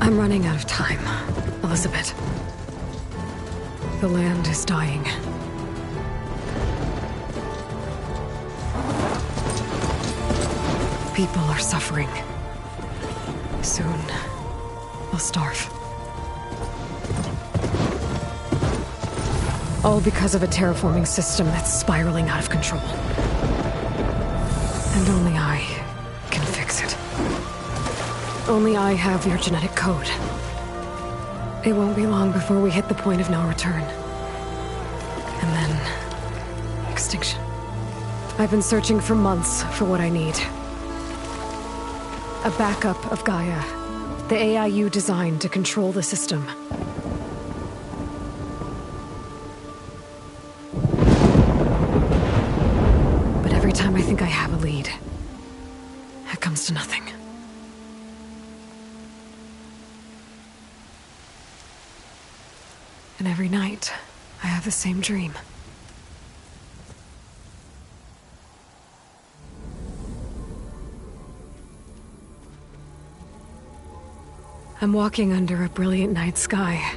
I'm running out of time, Elizabeth. The land is dying. People are suffering. Soon, they'll starve. All because of a terraforming system that's spiraling out of control. And only I can fix it. Only I have your genetic code. It won't be long before we hit the point of no return. And then... extinction. I've been searching for months for what I need. A backup of Gaia. The AI you designed to control the system. But every time I think I have a lead, it comes to nothing. And every night, I have the same dream. I'm walking under a brilliant night sky,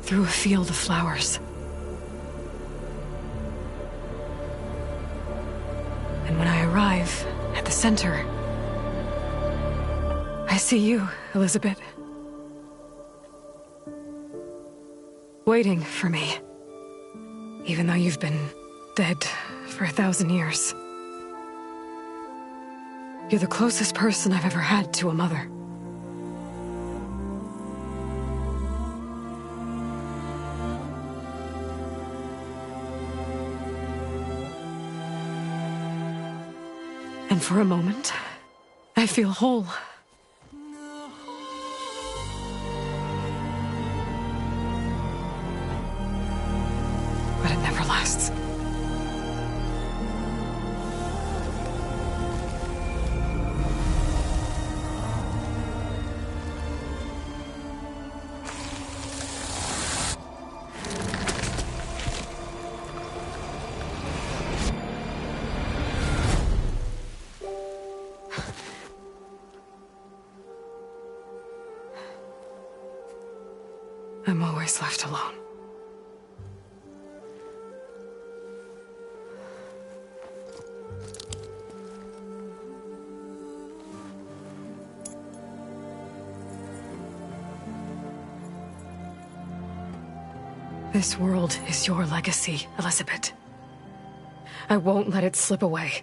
through a field of flowers. And when I arrive at the center, I see you, Elizabeth. Waiting for me. Even though you've been dead for 1,000 years. You're the closest person I've ever had to a mother. And for a moment, I feel whole. But it never lasts. I'm always left alone. This world is your legacy, Elizabeth. I won't let it slip away.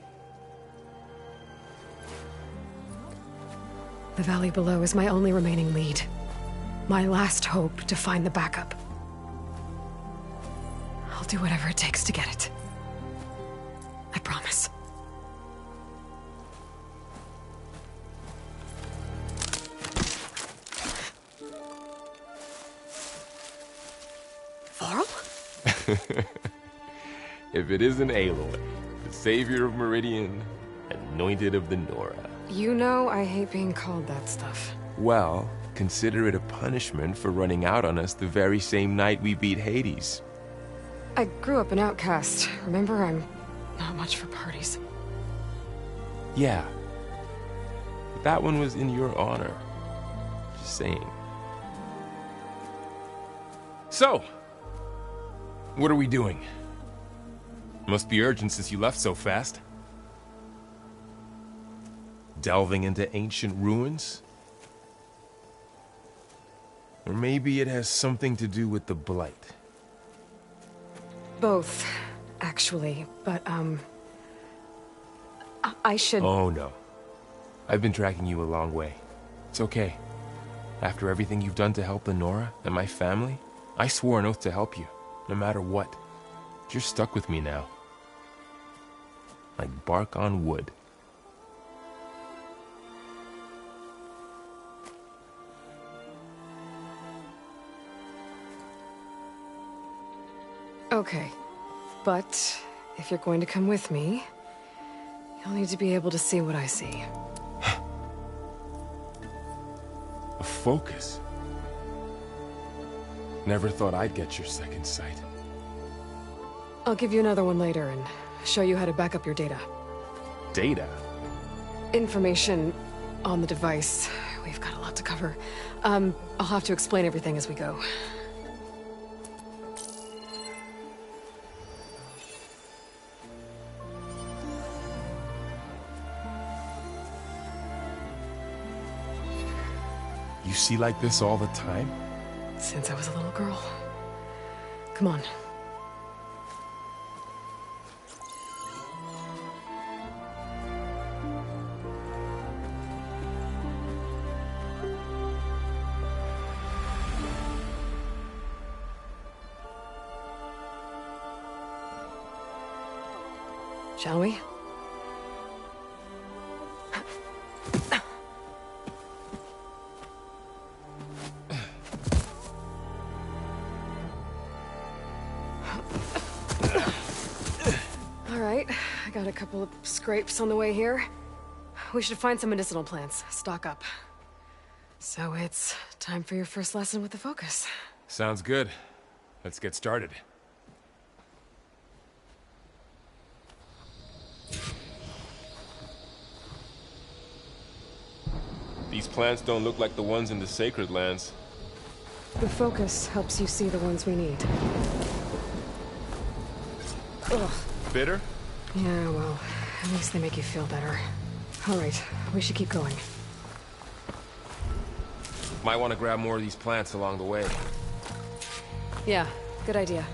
The valley below is my only remaining lead. My last hope to find the backup. I'll do whatever it takes to get it. I promise. Varl? If it isn't Aloy, the savior of Meridian, anointed of the Nora. You know I hate being called that stuff. Well, consider it a punishment for running out on us the very same night we beat Hades. I grew up an outcast. Remember, I'm not much for parties. Yeah. But that one was in your honor. Just saying. So, what are we doing? Must be urgent since you left so fast. Delving into ancient ruins? Or maybe it has something to do with the Blight. Both, actually. But, I should... Oh, no. I've been dragging you a long way. It's okay. After everything you've done to help Lenora and my family, I swore an oath to help you, no matter what. You're stuck with me now. Like bark on wood. Okay. But if you're going to come with me, you'll need to be able to see what I see. A focus? Never thought I'd get your second sight. I'll give you another one later and show you how to back up your data. Data? Information on the device. We've got a lot to cover. I'll have to explain everything as we go. You see like this all the time? Since I was a little girl. Come on. Shall we? All right, I got a couple of scrapes on the way here. We should find some medicinal plants, stock up. So it's time for your first lesson with the focus. Sounds good. Let's get started. These plants don't look like the ones in the sacred lands. The focus helps you see the ones we need. Ugh. Bitter? Yeah, well, at least they make you feel better. All right, we should keep going. Might want to grab more of these plants along the way. Yeah, good idea.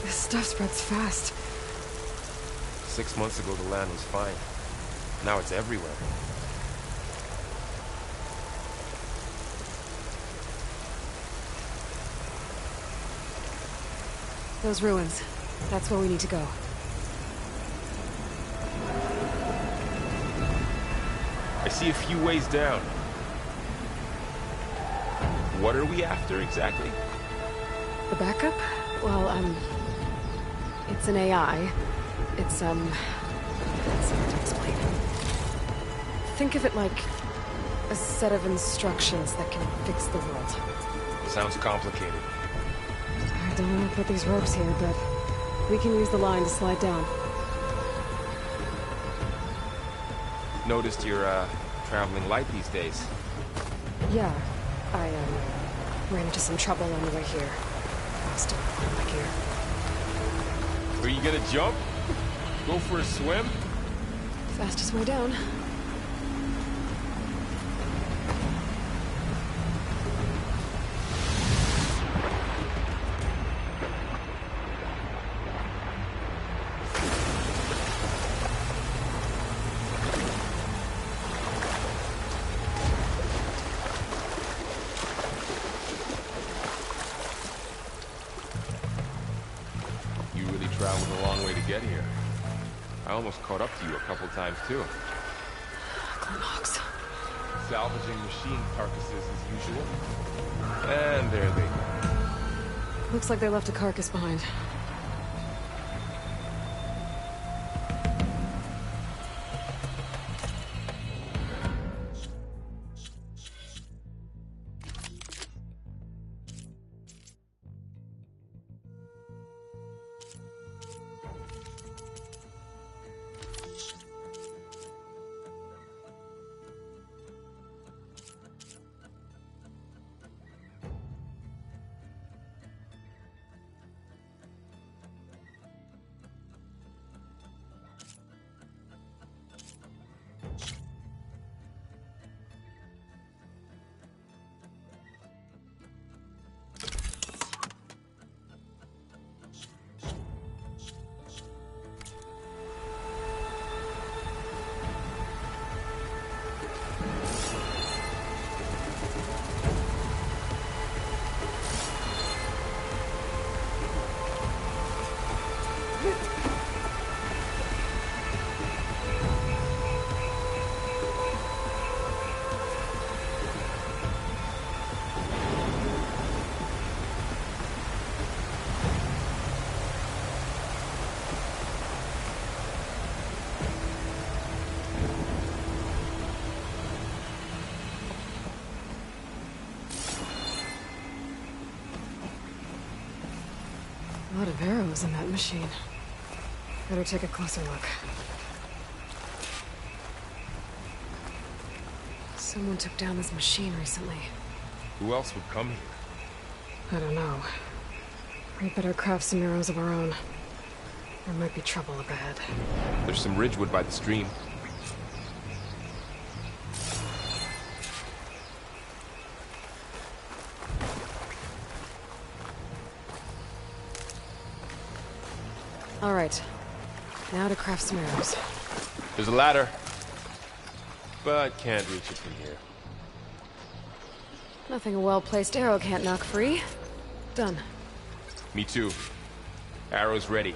This stuff spreads fast. 6 months ago, the land was fine. Now it's everywhere. Those ruins. That's where we need to go. I see a few ways down. What are we after exactly? The backup? Well, it's an AI. It's hard to explain. Think of it like a set of instructions that can fix the world. Sounds complicated. I don't want to put these ropes here, but we can use the line to slide down. Noticed you're, traveling light these days. Yeah, I, ran into some trouble on the way here. Lost a lot of my gear. Are you gonna jump? Go for a swim? Fastest way down. You really traveled a long way to get here. I almost caught up to you a couple times, too. Glenhawks. Salvaging machine carcasses as usual. And there they go. Looks like they left a carcass behind. A lot of arrows in that machine. Better take a closer look. Someone took down this machine recently. Who else would come here? I don't know. We better craft some arrows of our own. There might be trouble up ahead. There's some ridgewood by the stream. All right. Now to craft some arrows. There's a ladder. But can't reach it from here. Nothing a well-placed arrow can't knock free. Done. Me too. Arrows ready.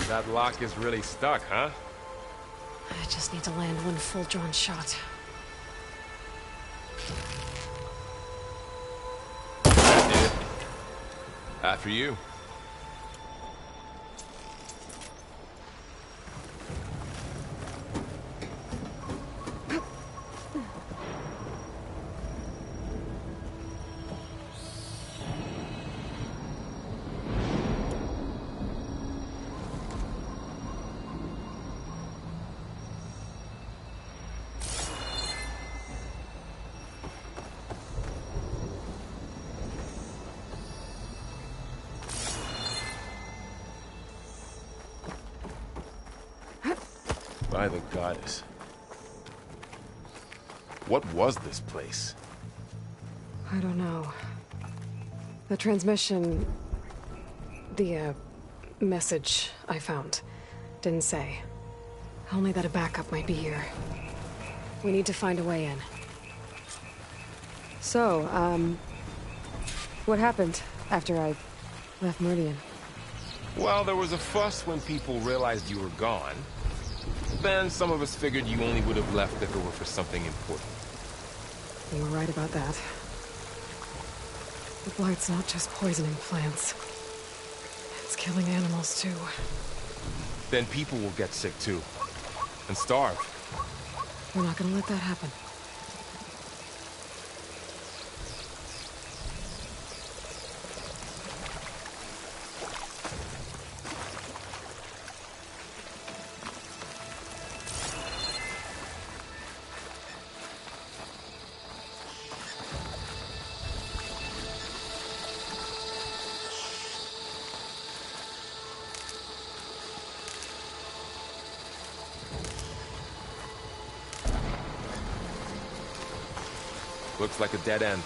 That lock is really stuck, huh? I just need to land one full-drawn shot. That did it. After you. By the goddess. What was this place? I don't know. The transmission... The, message I found didn't say. Only that a backup might be here. We need to find a way in. So, what happened after I left Meridian? Well, there was a fuss when people realized you were gone. Then some of us figured you only would have left if it were for something important. You were right about that. The blight's not just poisoning plants. It's killing animals, too. Then people will get sick, too. And starve. We're not gonna let that happen. Looks like a dead end.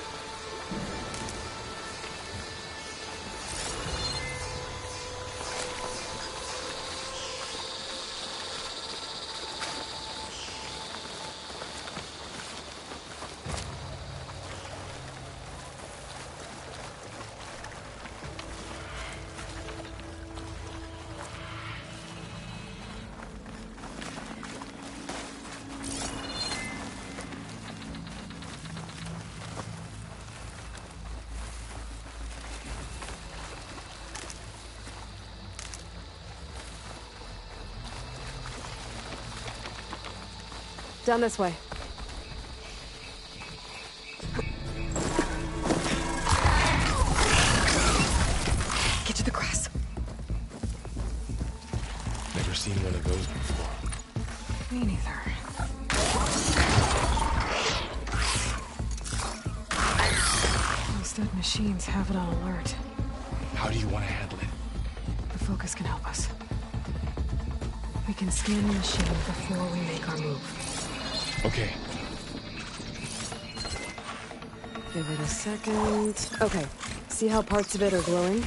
Down this way. Get to the grass. Never seen one of those before. Me neither. Those dead machines have it on alert. How do you want to handle it? The focus can help us. We can scan the machine before we make our move. Okay. Give it a second. Okay. See how parts of it are glowing?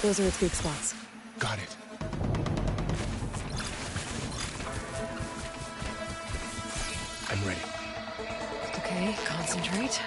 Those are its weak spots. Got it. I'm ready. Okay, concentrate.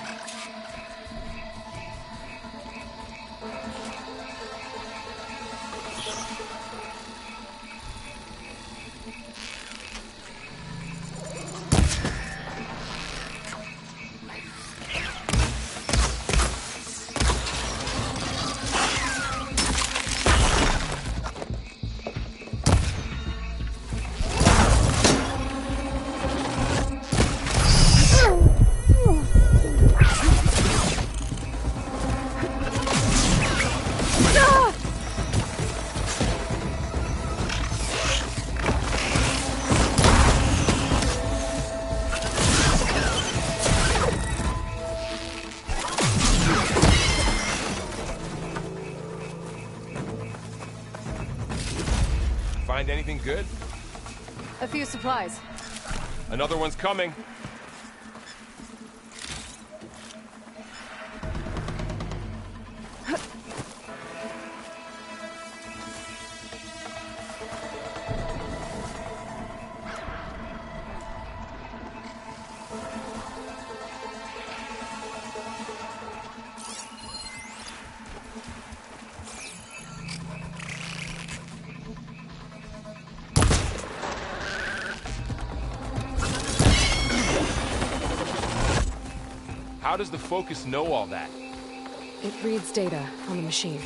Find anything good? A few supplies. Another one's coming. How does the focus know all that? It reads data on the machine.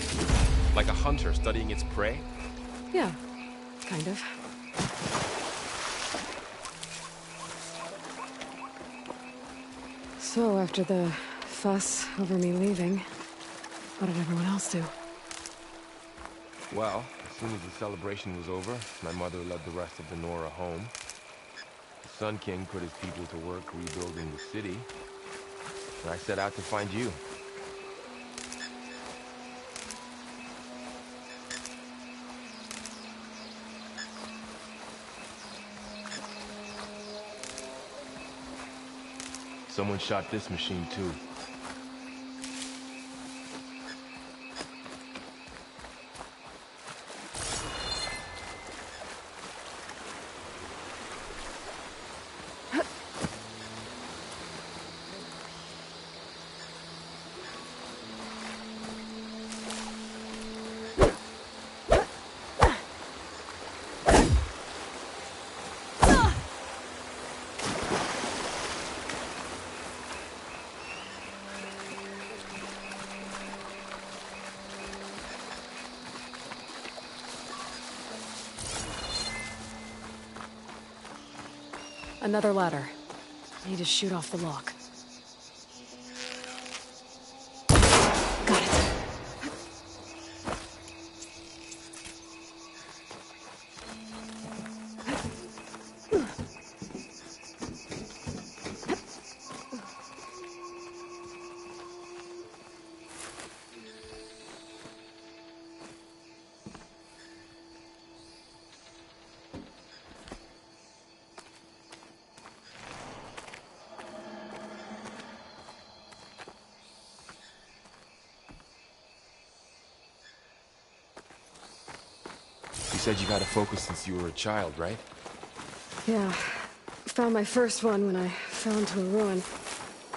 Like a hunter studying its prey? Yeah, kind of. So, after the fuss over me leaving, what did everyone else do? Well, as soon as the celebration was over, my mother led the rest of the Nora home. The Sun King put his people to work rebuilding the city, and I set out to find you. Someone shot this machine too. Another ladder. Need to shoot off the lock. Got it. You said you've had a focus since you were a child, right? Yeah. Found my first one when I fell into a ruin.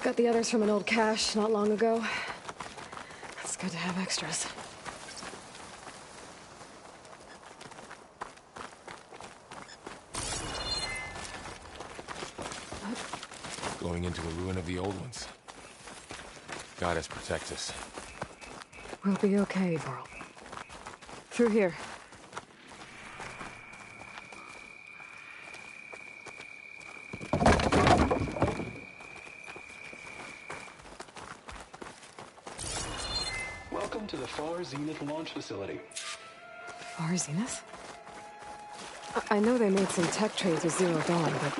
Got the others from an old cache not long ago. It's good to have extras. Going into a ruin of the old ones. Goddess protect us. We'll be okay, Varl. Through here. Welcome to the Far Zenith launch facility. Far Zenith? I know they made some tech trades with Zero Dawn, but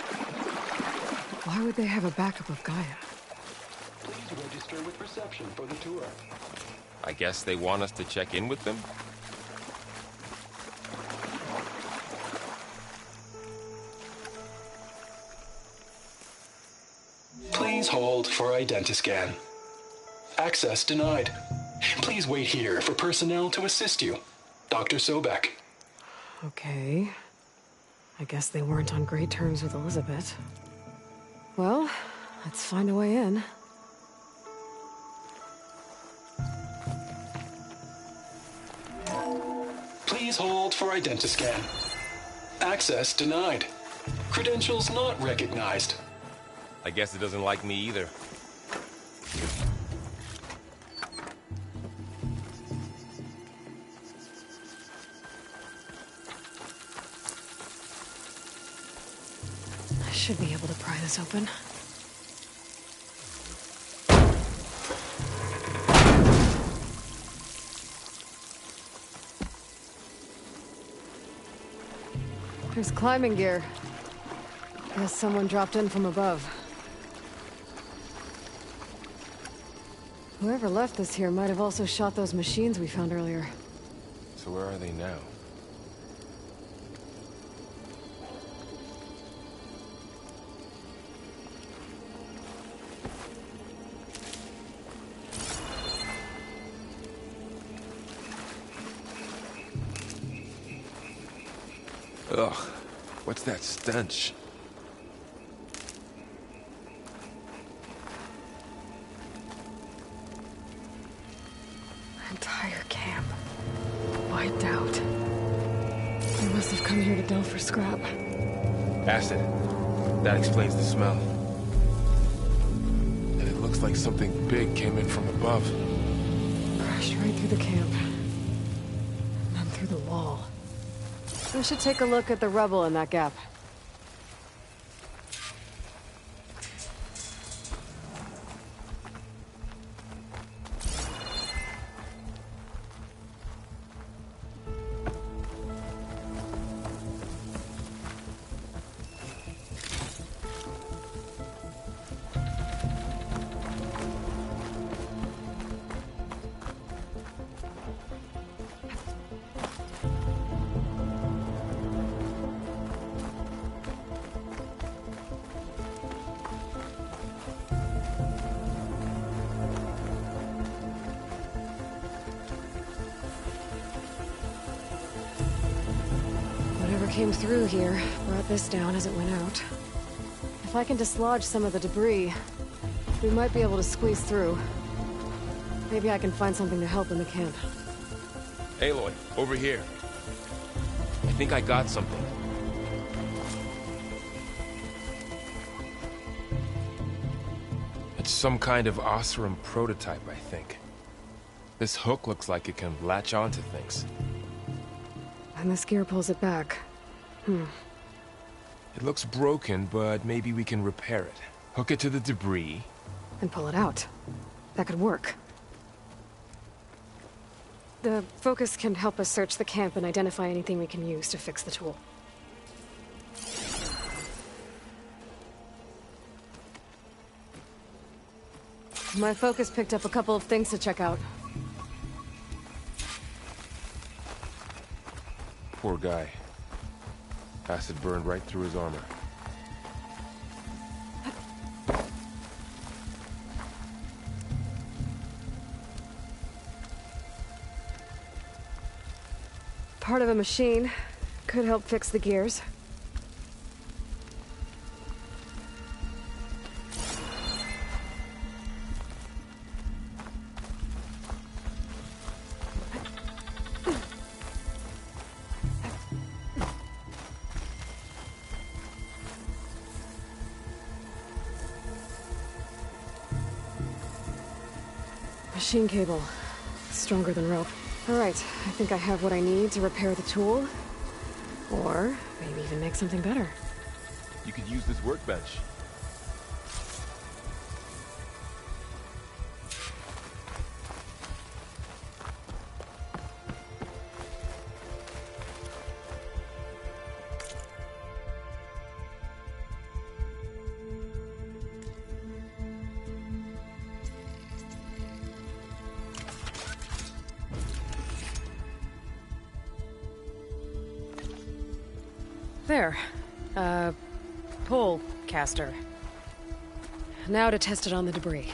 why would they have a backup of Gaia? Please register with reception for the tour. I guess they want us to check in with them? Please hold for identiscan. Access denied. Please wait here for personnel to assist you. Dr. Sobek. Okay. I guess they weren't on great terms with Elizabeth. Well, let's find a way in. Please hold for identiscan. Access denied. Credentials not recognized. I guess it doesn't like me either. I should be able to pry this open. There's climbing gear. Guess someone dropped in from above. Whoever left this here might have also shot those machines we found earlier. So where are they now? Ugh, what's that stench? Entire camp. Wiped out. They must have come here to delve for scrap. Acid. That explains the smell. And it looks like something big came in from above. Crashed right through the camp. And then through the wall. We should take a look at the rubble in that gap. came through here, brought this down as it went out. If I can dislodge some of the debris, we might be able to squeeze through. Maybe I can find something to help in the camp. Aloy, over here. I think I got something. It's some kind of Oseram prototype, I think. This hook looks like it can latch onto things. And this gear pulls it back. It looks broken, but maybe we can repair it. Hook it to the debris. And pull it out. That could work. The focus can help us search the camp and identify anything we can use to fix the tool. My focus picked up a couple of things to check out. Poor guy. Acid burned right through his armor. Part of a machine. Could help fix the gears. Machine cable. Stronger than rope. Alright, I think I have what I need to repair the tool. Or maybe even make something better. You could use this workbench. There. Pole caster. Now to test it on the debris.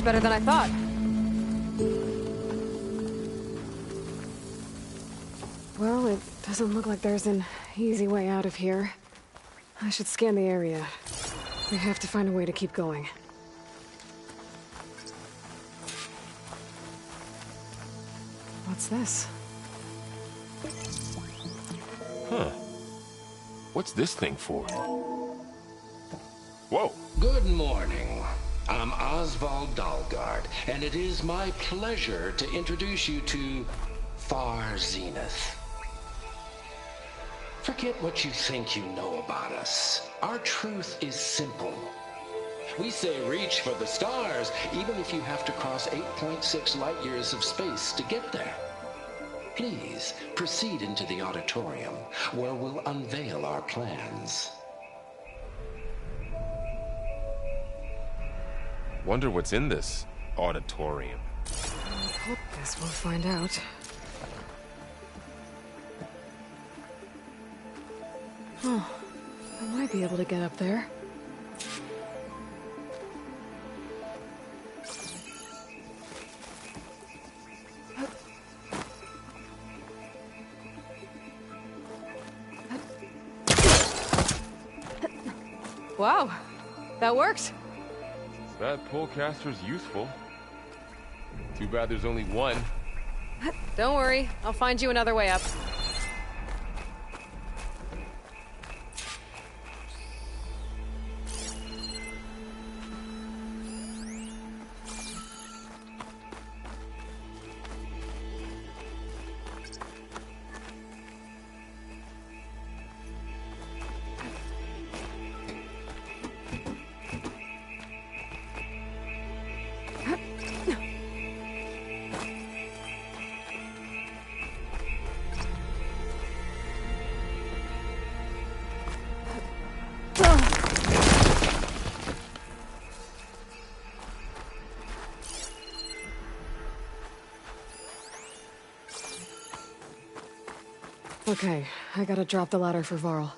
Better than I thought. Well, it doesn't look like there's an easy way out of here. I should scan the area. We have to find a way to keep going. What's this? Huh. What's this thing for? Whoa! Good morning. I'm Oswald Dalgard, and it is my pleasure to introduce you to Far Zenith. Forget what you think you know about us. Our truth is simple. We say reach for the stars, even if you have to cross 8.6 light years of space to get there. Please, proceed into the auditorium, where we'll unveil our plans. Wonder what's in this auditorium. I hope this we'll find out. Oh, I might be able to get up there. Wow, that worked. That polecaster's useful. Too bad there's only one. Don't worry, I'll find you another way up. Okay, I gotta drop the ladder for Varl.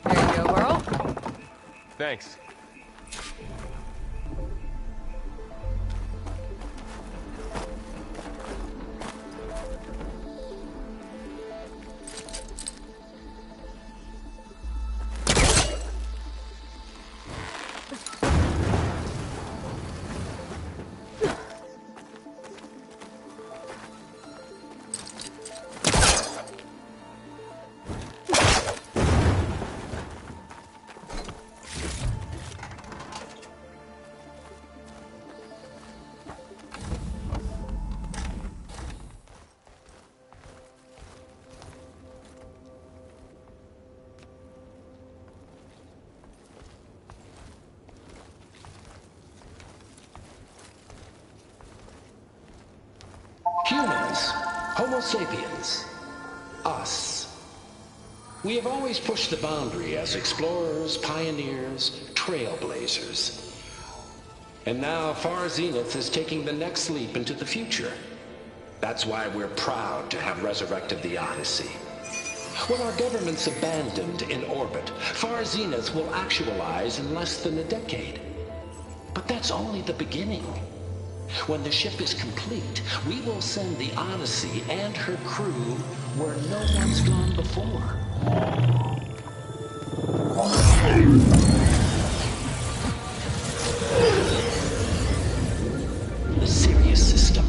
There you go, Varl. Thanks. Humans, Homo sapiens, us. We have always pushed the boundary as explorers, pioneers, trailblazers. And now Far Zenith is taking the next leap into the future. That's why we're proud to have resurrected the Odyssey. When our government's abandoned in orbit, Far Zenith will actualize in less than a decade. But that's only the beginning. When the ship is complete, we will send the Odyssey and her crew where no one's gone before. The Sirius system.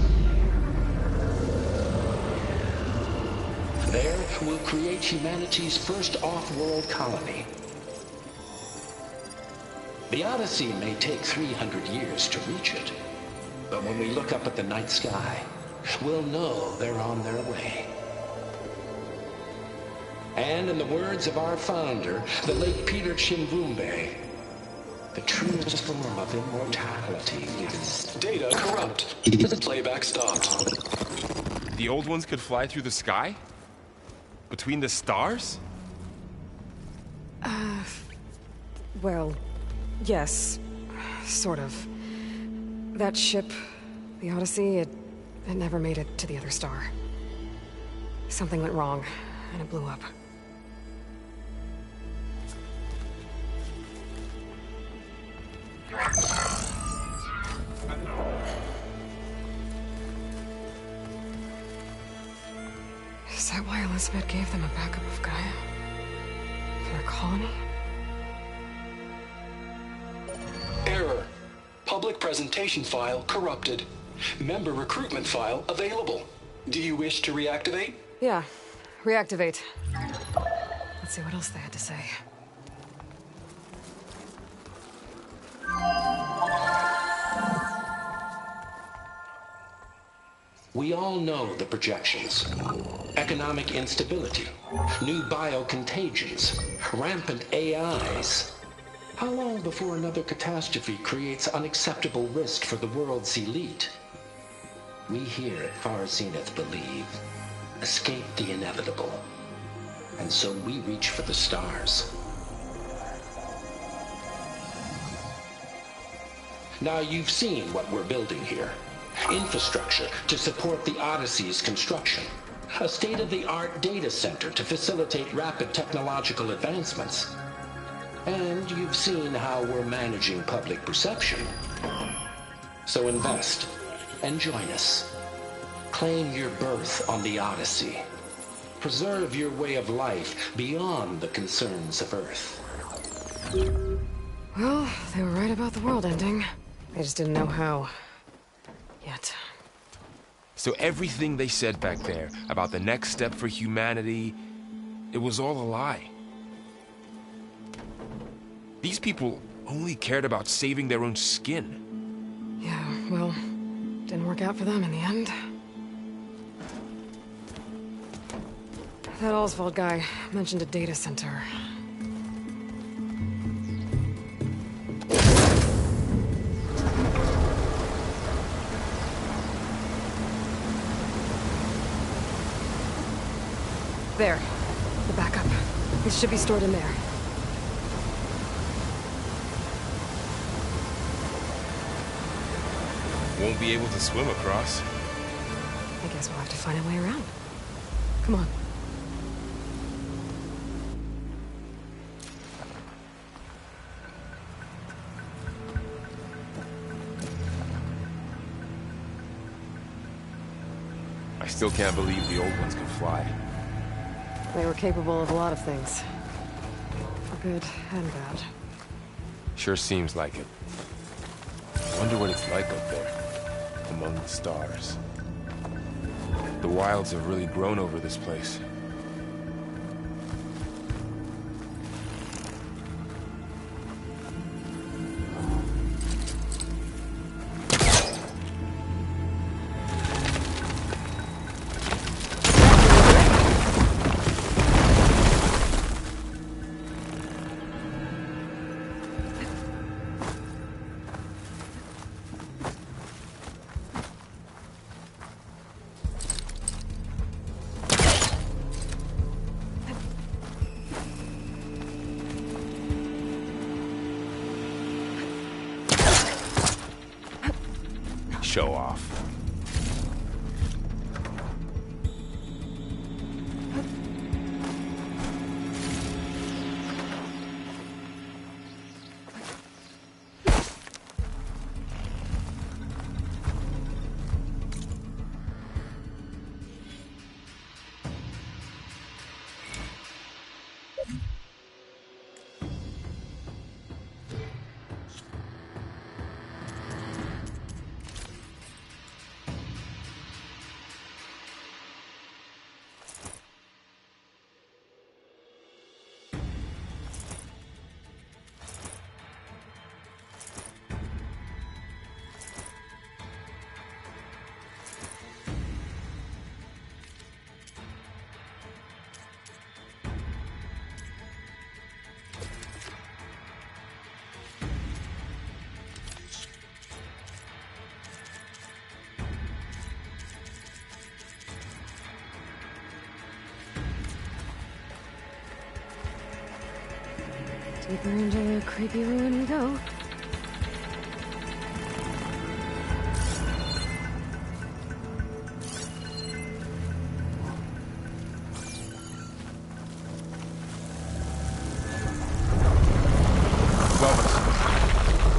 There, we'll create humanity's first off-world colony. The Odyssey may take 300 years to reach it. But when we look up at the night sky, we'll know they're on their way. And in the words of our founder, the late Peter Chimvumbe, the truest form of immortality is... Data corrupt. Playback stopped. The old ones could fly through the sky? Between the stars? Well, yes. Sort of. That ship, the Odyssey, it never made it to the other star. Something went wrong, and it blew up. Is that why Elizabeth gave them a backup of Gaia? For their colony? Error. Public presentation file corrupted. Member recruitment file available. Do you wish to reactivate? Yeah, reactivate. Let's see what else they had to say. We all know the projections. Economic instability, new biocontagions, rampant AIs. How long before another catastrophe creates unacceptable risk for the world's elite? We here at Far Zenith believe, escape the inevitable. And so we reach for the stars. Now you've seen what we're building here. Infrastructure to support the Odyssey's construction. A state-of-the-art data center to facilitate rapid technological advancements. And you've seen how we're managing public perception. So invest and join us. Claim your berth on the Odyssey. Preserve your way of life beyond the concerns of Earth. Well, they were right about the world ending. I just didn't know how. Yet. So everything they said back there about the next step for humanity, it was all a lie. These people only cared about saving their own skin. Yeah, well, didn't work out for them in the end. That Oswald guy mentioned a data center. There. The backup. It should be stored in there. Won't be able to swim across. I guess we'll have to find a way around. Come on. I still can't believe the old ones can fly. They were capable of a lot of things. For good and bad. Sure seems like it. I wonder what it's like up there, among the stars. The wilds have really grown over this place. Show off. Deeper into creepy ruin we go.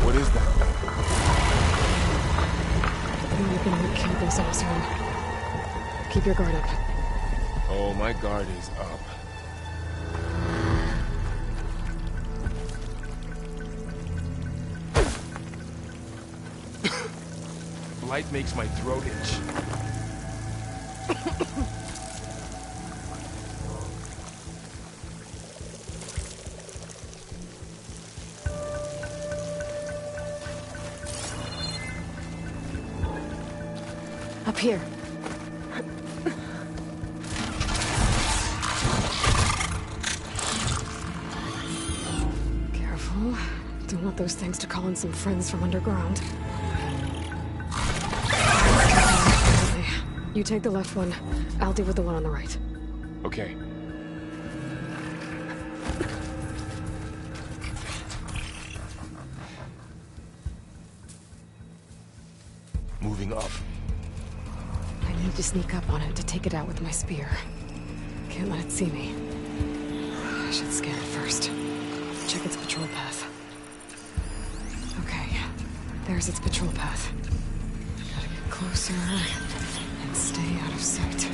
What is that? You're gonna kill this awesome. Keep your guard up. Oh, my guard is up. Light makes my throat itch. Up here. Careful. Don't want those things to call in some friends from underground. You take the left one. I'll deal with the one on the right. Okay. Moving up. I need to sneak up on it to take it out with my spear. Can't let it see me. I should scan it first. check its patrol path. Okay, there's its patrol path. Gotta get closer and stay out of sight.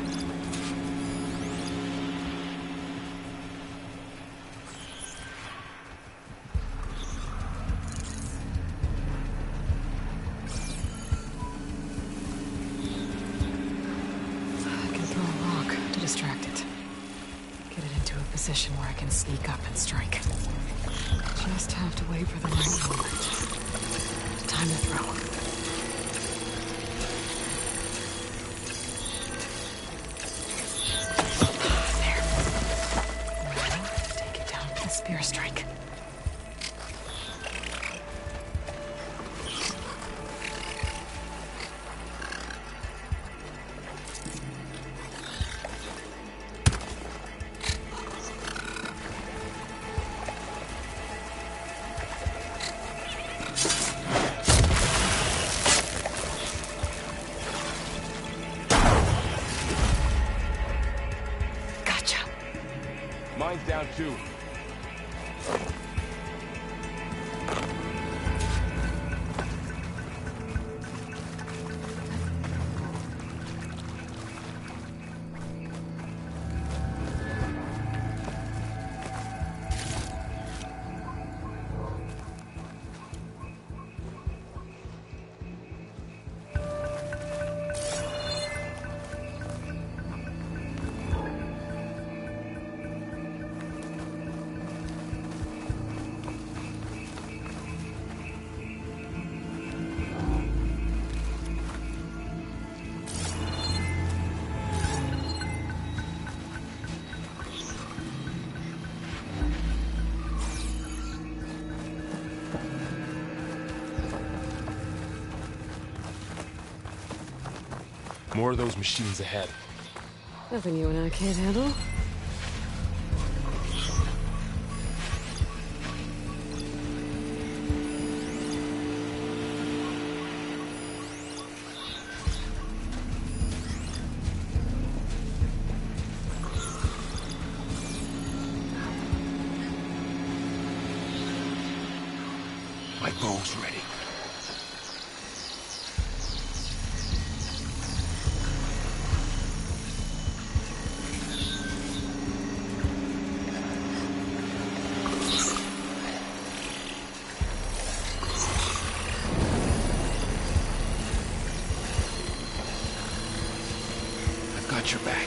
I can throw a rock to distract it. Get it into a position where I can sneak up and strike. Just have to wait for the right moment. Time to throw. There. Now, take it down with a spear strike. Mine's down too. More of those machines ahead. Nothing you and I can't handle. My bow's ready. I've got your back.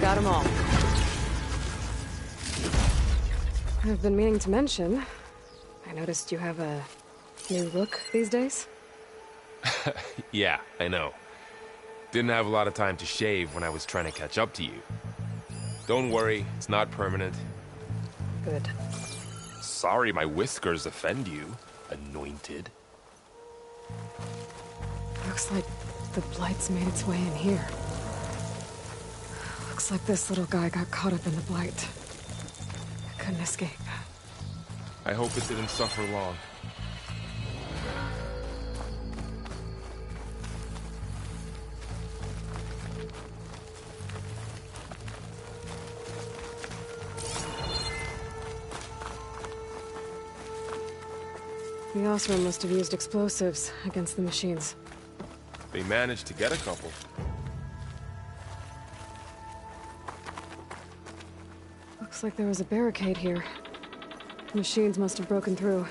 Got them all. I've been meaning to mention, I noticed you have a new look these days. Yeah, I know. Didn't have a lot of time to shave when I was trying to catch up to you. Don't worry, it's not permanent. Good. Sorry my whiskers offend you, anointed. Looks like the Blight's made its way in here. Looks like this little guy got caught up in the Blight. Couldn't escape. I hope it didn't suffer long. The Osram must have used explosives against the machines. They managed to get a couple. Looks like there was a barricade here. Machines must have broken through.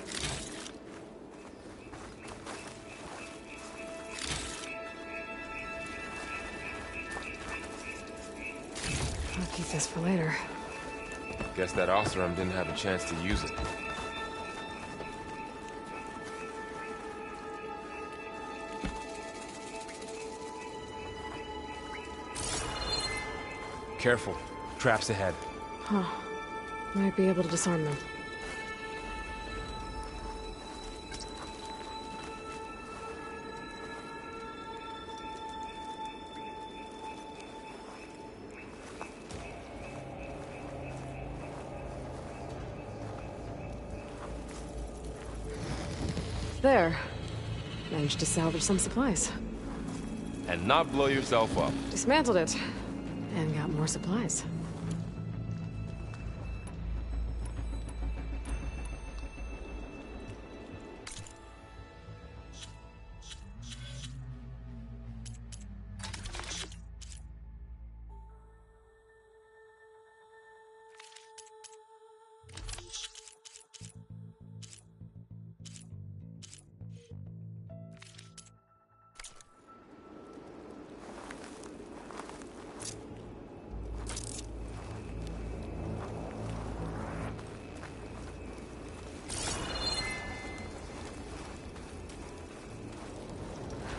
I'll keep this for later. Guess that Osram didn't have a chance to use it. Careful. Traps ahead. Huh. Might be able to disarm them. There. Managed to salvage some supplies. And not blow yourself up. Dismantled it. And got more supplies.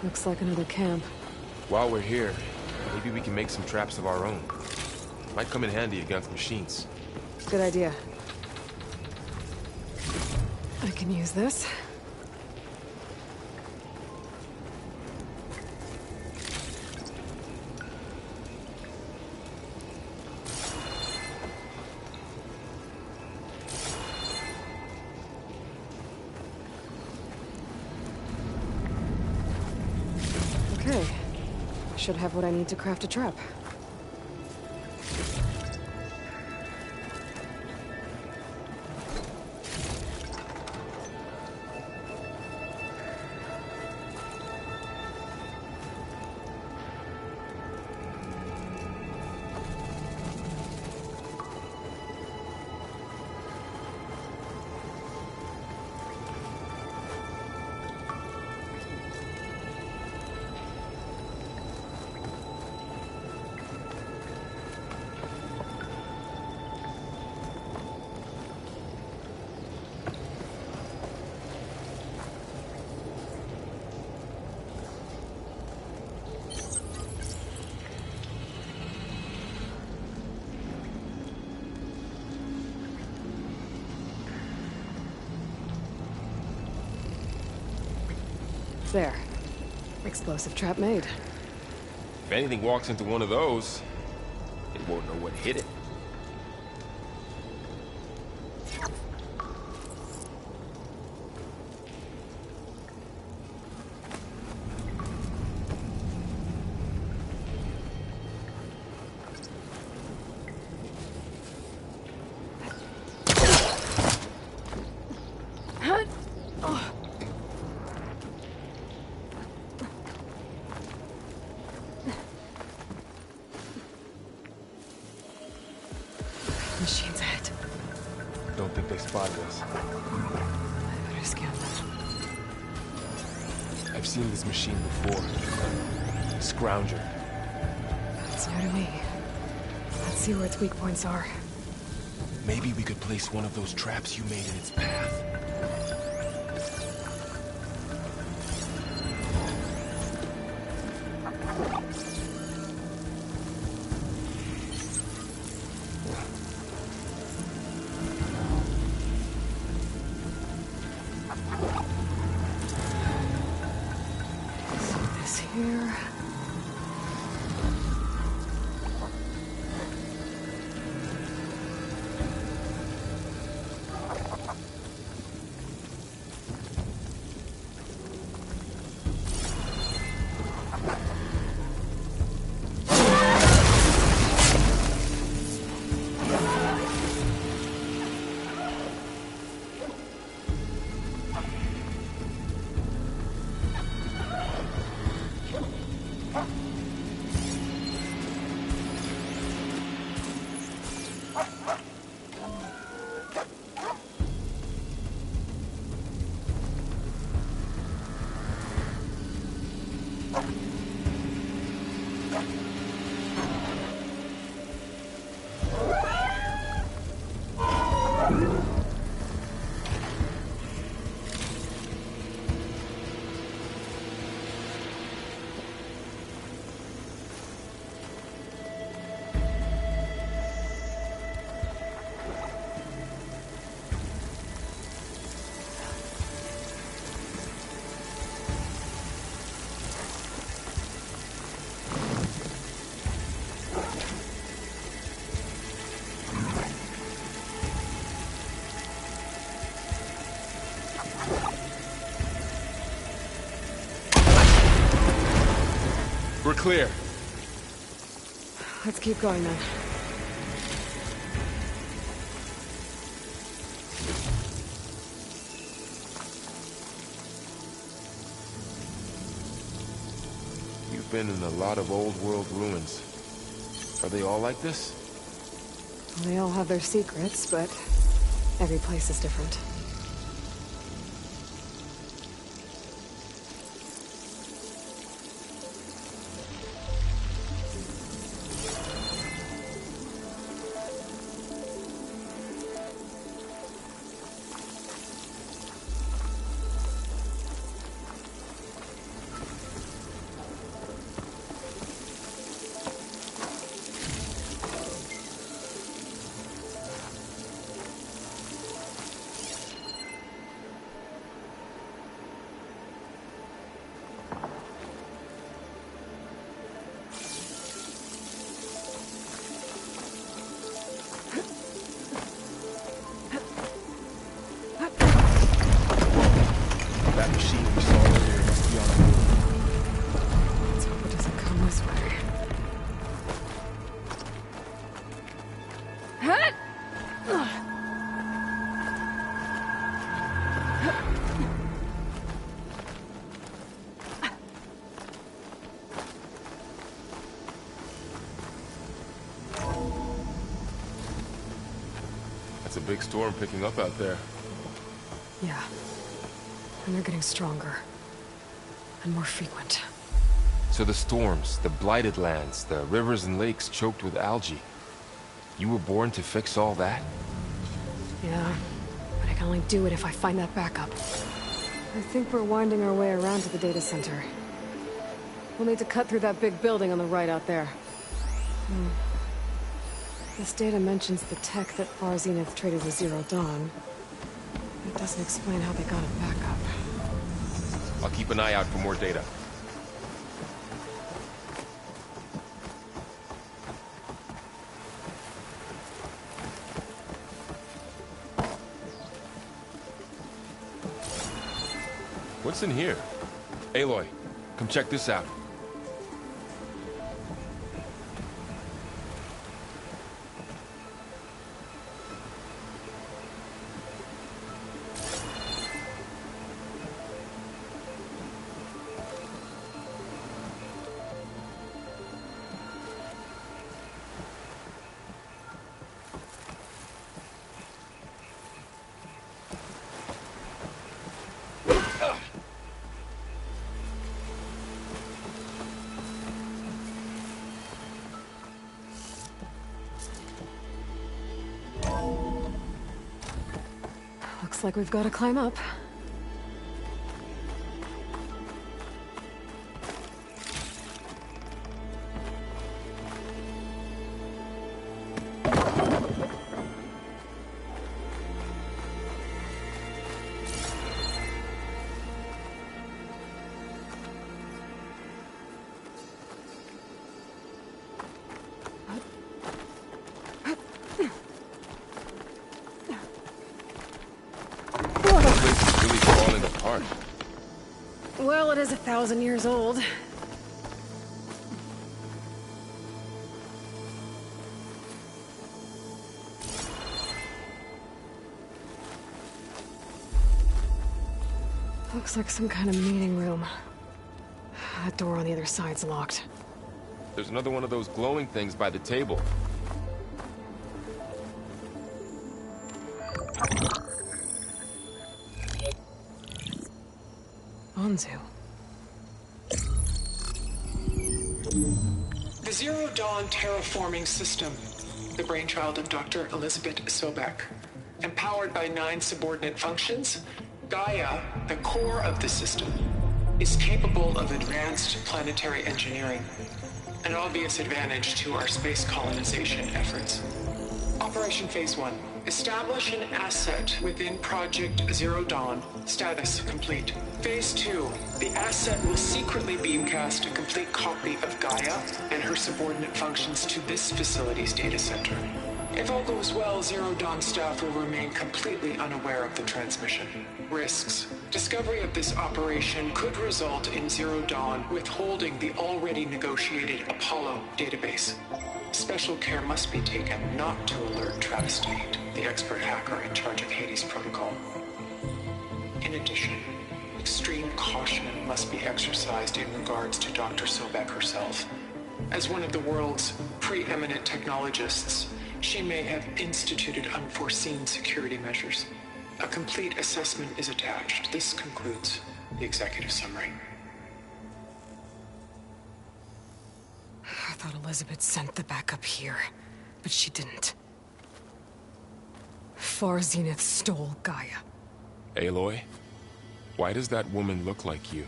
Looks like another camp. While we're here, maybe we can make some traps of our own. Might come in handy against machines. Good idea. I can use this. Okay. Should have what I need to craft a trap. There. Explosive trap made. If anything walks into one of those, it won't know what hit it. Machines ahead. Don't think they spotted us. I better scan them. I've seen this machine before. Scrounger. It's new to me. Let's see where its weak points are. Maybe we could place one of those traps you made in its path. This here. We're clear. Let's keep going then. You've been in a lot of old world ruins. Are they all like this? They all have their secrets, but every place is different. That machine we saw earlier must be on the move. Let's hope it doesn't come this way. That's a big storm picking up out there. Yeah. And they're getting stronger. And more frequent. So the storms, the blighted lands, the rivers and lakes choked with algae. You were born to fix all that? Yeah. But I can only do it if I find that backup. I think we're winding our way around to the data center. We'll need to cut through that big building on the right out there. This data mentions the tech that Far Zenith traded with Zero Dawn. It doesn't explain how they got it back up. I'll keep an eye out for more data. What's in here? Aloy, come check this out. Looks like we've got to climb up. Well, it is 1,000 years old. Looks like some kind of meeting room. That door on the other side's locked. There's another one of those glowing things by the table. Onzu. The Zero Dawn terraforming system, the brainchild of Dr. Elizabeth Sobek. Empowered by 9 subordinate functions, Gaia, the core of the system, is capable of advanced planetary engineering, an obvious advantage to our space colonization efforts. Operation Phase 1. Establish an asset within Project Zero Dawn. Status complete. Phase 2. The asset will secretly beamcast a complete copy of Gaia and her subordinate functions to this facility's data center. If all goes well, Zero Dawn staff will remain completely unaware of the transmission. Risks. Discovery of this operation could result in Zero Dawn withholding the already negotiated Apollo database. Special care must be taken not to alert Travis Tate, the expert hacker in charge of Hades Protocol. In addition, extreme caution must be exercised in regards to Dr. Sobek herself. As one of the world's preeminent technologists, she may have instituted unforeseen security measures. A complete assessment is attached. This concludes the executive summary. I thought Elizabeth sent the backup here, but she didn't. Far Zenith stole Gaia. Aloy? Why does that woman look like you?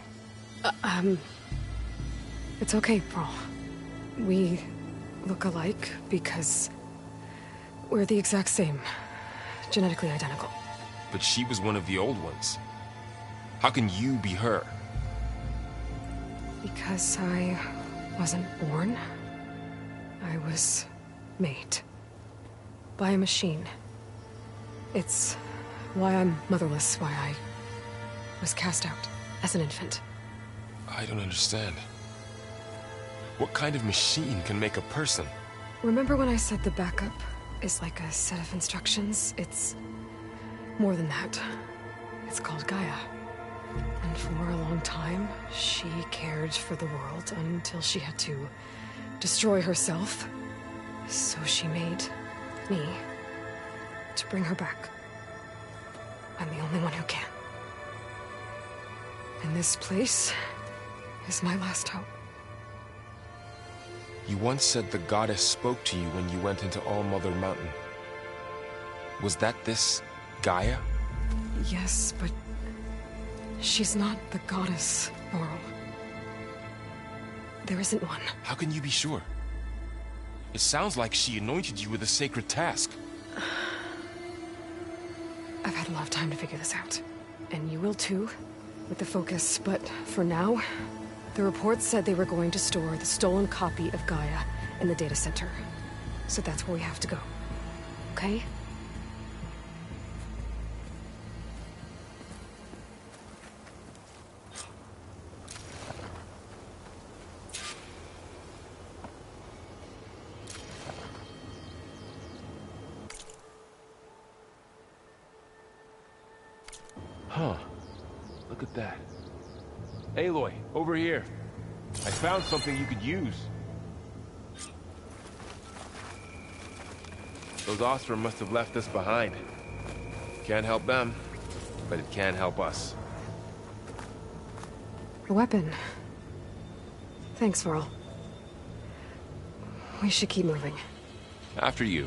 It's okay, Pearl. We look alike because we're the exact same. Genetically identical. But she was one of the old ones. How can you be her? Because I wasn't born. I was made. By a machine. It's why I'm motherless, why I was cast out as an infant. I don't understand. What kind of machine can make a person? Remember when I said the backup is like a set of instructions? It's more than that. It's called Gaia. And for a long time, she cared for the world until she had to destroy herself. So she made me to bring her back. I'm the only one who can. And this place is my last hope. You once said the goddess spoke to you when you went into All Mother Mountain. Was that this Gaia? Yes, but she's not the goddess, Laurel. There isn't one. How can you be sure? It sounds like she anointed you with a sacred task. I've had a lot of time to figure this out. And you will too, with the focus. But for now, the reports said they were going to store the stolen copy of Gaia in the data center. So that's where we have to go. Okay? Huh. Look at that. Aloy, over here. I found something you could use. Those Ostrom must have left this behind. Can't help them, but it can help us. A weapon. Thanks, Varl. We should keep moving. After you.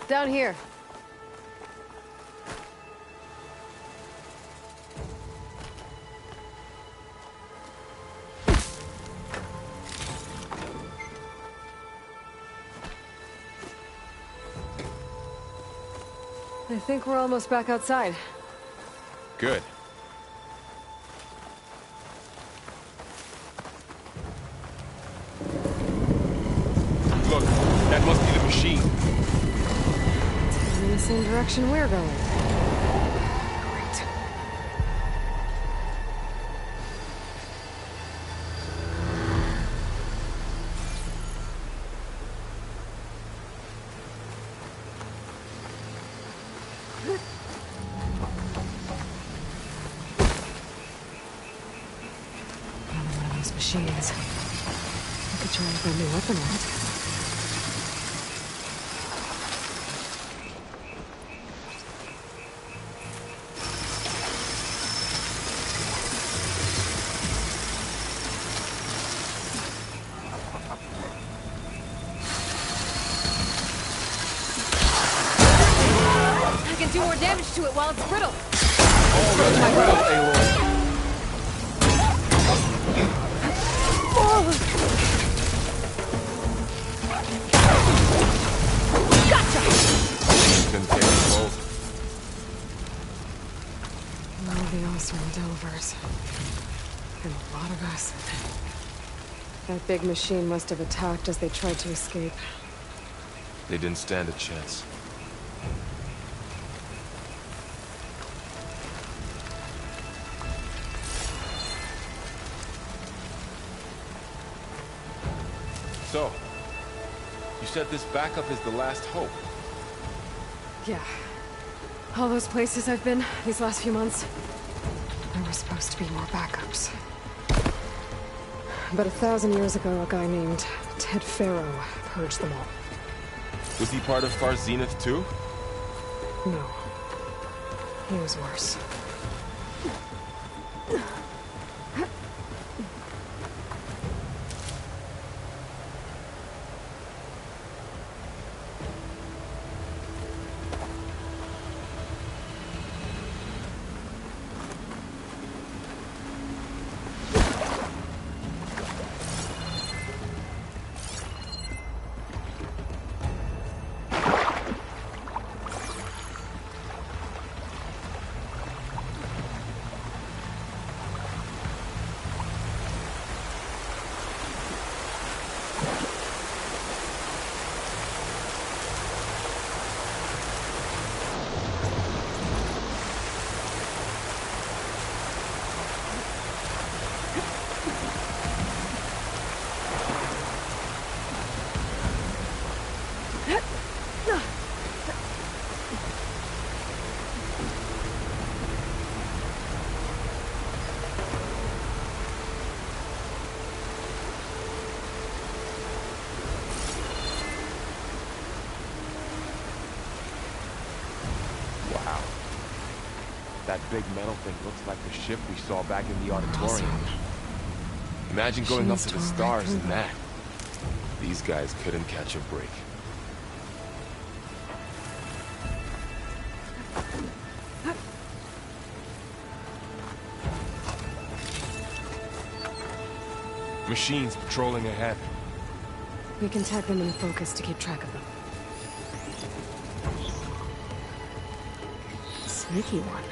Down here. I think we're almost back outside. Good. Look, that must be the machine. In the same direction we're going. Great. machines. I could try a brand new weapon on it. I can do more damage to it while it's brittle. Delvers. And a lot of acid. That big machine must have attacked as they tried to escape. They didn't stand a chance. So, you said this backup is the last hope. Yeah. All those places I've been these last few months, there were supposed to be more backups. But 1,000 years ago, a guy named Ted Faro purged them all. Was he part of Far Zenith too? No. He was worse. That big metal thing looks like the ship we saw back in the auditorium. Imagine going up to the stars in that. These guys couldn't catch a break. Machines patrolling ahead. We can tag them in focus to keep track of them. Sneaky one.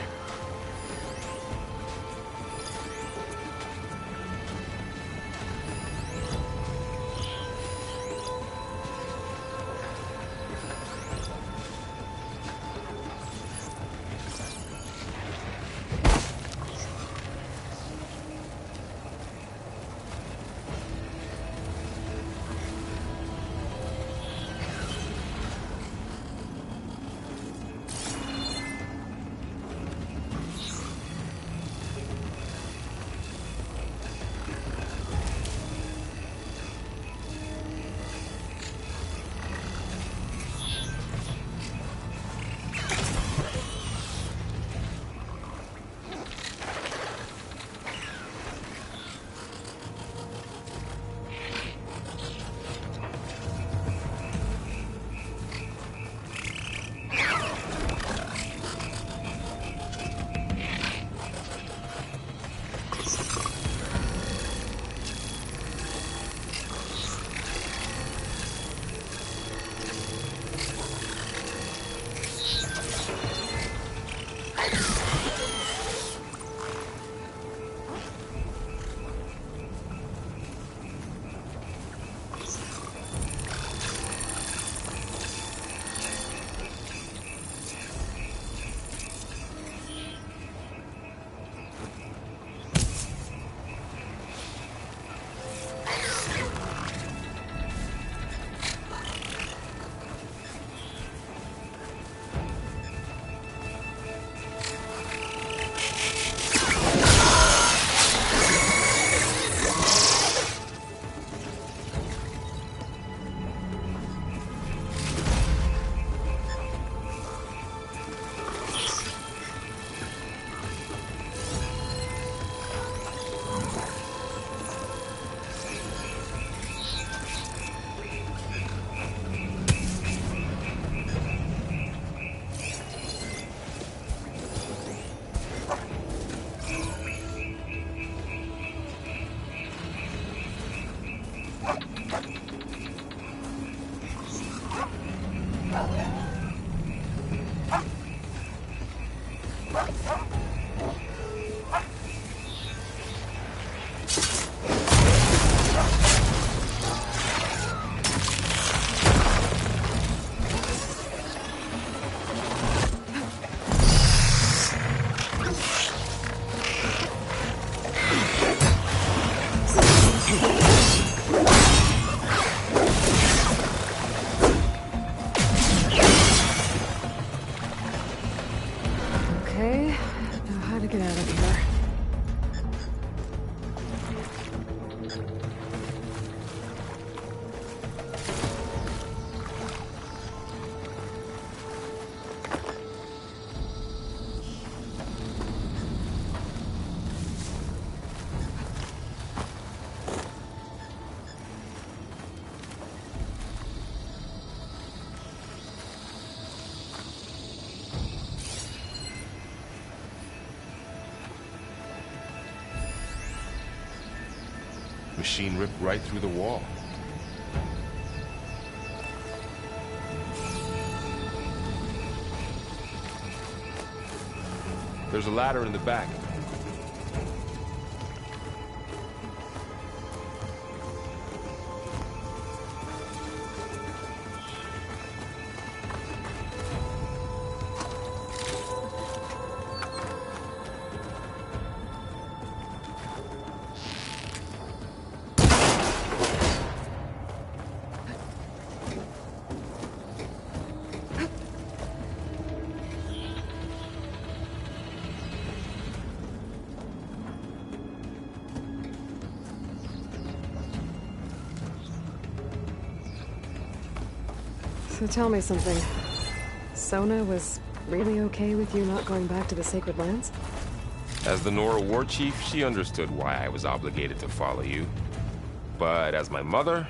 Okay, now how to get out of here. Machine ripped right through the wall. There's a ladder in the back. So tell me something. Sona was really okay with you not going back to the Sacred Lands? As the Nora war chief, she understood why I was obligated to follow you. But as my mother,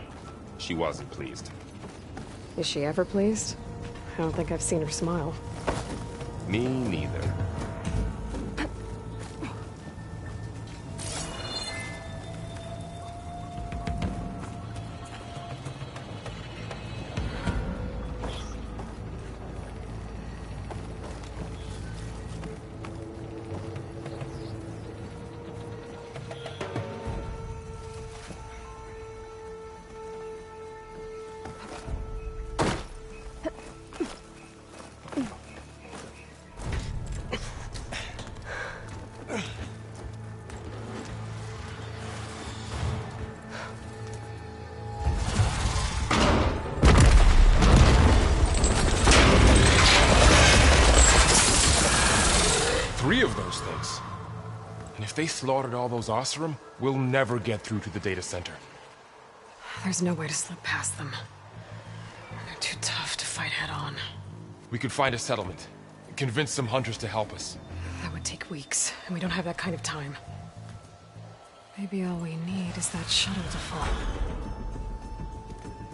she wasn't pleased. Is she ever pleased? I don't think I've seen her smile. Me neither. Three of those things. And if they slaughtered all those Oseram, we'll never get through to the data center. There's no way to slip past them. They're too tough to fight head-on. We could find a settlement. Convince some hunters to help us. That would take weeks, and we don't have that kind of time. Maybe all we need is that shuttle to fall.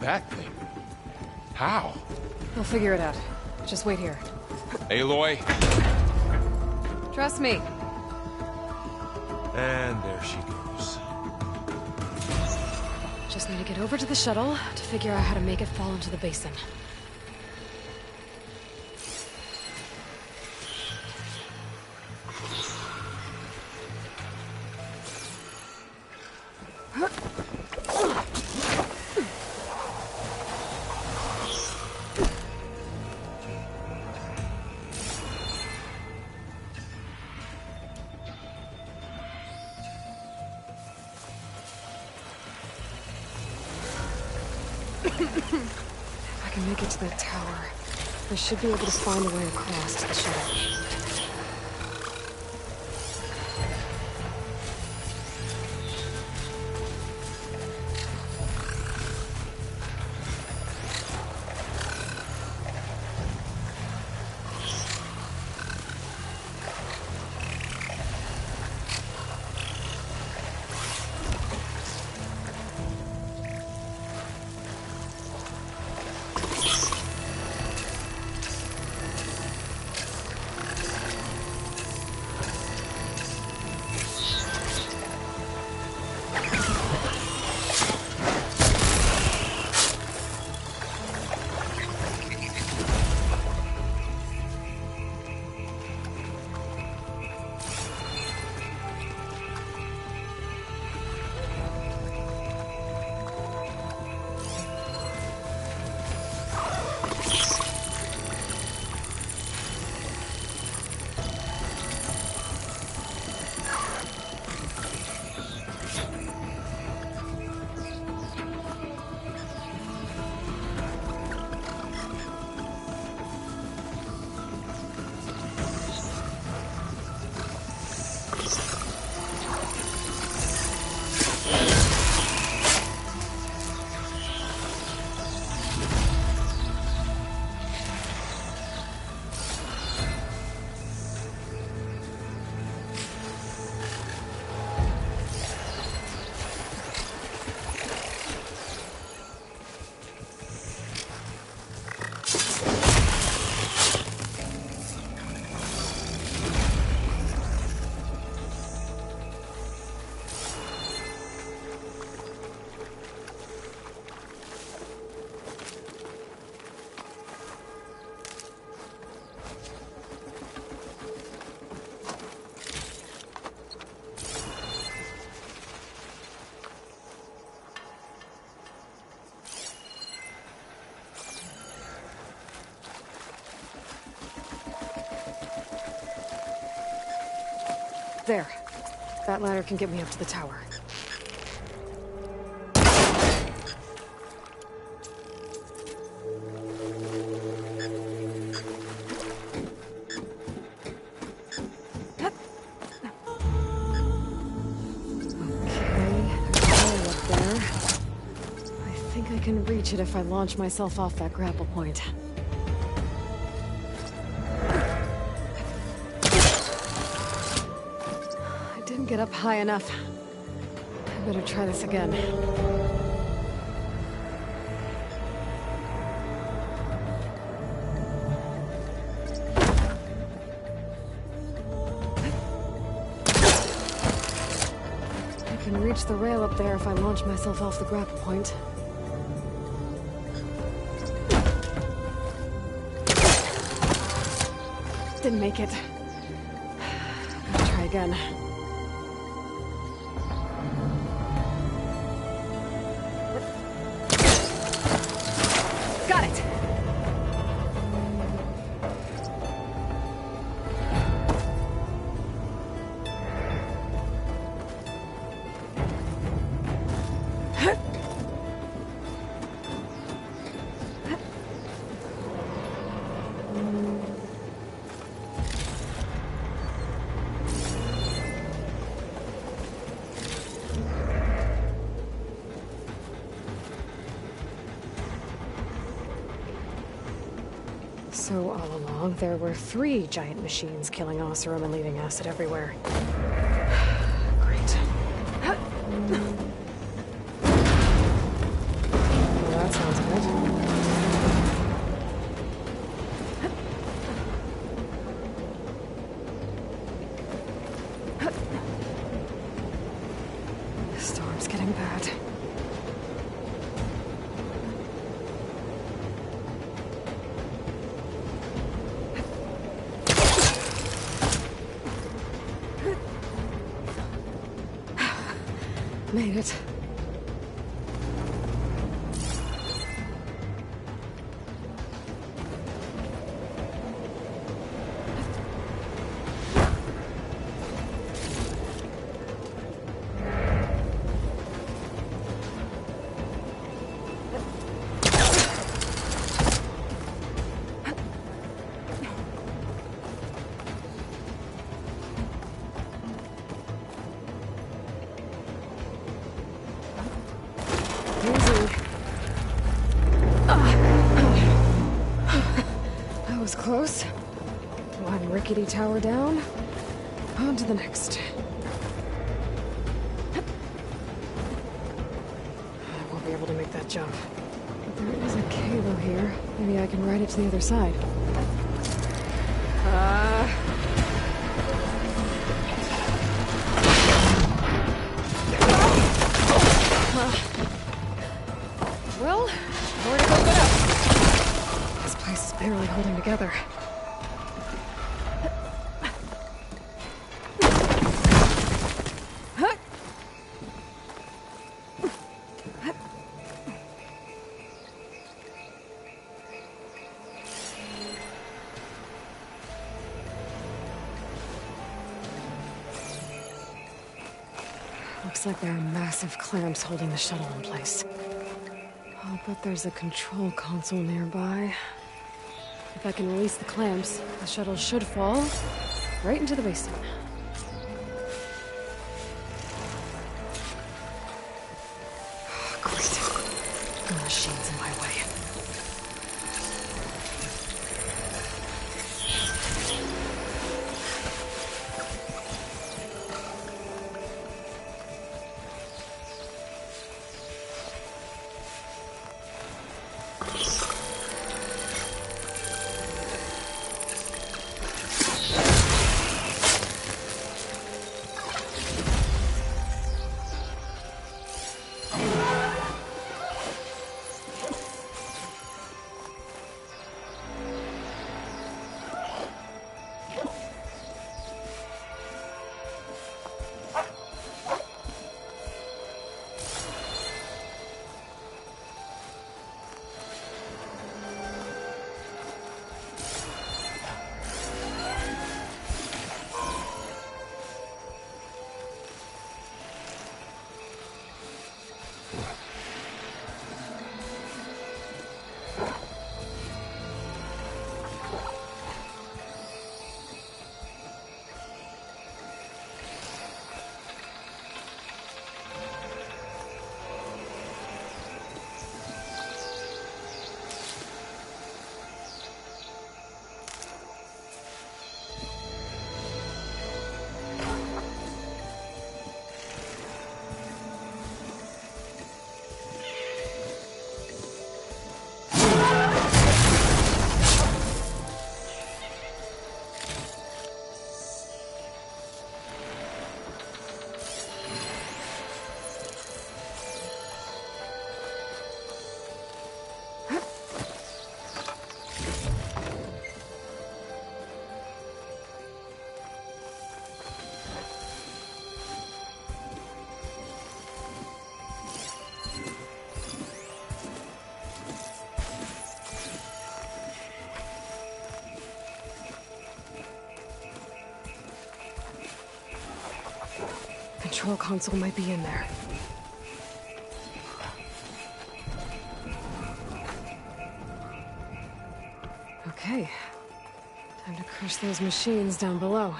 That thing? How? I'll figure it out. Just wait here. Aloy. Trust me. And there she goes. Just need to get over to the shuttle to figure out how to make it fall into the basin. If I can make it to that tower, I should be able to find a way across to the shuttle. There. That ladder can get me up to the tower. I can reach it if I launch myself off that grapple point. I didn't get up high enough. I better try this again. I can reach the rail up there if I launch myself off the grapple point. Didn't make it. I'll try again. Got it! So all along, there were 3 giant machines killing Oseram and leaving acid everywhere. Great. Well, that sounds good. The storm's getting bad. Made it. That was close. One rickety tower down. On to the next. I won't be able to make that jump. But there is a cable here. Maybe I can ride it to the other side. Well, more to go but up. This place is barely holding together. Looks like there are massive clamps holding the shuttle in place. I'll bet there's a control console nearby. If I can release the clamps, the shuttle should fall right into the basin. Great. The machine's in my way. control console might be in there. Okay. Time to crush those machines down below.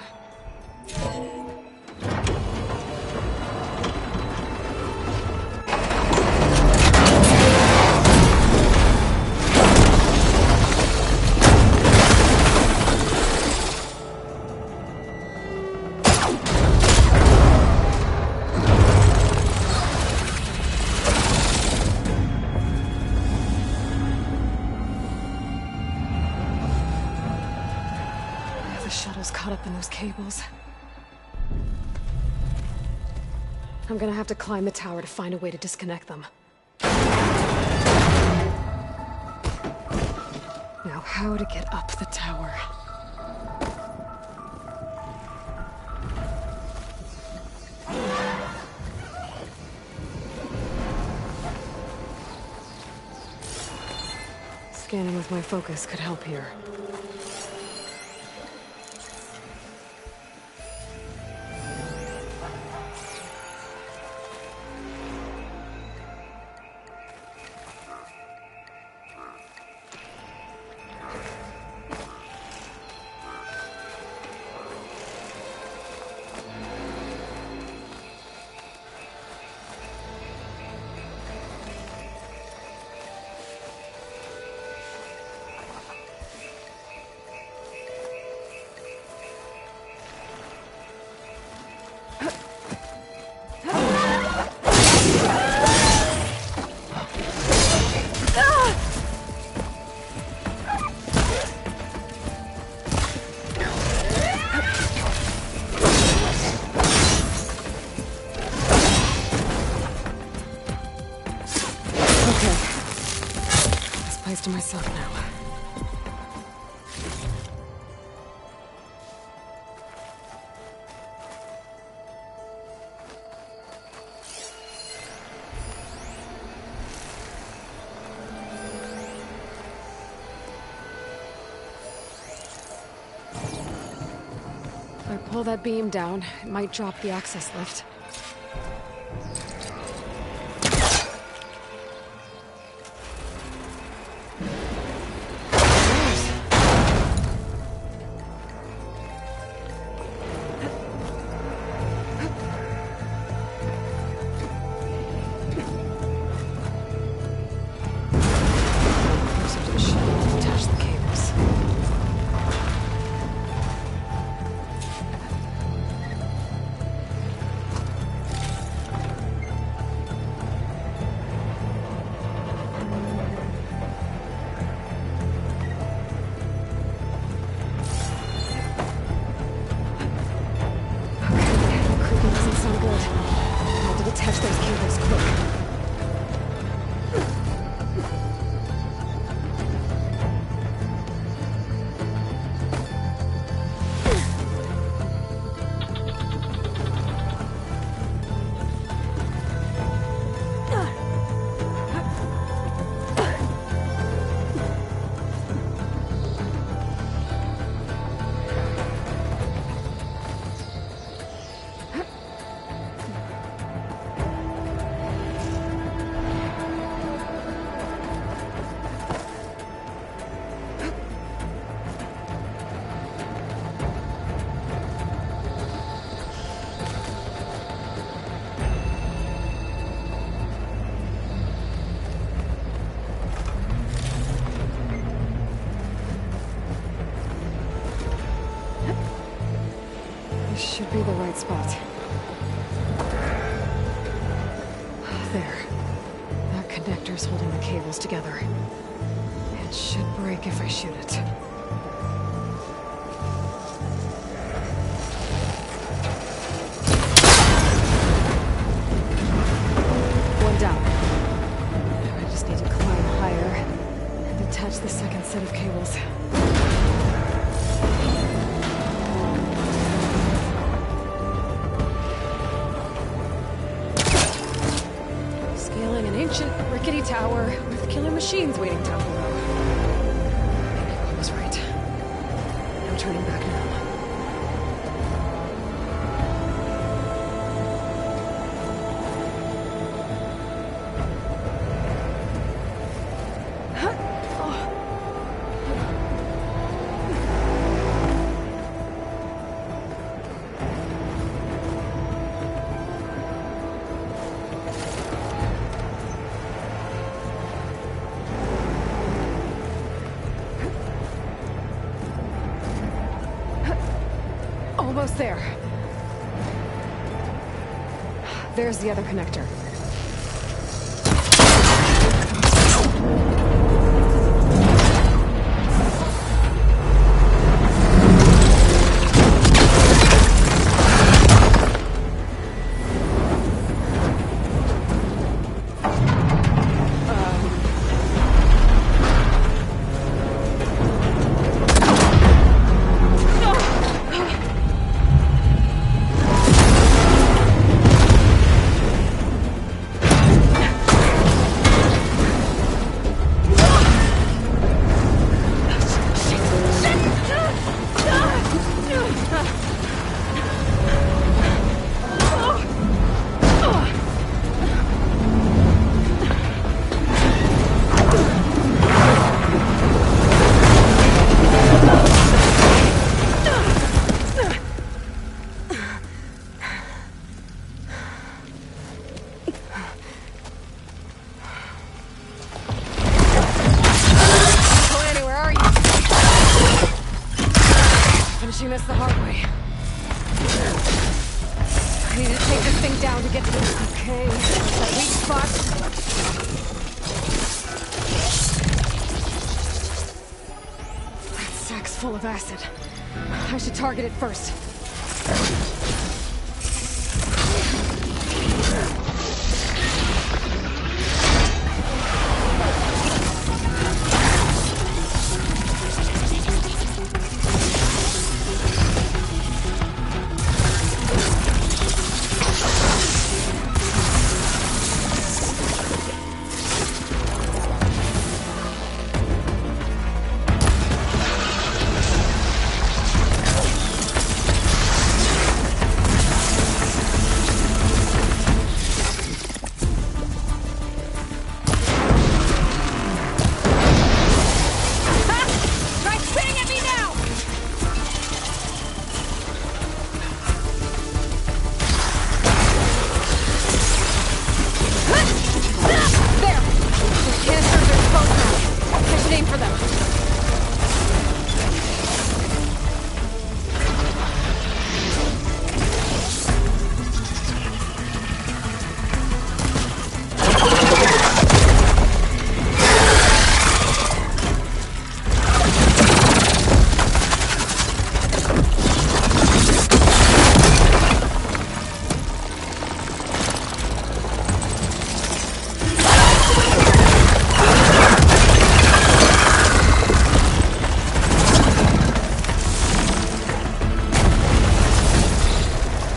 The shuttle's caught up in those cables. I'm gonna have to climb the tower to find a way to disconnect them. Now, how to get up the tower? Scanning with my focus could help here. To myself now. If I pull that beam down, it might drop the access lift. Should be the right spot. There. That connector's holding the cables together. It should break if I shoot it. One down. I just need to climb higher and attach the second set of cables. Ancient, rickety tower with killer machines waiting down below. I was right. No turning back now. Almost there. There's the other connector. Finishing this the hard way. I need to take this thing down to get to this. Okay, that's that weak spot. That sack's full of acid. I should target it first.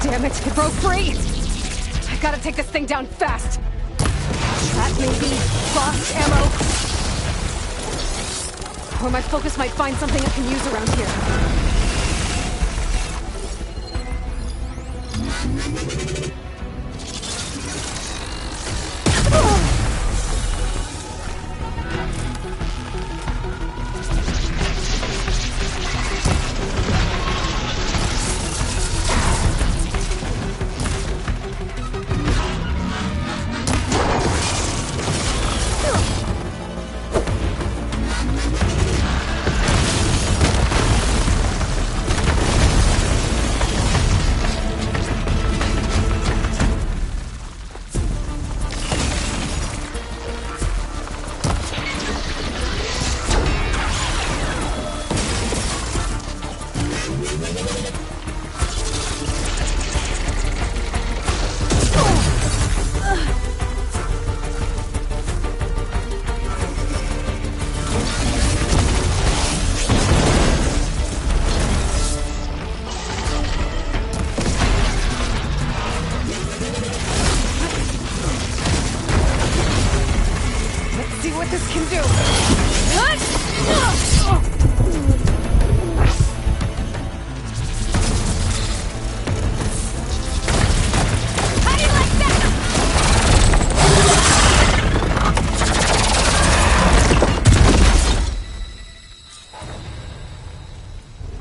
Damn it, it broke free! I gotta take this thing down fast! Trap maybe? Lost ammo? Or my focus might find something I can use around here.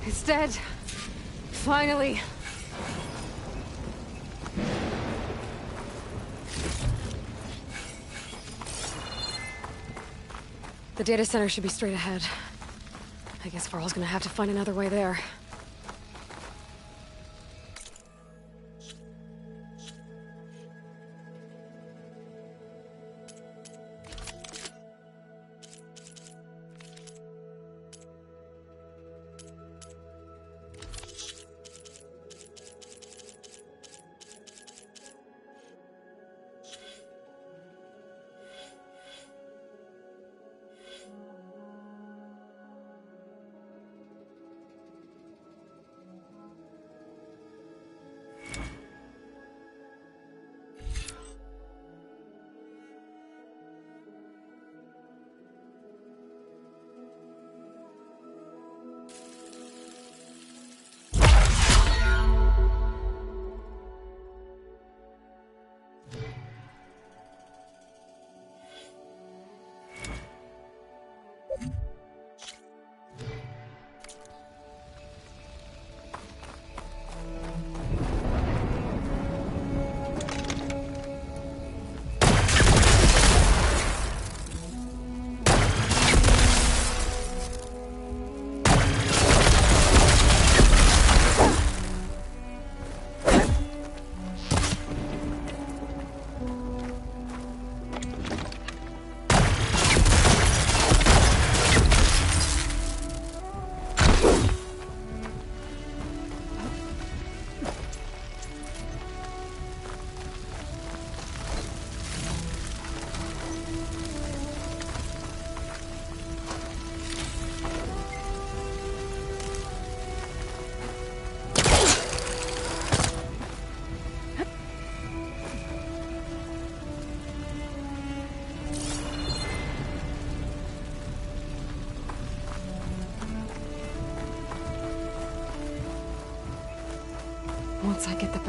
It's dead. Finally. The data center should be straight ahead. I guess Varl's gonna have to find another way there.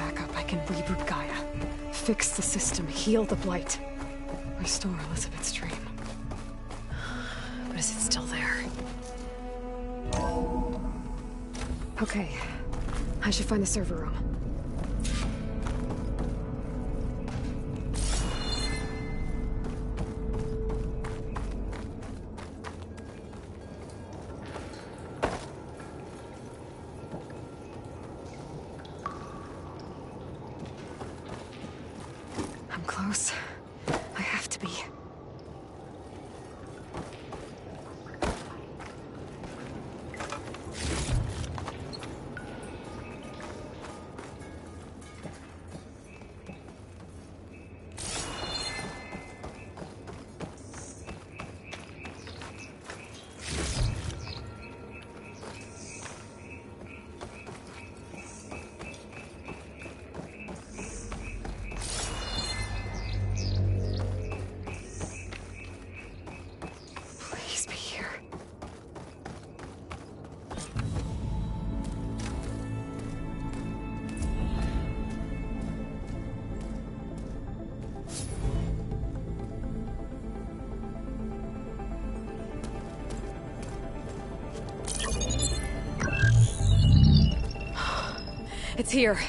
backup, I can reboot Gaia. Fix the system, heal the Blight. Restore Elizabeth's dream. But is it still there? Okay. I should find the server room. I'm close. I have to be. Please be here. It's here.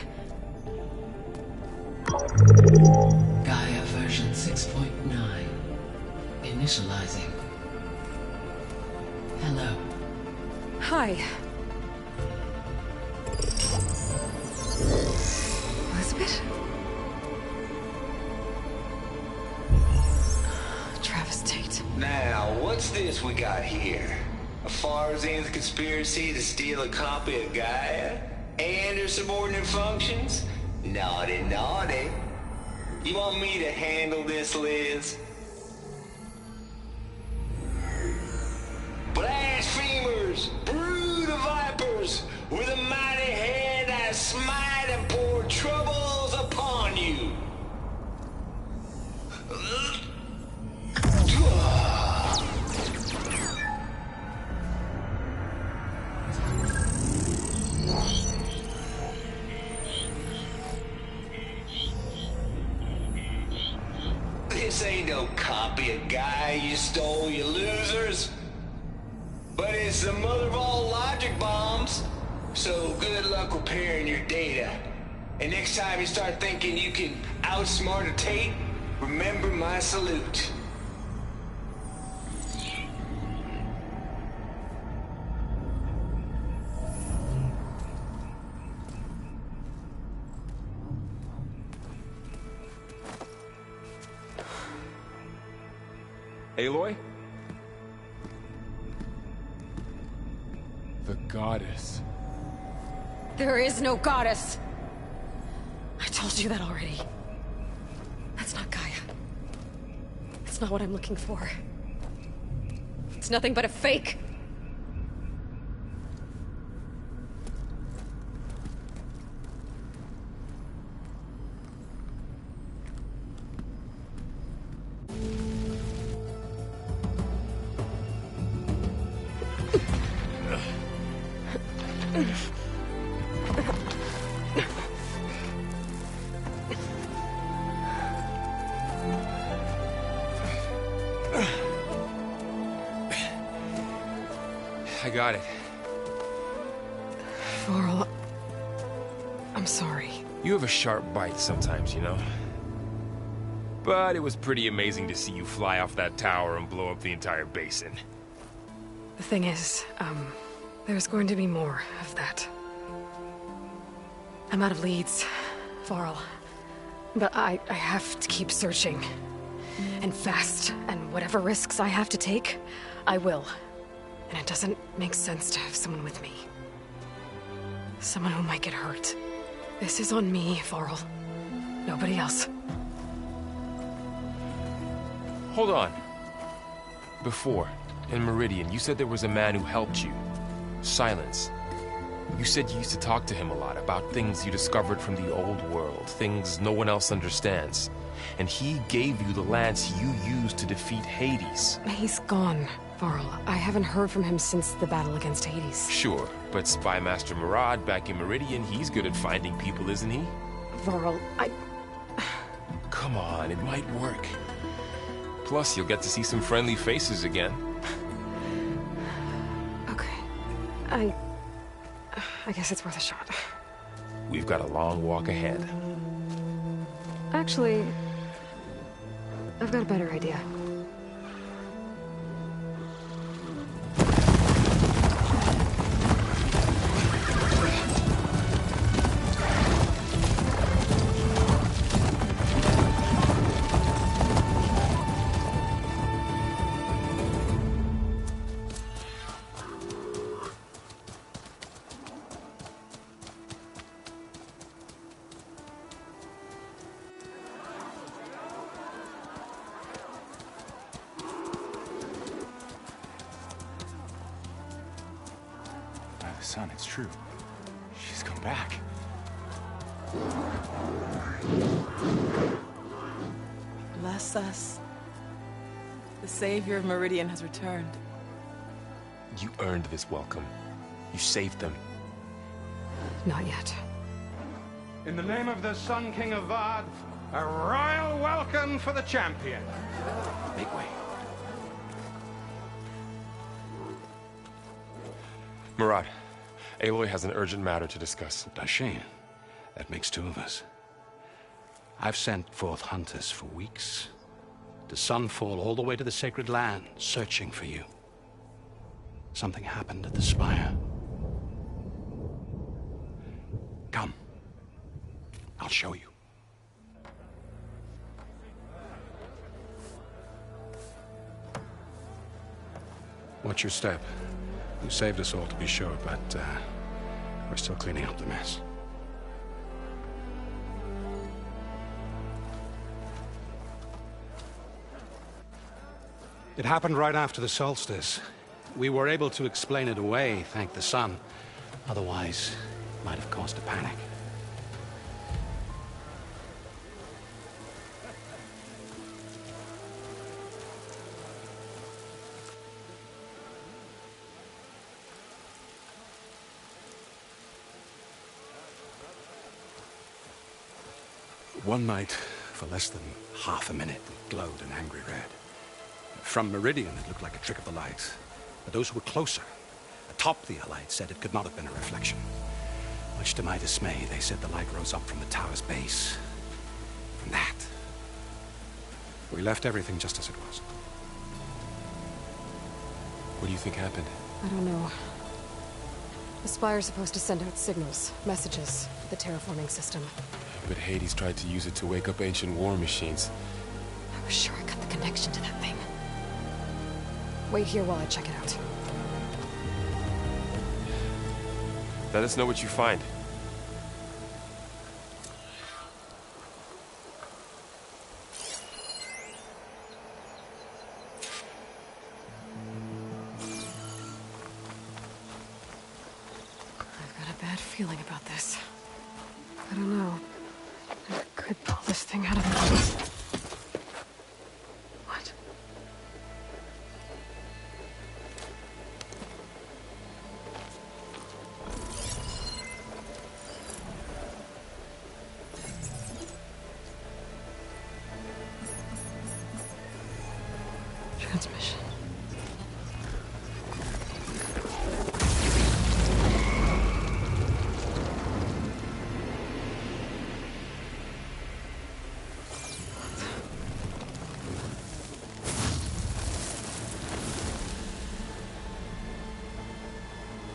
Gaia version 6.9. Initializing. Hello. Hi. Elizabeth? Travis Tate. Now, what's this we got here? A Farzian's conspiracy to steal a copy of Gaia? And her subordinate functions? Naughty, naughty. You want me to handle this, Liz? Blasphemers! Brood of vipers! With a mighty hand I smite and pour troubles upon you! This ain't no copy of Gaia you stole, you losers. But it's the mother of all logic bombs. So good luck repairing your data. And next time you start thinking you can outsmart a Tate, remember my salute. Aloy? The goddess. There is no goddess! I told you that already. That's not Gaia. It's not what I'm looking for. It's nothing but a fake! I got it. Varl, I'm sorry. You have a sharp bite sometimes, you know? But it was pretty amazing to see you fly off that tower and blow up the entire basin. The thing is, there's going to be more of that. I'm out of leads, Varl. But I have to keep searching. And fast, and whatever risks I have to take, I will. And it doesn't make sense to have someone with me. Someone who might get hurt. This is on me, Varl. Nobody else. Hold on. Before, in Meridian, you said there was a man who helped you. Silence. You said you used to talk to him a lot about things you discovered from the old world, things no one else understands. And he gave you the lance you used to defeat Hades. He's gone, Varl. I haven't heard from him since the battle against Hades. Sure, but Spy Master Murad back in Meridian, he's good at finding people, isn't he? Varl, Come on, it might work. Plus, you'll get to see some friendly faces again. Okay. I guess it's worth a shot. We've got a long walk ahead. Actually, I've got a better idea. Son, it's true. She's come back. Bless us. The savior of Meridian has returned. You earned this welcome. You saved them. Not yet. In the name of the Sun King of Vard, a royal welcome for the champion. Make way. Murad, Aloy has an urgent matter to discuss. Dashane, that makes two of us. I've sent forth hunters for weeks, to Sunfall all the way to the Sacred Land, searching for you. Something happened at the Spire. Come. I'll show you. Watch your step. You saved us all, to be sure, but we're still cleaning up the mess. It happened right after the solstice. We were able to explain it away, thank the sun. Otherwise, it might have caused a panic. One night, for less than half a minute, it glowed an angry red. From Meridian, it looked like a trick of the light. But those who were closer, atop the light, said it could not have been a reflection. Much to my dismay, they said the light rose up from the tower's base. From that, we left everything just as it was. What do you think happened? I don't know. The Spire's supposed to send out signals, messages, to the terraforming system. But Hades tried to use it to wake up ancient war machines. I was sure I got the connection to that thing. Wait here while I check it out. Let us know what you find. I've got a bad feeling about this. I don't know. I could pull this thing out of the... What? Transmission.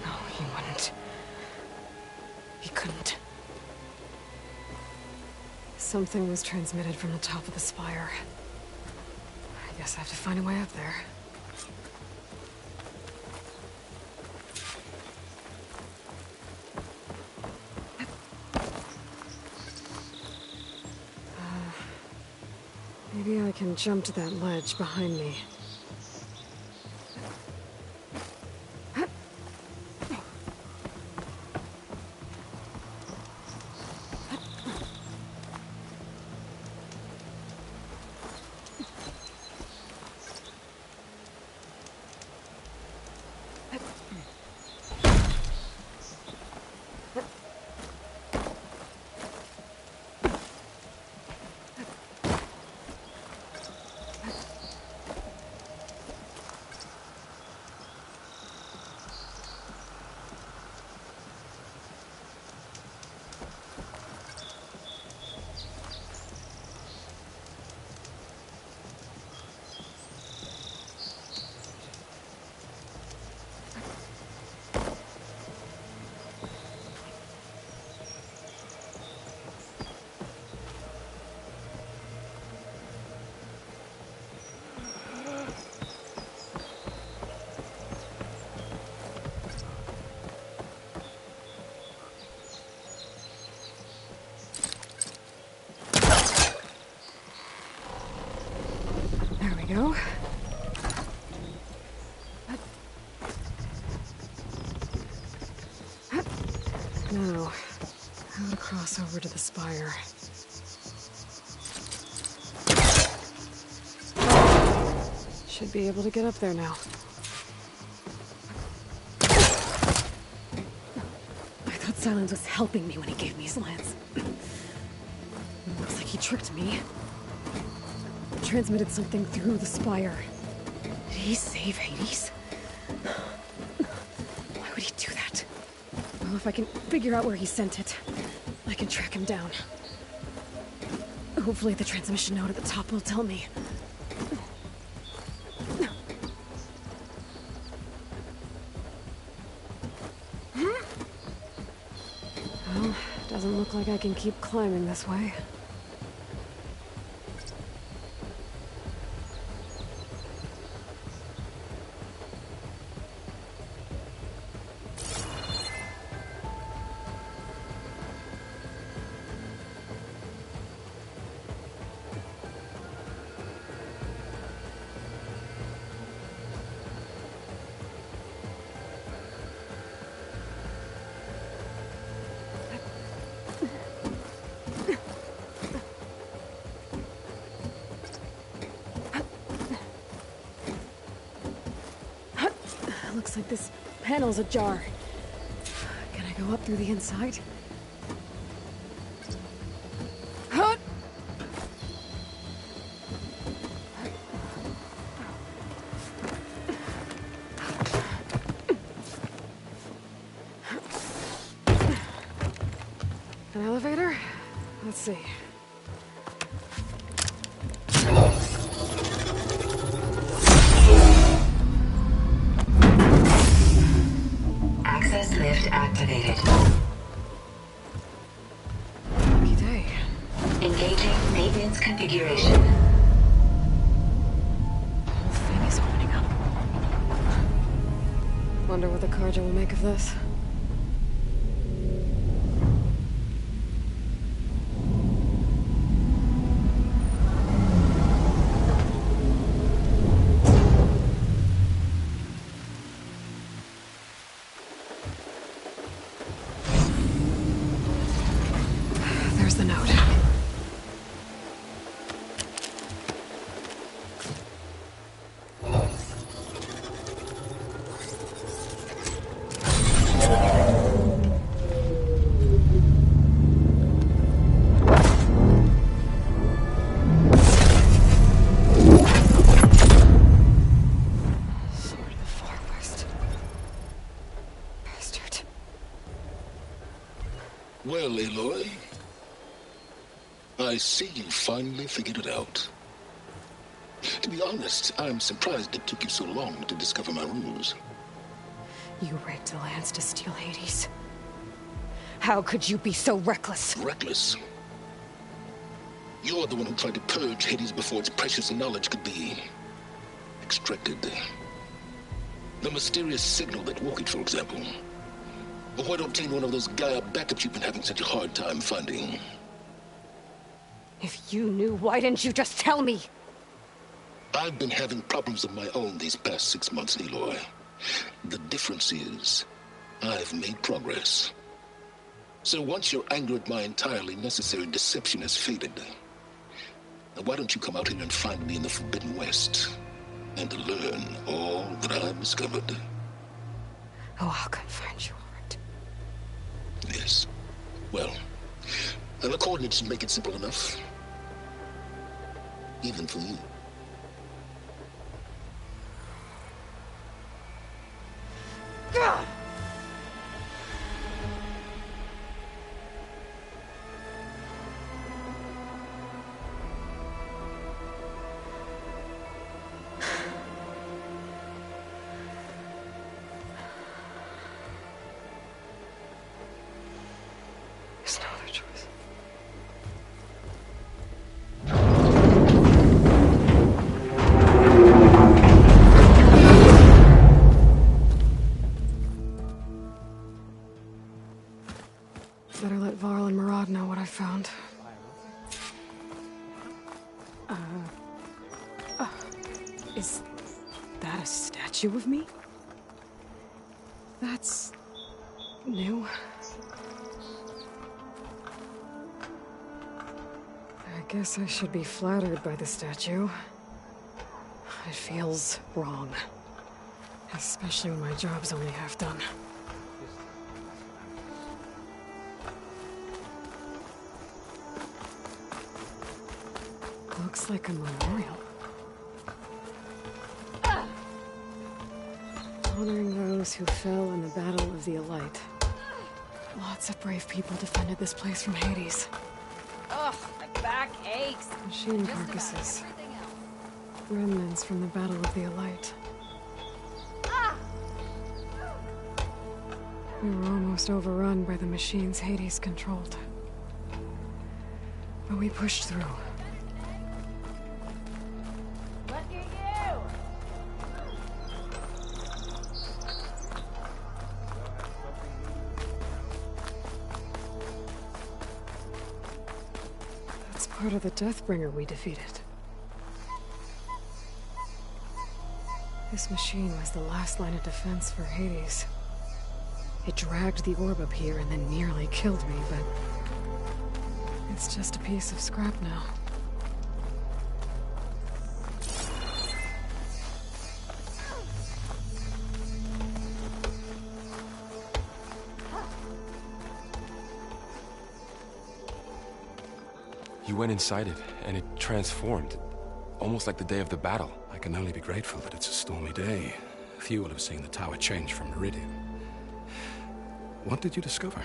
No, he wouldn't. He couldn't. Something was transmitted from the top of the spire. I guess I have to find a way up there. Maybe I can jump to that ledge behind me. go. Now, how to cross over to the spire. Should be able to get up there now. I thought Silence was helping me when he gave me his lance. Looks like he tricked me. Transmitted something through the spire. Did he save Hades? Why would he do that? Well, if I can figure out where he sent it, I can track him down. Hopefully the transmission node at the top will tell me. Well, doesn't look like I can keep climbing this way. Looks like this panel's ajar. Can I go up through the inside? Huh? An elevator? Let's see. Access lift activated. Lucky day. Engaging maintenance configuration. The whole thing is opening up. Wonder what the Karja will make of this. There's the note. Sword of the Far West. Bastard. Well, Aloy, I see you finally figured it out. To be honest, I'm surprised it took you so long to discover my ruse. You rigged the lance to steal Hades. How could you be so reckless? Reckless? You're the one who tried to purge Hades before its precious knowledge could be extracted. The mysterious signal that woke it, for example. But why obtain one of those Gaia backups you've been having such a hard time finding? If you knew, why didn't you just tell me? I've been having problems of my own these past 6 months, Aloy. The difference is, I've made progress. So once your anger at my entirely necessary deception has faded, now why don't you come out here and find me in the Forbidden West, and learn all that I've discovered? Oh, I'll come find you, all right. Yes. Well, and the coordinates should make it simple enough. Even for you. Gah! There's no other choice. Is that a statue of me? That's new. I guess I should be flattered by the statue. It feels wrong. Especially when my job's only half done. Looks like a memorial. Honoring those who fell in the Battle of the Elite. Lots of brave people defended this place from Hades. Ugh, my back aches. Machine carcasses. Remnants from the Battle of the Elite. We were almost overrun by the machines Hades controlled. But we pushed through. Lucky you! That's part of the Deathbringer we defeated. This machine was the last line of defense for Hades. It dragged the orb up here and then nearly killed me, but it's just a piece of scrap now. You went inside it, and it transformed. Almost like the day of the battle. I can only be grateful that it's a stormy day. Few will have seen the tower change from Meridian. What did you discover?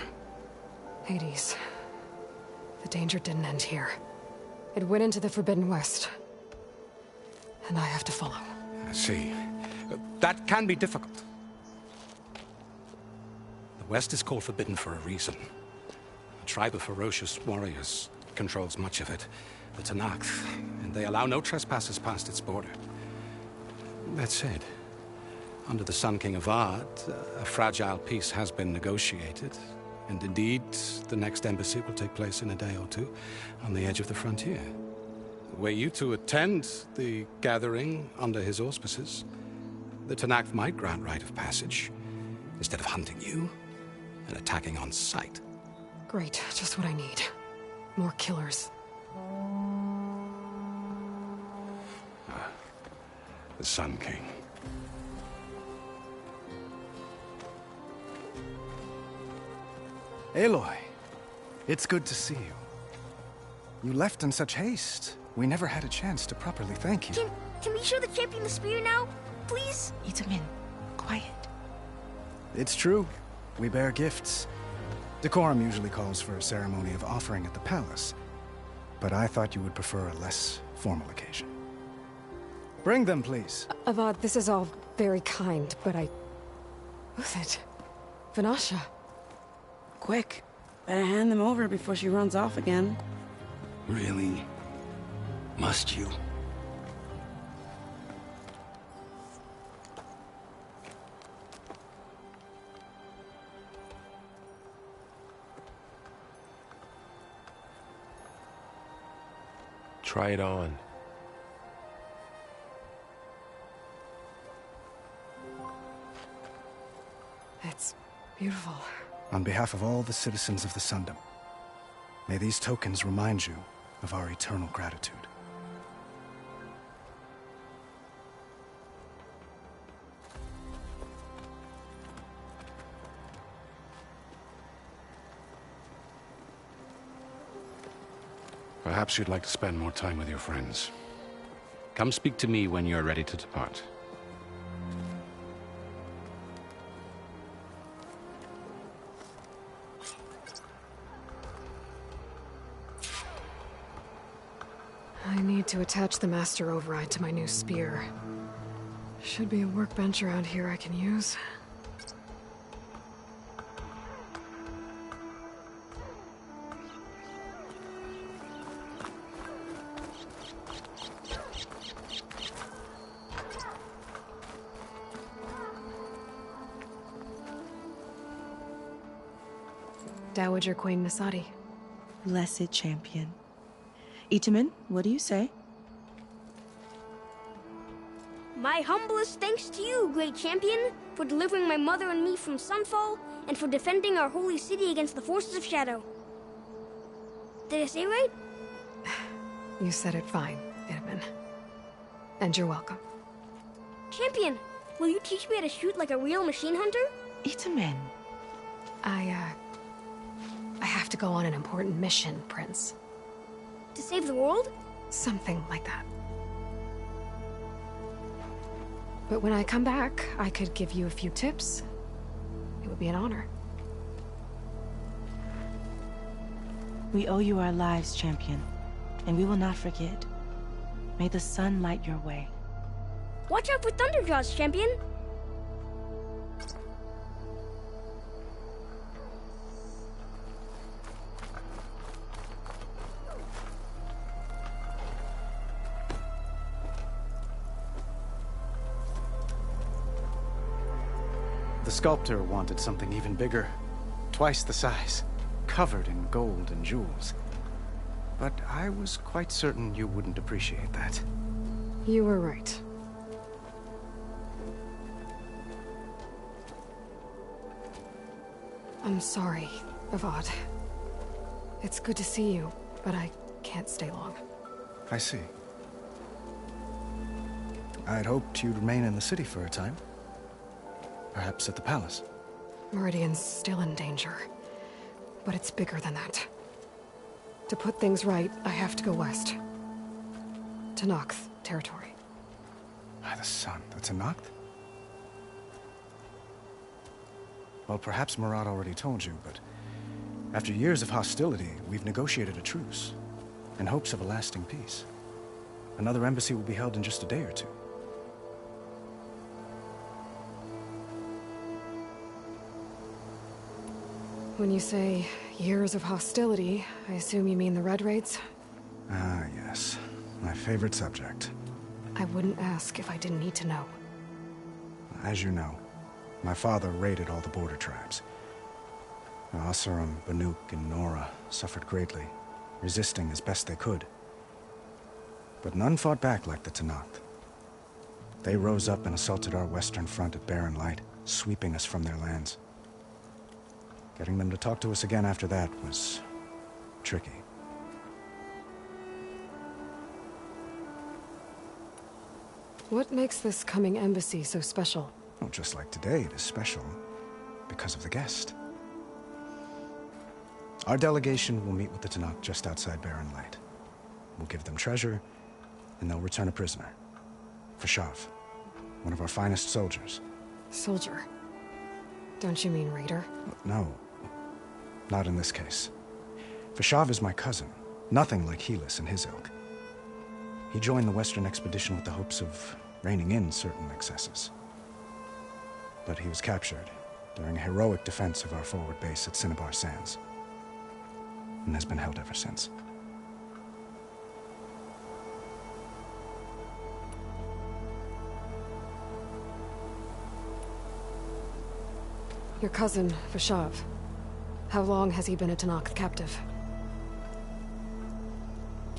Hades. The danger didn't end here. It went into the Forbidden West. And I have to follow. I see. That can be difficult. The West is called Forbidden for a reason. A tribe of ferocious warriors controls much of it. The Tanakh, and they allow no trespassers past its border. That said, under the Sun King of Ard, a fragile peace has been negotiated, and indeed, the next embassy will take place in a day or two on the edge of the frontier. Were you to attend the gathering under his auspices, the Tanakh might grant right of passage, instead of hunting you and attacking on sight. Great, just what I need. More killers. The Sun King. Aloy, it's good to see you. You left in such haste. We never had a chance to properly thank you. Can we show the champion the spear now? Please? Itamin, quiet. It's true. We bear gifts. Decorum usually calls for a ceremony of offering at the palace. But I thought you would prefer a less formal occasion. Bring them, please. Avad, this is all very kind, but Who's it? Vanasha. Quick. Better hand them over before she runs off again. Really? Must you? Try it on. It's beautiful. On behalf of all the citizens of the Sundom, may these tokens remind you of our eternal gratitude. Perhaps you'd like to spend more time with your friends. Come speak to me when you're ready to depart. I need to attach the Master Override to my new spear. Should be a workbench around here I can use. Dowager Queen Nasadi. Blessed champion. Itamin, what do you say? My humblest thanks to you, great champion, for delivering my mother and me from Sunfall, and for defending our holy city against the forces of Shadow. Did I say right? You said it fine, Itamen. And you're welcome. Champion, will you teach me how to shoot like a real machine hunter? Itamen. I have to go on an important mission, Prince. To save the world? Something like that. But when I come back, I could give you a few tips. It would be an honor. We owe you our lives, champion, and we will not forget. May the sun light your way. Watch out for Thunderjaws, champion! The sculptor wanted something even bigger, twice the size, covered in gold and jewels. But I was quite certain you wouldn't appreciate that. You were right. I'm sorry, Avad. It's good to see you, but I can't stay long. I see. I'd hoped you'd remain in the city for a time. Perhaps at the palace. Meridian's still in danger. But it's bigger than that. To put things right, I have to go west. To Nox territory. By the sun, that's a Noct? Well, perhaps Murad already told you, but after years of hostility, we've negotiated a truce, in hopes of a lasting peace. Another embassy will be held in just a day or two. When you say years of hostility, I assume you mean the Red Raids? Ah, yes. My favorite subject. I wouldn't ask if I didn't need to know. As you know, my father raided all the border tribes. Asurum, Banuk, and Nora suffered greatly, resisting as best they could. But none fought back like the Tenakth. They rose up and assaulted our western front at Barren Light, sweeping us from their lands. Getting them to talk to us again after that was tricky. What makes this coming embassy so special? Oh, just like today, it is special because of the guest. Our delegation will meet with the Tenakth just outside Barren Light. We'll give them treasure, and they'll return a prisoner. Fashav, one of our finest soldiers. Soldier? Don't you mean raider? No, not in this case. Fashav is my cousin, nothing like Helis and his ilk. He joined the Western expedition with the hopes of reining in certain excesses. But he was captured during a heroic defense of our forward base at Cinnabar Sands, and has been held ever since. Your cousin, Fashav. How long has he been a Tenakth captive?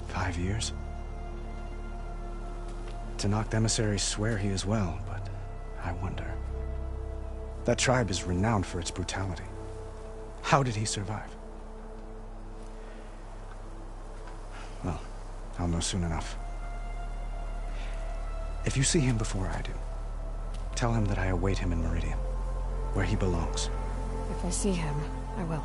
5 years. Tenakth emissaries swear he is well, but I wonder. That tribe is renowned for its brutality. How did he survive? Well, I'll know soon enough. If you see him before I do, tell him that I await him in Meridian, where he belongs. If I see him, I will.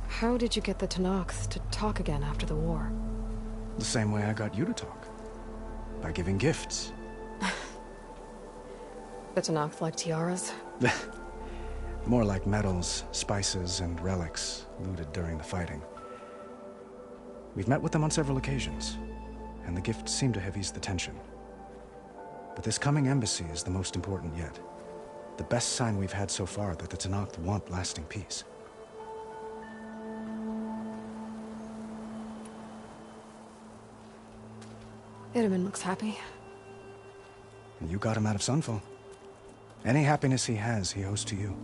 How did you get the Tenakth to talk again after the war? The same way I got you to talk. By giving gifts. The Tenakth like tiaras? More like medals, spices, and relics looted during the fighting. We've met with them on several occasions, and the gifts seem to have eased the tension. But this coming embassy is the most important yet. The best sign we've had so far that the Tenakth want lasting peace. Itamen looks happy. And you got him out of Sunfall. Any happiness he has, he owes to you.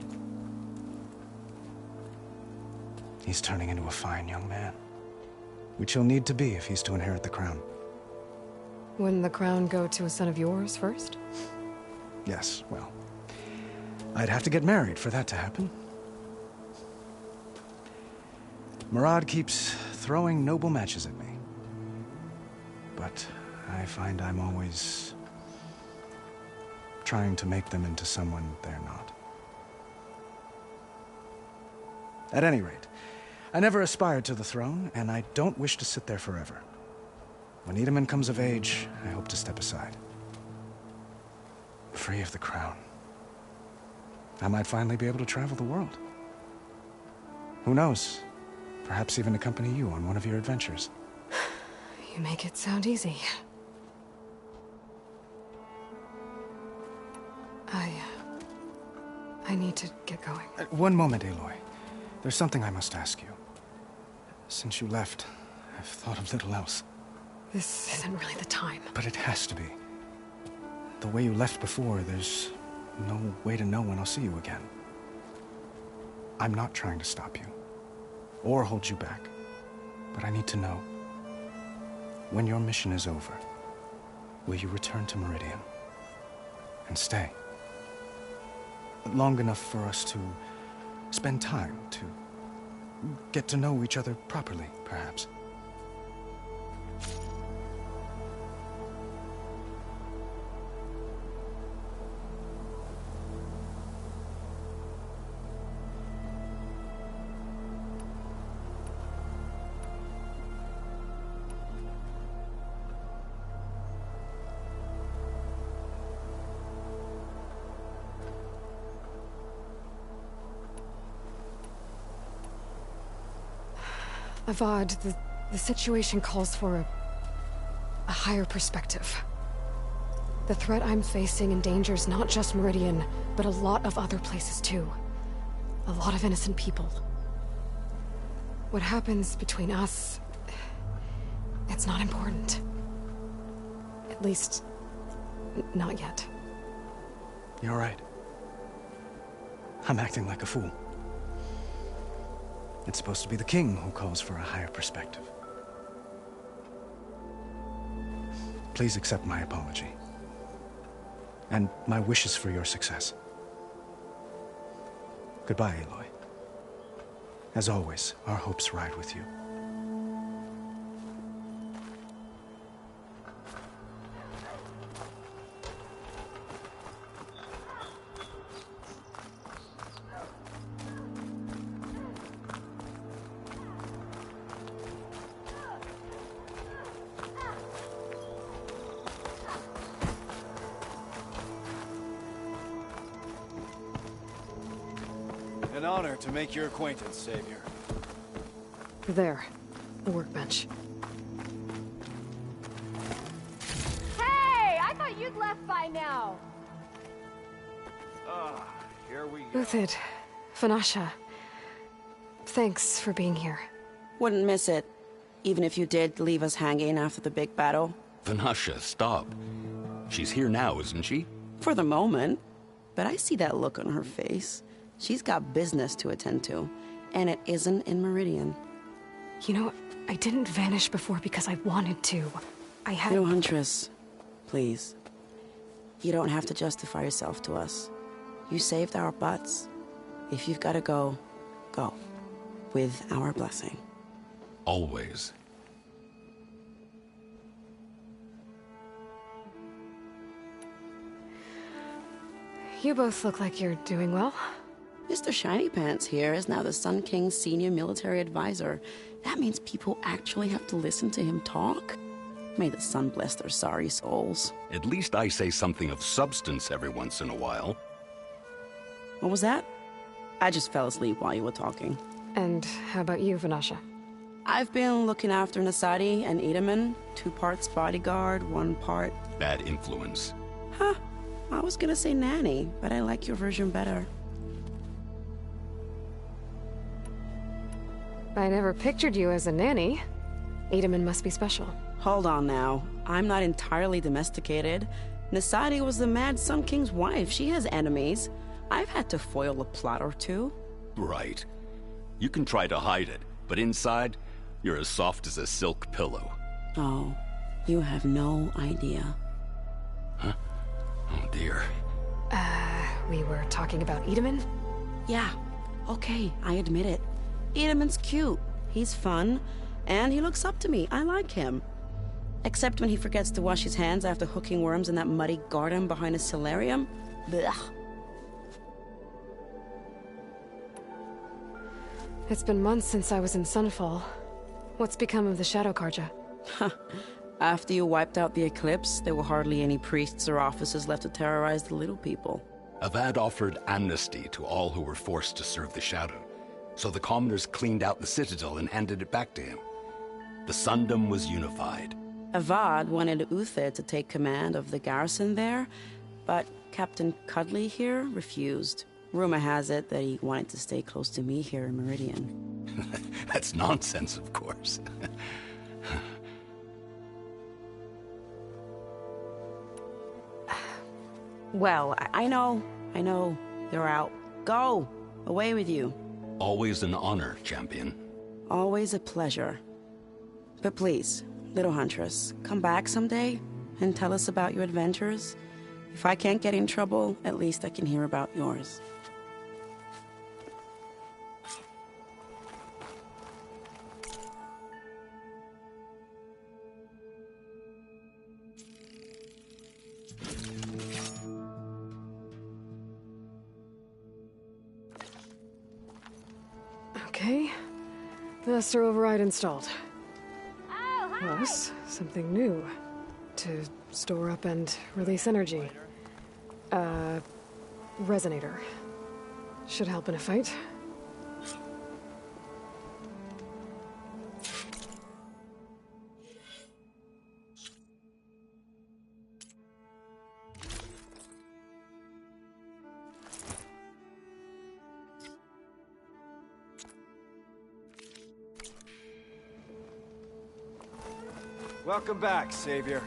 He's turning into a fine young man. which he'll need to be if he's to inherit the crown. Wouldn't the crown go to a son of yours first? Yes, well, I'd have to get married for that to happen. Murad keeps throwing noble matches at me. But I find I'm always trying to make them into someone they're not. At any rate, I never aspired to the throne, and I don't wish to sit there forever. When Edaman comes of age, I hope to step aside. Free of the crown. I might finally be able to travel the world. Who knows? Perhaps even accompany you on one of your adventures. You make it sound easy. I need to get going. One moment, Aloy. There's something I must ask you. Since you left, I've thought of little else. This isn't really the time. But it has to be. The way you left before, there's no way to know when I'll see you again. I'm not trying to stop you, or hold you back. But I need to know, when your mission is over, will you return to Meridian? And stay? Long enough for us to spend time, to get to know each other properly, perhaps. Avad, the situation calls for a higher perspective. The threat I'm facing endangers not just Meridian, but a lot of other places too. A lot of innocent people. What happens between us, it's not important. At least, not yet. You're right. I'm acting like a fool. It's supposed to be the king who calls for a higher perspective. Please accept my apology. And my wishes for your success. Goodbye, Aloy. As always, our hopes ride with you. An honor to make your acquaintance, Savior. There. The workbench. Hey! I thought you'd left by now! Here we go. Uthid. Vanasha. Thanks for being here. Wouldn't miss it. Even if you did leave us hanging after the big battle. Vanasha, stop. She's here now, isn't she? For the moment. But I see that look on her face. She's got business to attend to. And it isn't in Meridian. You know, I didn't vanish before because I wanted to. I had... No, Huntress. Please. You don't have to justify yourself to us. You saved our butts. If you've got to go, go. With our blessing. Always. You both look like you're doing well. Mr. Shiny Pants here is now the Sun King's senior military advisor. That means people actually have to listen to him talk? May the sun bless their sorry souls. At least I say something of substance every once in a while. What was that? I just fell asleep while you were talking. And how about you, Vanasha? I've been looking after Nasadi and Edaman. 2 parts bodyguard, 1 part... Bad influence. Huh. I was gonna say nanny, but I like your version better. I never pictured you as a nanny. Edaman must be special. Hold on now. I'm not entirely domesticated. Nasadi was the Mad Sun King's wife. She has enemies. I've had to foil a plot or two. Right. You can try to hide it, but inside, You're as soft as a silk pillow. Oh, you have no idea. Huh? Oh, dear. We were talking about Edaman? Yeah, okay, I admit it. Edaman's cute. He's fun. And he looks up to me. I like him. Except when he forgets to wash his hands after hooking worms in that muddy garden behind his solarium. Blech. It's been months since I was in Sunfall. What's become of the Shadow Carja? After you wiped out the eclipse, there were hardly any priests or officers left to terrorize the little people. Avad offered amnesty to all who were forced to serve the Shadow, so the commoners cleaned out the citadel and handed it back to him. The Sundom was unified. Avad wanted Uther to take command of the garrison there, but Captain Cuddly here refused. Rumor has it that he wanted to stay close to me here in Meridian. That's nonsense, of course. Well, I know. You're out. Go! Away with you. Always an honor, champion. Always a pleasure. But please, little Huntress, come back someday and tell us about your adventures. If I can't get in trouble, at least I can hear about yours. Okay. Master override installed. Plus, something new. To store up and release energy. Resonator. Should help in a fight. Welcome back, Savior.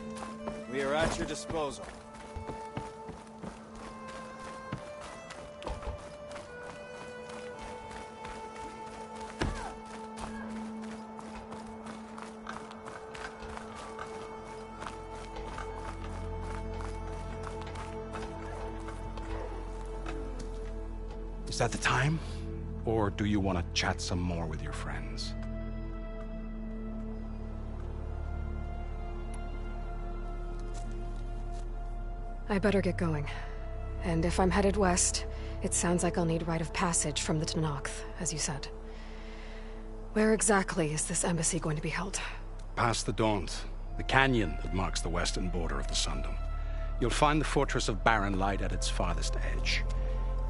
We are at your disposal. Is that the time? Or do you want to chat some more with your friends? I better get going. And if I'm headed west, it sounds like I'll need rite of passage from the Tenakth, as you said. Where exactly is this embassy going to be held? Past the Daunt, the canyon that marks the western border of the Sundom. You'll find the fortress of Barren Light at its farthest edge.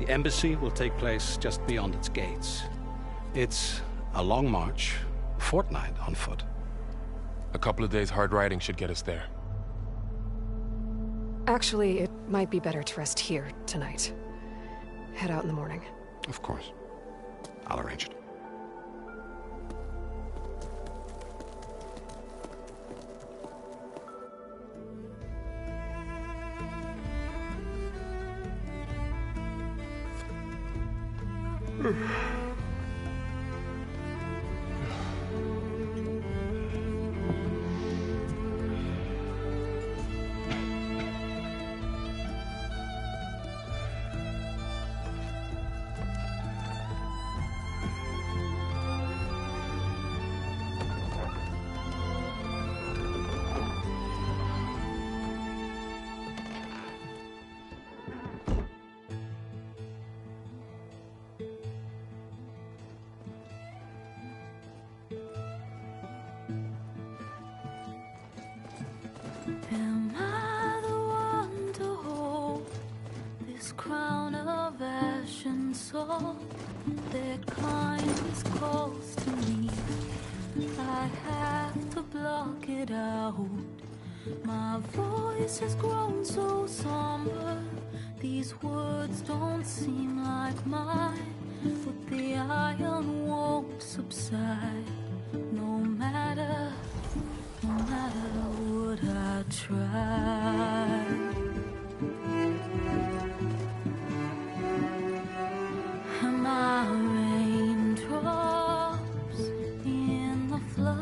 The embassy will take place just beyond its gates. It's a long march, a fortnight on foot. A couple of days hard riding should get us there. Actually, it might be better to rest here tonight. Head out in the morning. Of course. I'll arrange it. Am I the one to hold this crown of ash and salt? Their kind is close to me. I have to block it out. My voice has grown so somber. These words don't seem like mine, but the iron won't subside. No matter what I try. My raindrops in the flood.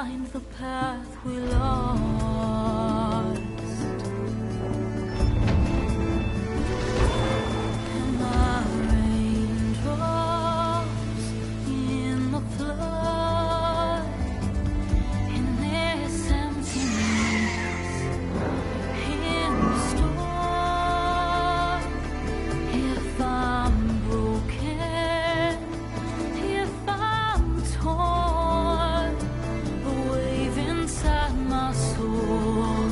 find the path we lost. Am I raindrops in the flood? In this emptiness, in the storm. If I'm broken, if I'm torn, the wave inside my soul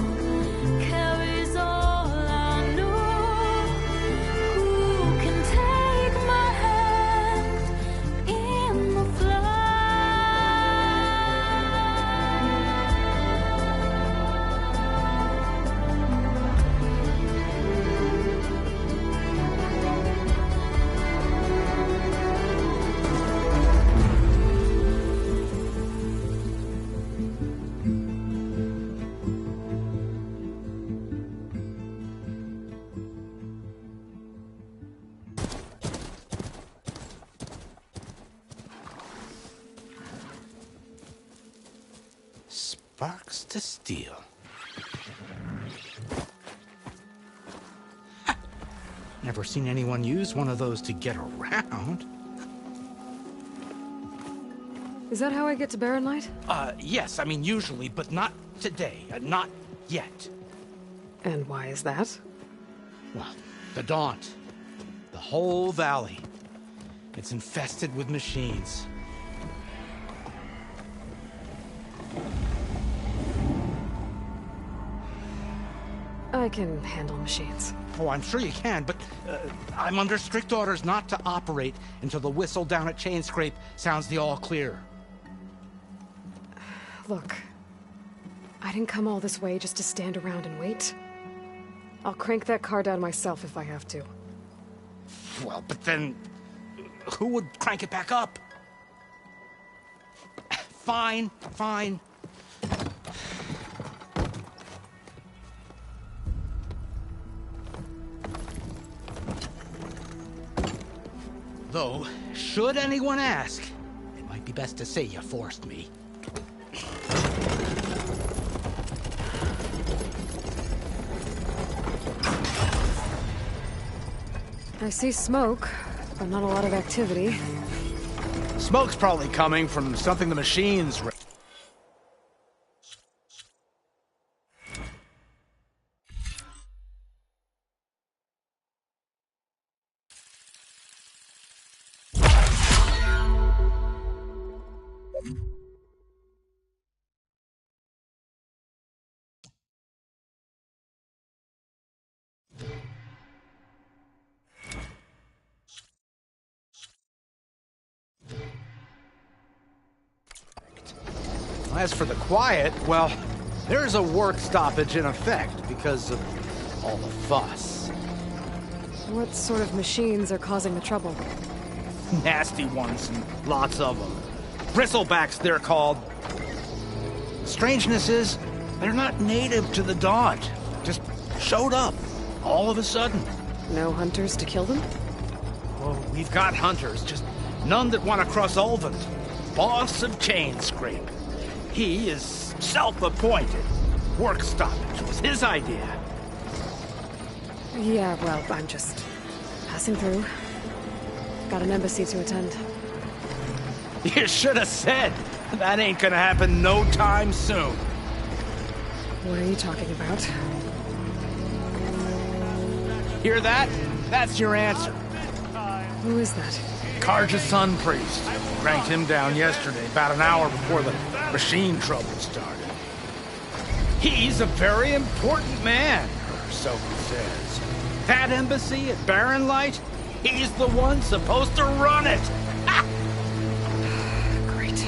carries all I know. Who can take my hand in the Sparks to steel. Never seen anyone use one of those to get around. Is that how I get to Barren Light? Yes, I mean usually, but not today. Not yet. And why is that? Well, the Daunt. The whole valley. It's infested with machines. I can handle machines. Oh, I'm sure you can, but I'm under strict orders not to operate until the whistle down at Chain Scrape sounds the all clear. Look, I didn't come all this way just to stand around and wait. I'll crank that car down myself if I have to. Well, but then who would crank it back up? Fine, fine. Though, should anyone ask, it might be best to say you forced me. I see smoke, but not a lot of activity. Smoke's probably coming from something the machines... As for the quiet, well, there's a work stoppage in effect because of all the fuss. What sort of machines are causing the trouble? Nasty ones, and lots of them. Bristlebacks, they're called. The strangeness is, they're not native to the Daunt. Just showed up, all of a sudden. No hunters to kill them? Well, we've got hunters, just none that want to cross Ulvund. Boss of Chain Scrape. He is self-appointed. Work stoppage was his idea. Yeah, well, I'm just passing through. Got an embassy to attend. You should have said. That ain't gonna happen no time soon. What are you talking about? Hear that? That's your answer. Who is that? Karja's son priest. Cranked him down yesterday, about an hour before the machine trouble started. He's a very important man, or so he says. That embassy at Barren Light, he's the one supposed to run it. Ha! Great.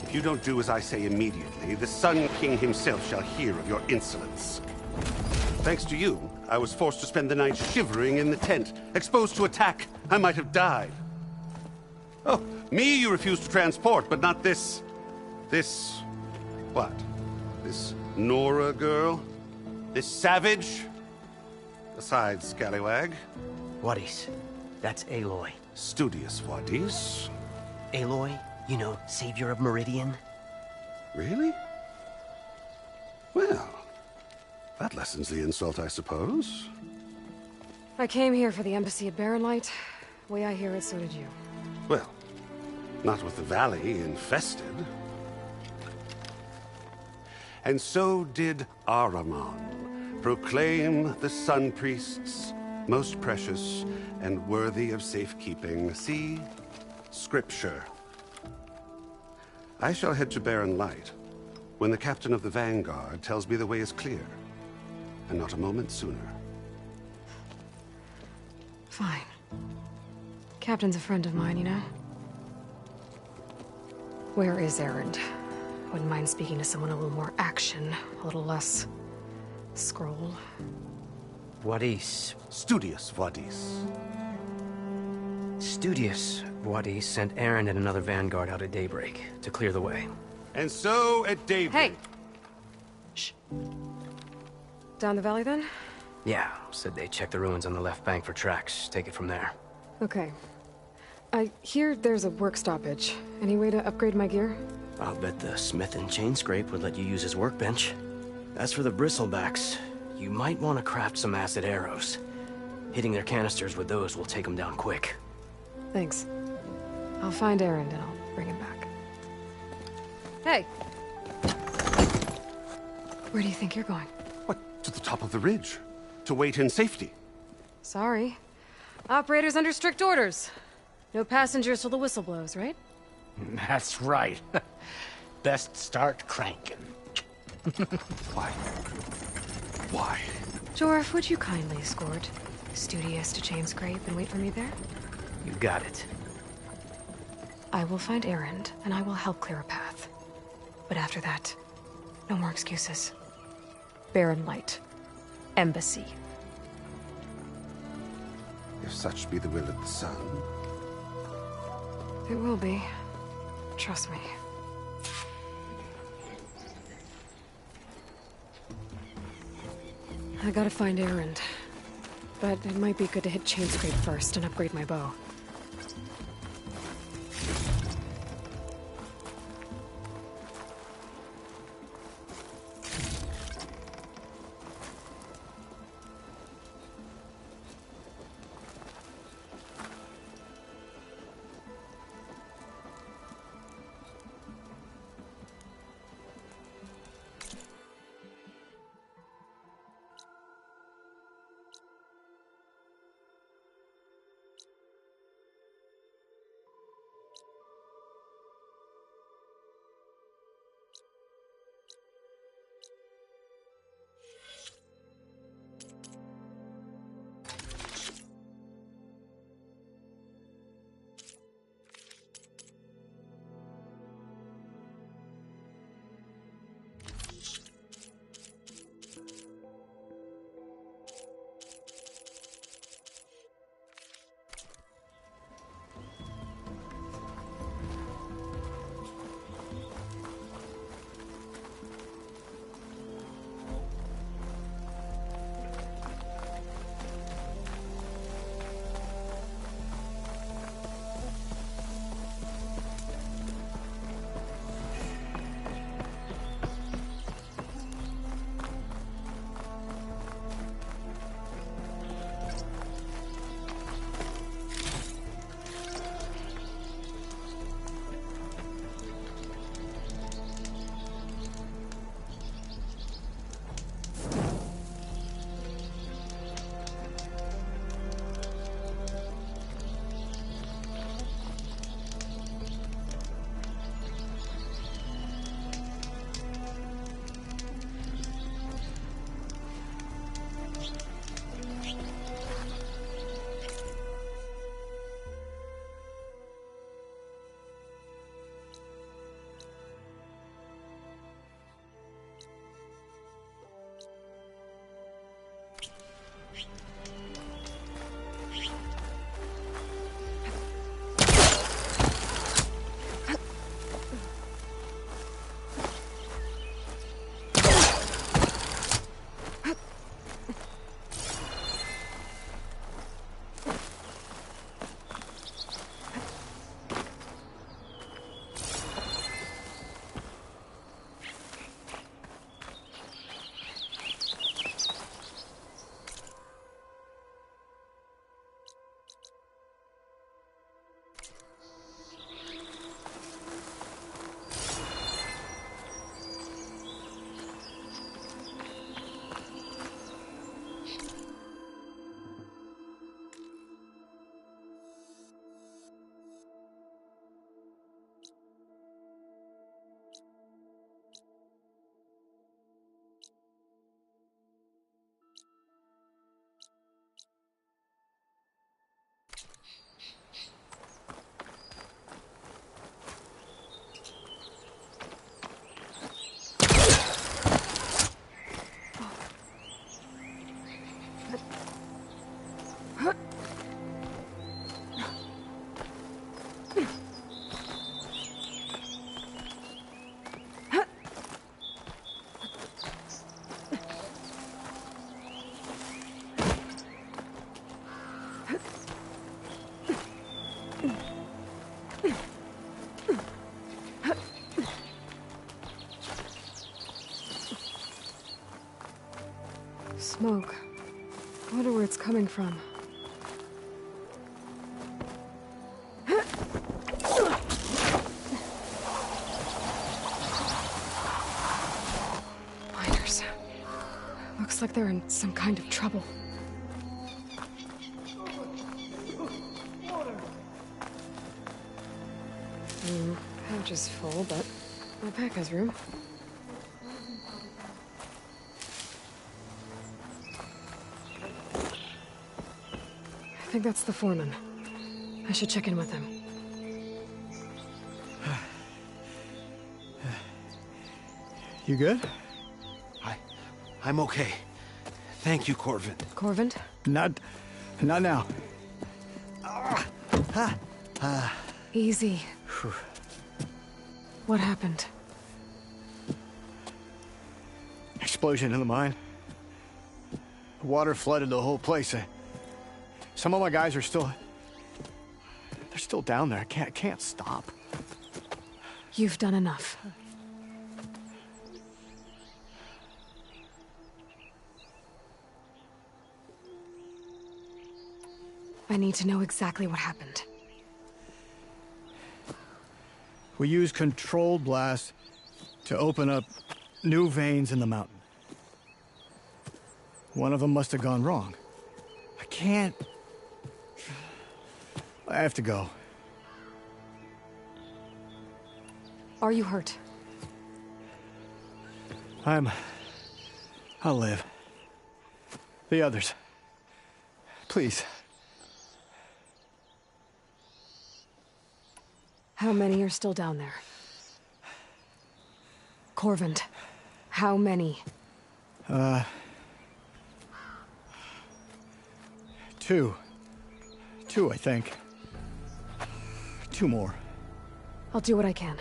If you don't do as I say immediately, the Sun King himself shall hear of your insolence. Thanks to you, I was forced to spend the night shivering in the tent. Exposed to attack, I might have died. Oh, me you refuse to transport, but not this... what? This Nora girl? This savage? aside, scallywag. Wadis. That's Aloy. Studious Wadis. Aloy, you know, savior of Meridian. Really? Well, that lessens the insult, I suppose. I came here for the embassy at Barrenlight. Way I hear it, so did you. Well, not with the valley infested. And so did Ahriman proclaim the Sun Priests most precious and worthy of safekeeping. See? Scripture. I shall head to Barren Light when the captain of the Vanguard tells me the way is clear, and not a moment sooner. Fine. Captain's a friend of mine, you know? Where is Erend? Wouldn't mind speaking to someone a little more action, a little less scroll. Wadis. Studious Wadis. Studious Wadis sent Erend and another Vanguard out at daybreak to clear the way. And so at daybreak... Hey! Shh. Down the valley, then? Yeah, said they check the ruins on the left bank for tracks. Take it from there. Okay. I hear there's a work stoppage. Any way to upgrade my gear? I'll bet the smith and chain scrape would let you use his workbench. As for the bristlebacks, you might want to craft some acid arrows. Hitting their canisters with those will take them down quick. Thanks. I'll find Erend and I'll bring him back. Hey! Where do you think you're going? What, to the top of the ridge? To wait in safety? Sorry. Operator's under strict orders. No passengers till the whistle blows, right? That's right. Best start cranking. Why? Why? Jorf, would you kindly escort Studious to Chain Scrape and wait for me there? You got it. I will find Erend, and I will help clear a path. But after that, no more excuses. Barren Light. Embassy. If such be the will of the sun. It will be. Trust me. I gotta find Erend. But it might be good to hit Chain Scrape first and upgrade my bow. Smoke. I wonder where it's coming from. Miners. Looks like they're in some kind of trouble. Pouch is full, but my pack has room. I think that's the foreman. I should check in with him. You good? I'm okay. Thank you, Corvin. Corvin? Not now. Easy. What happened? Explosion in the mine. The water flooded the whole place. Some of my guys are still... They're still down there. I can't stop. You've done enough. I need to know exactly what happened. We used controlled blast to open up new veins in the mountain. One of them must have gone wrong. I can't... I have to go. Are you hurt? I'll live. The others. Please. How many are still down there? Corvin, how many? Two, I think. 2 more. I'll do what I can.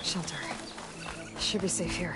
Shelter. Should be safe here.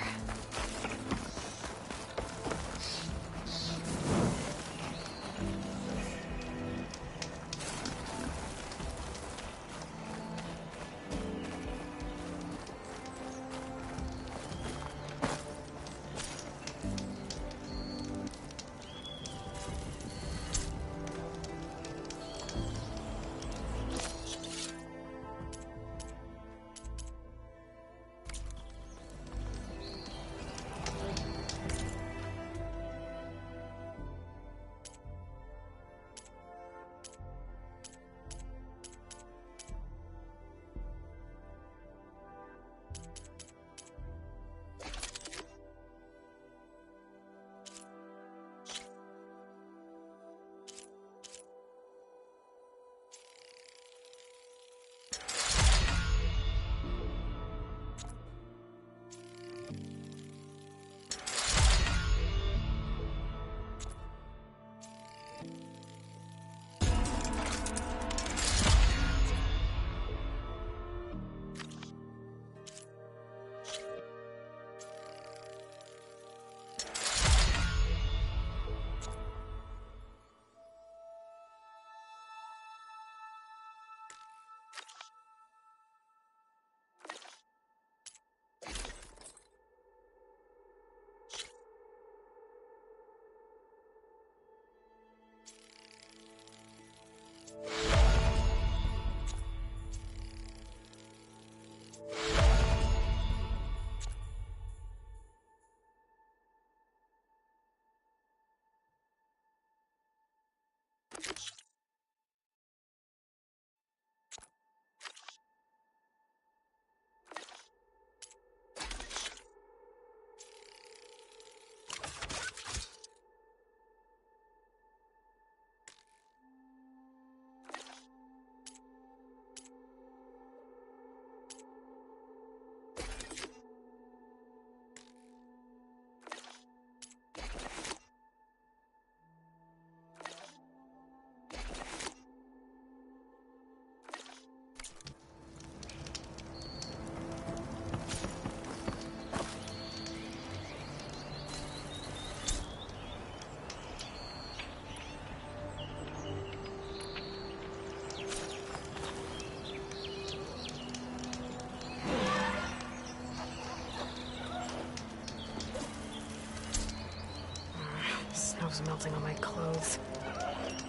is melting on my clothes.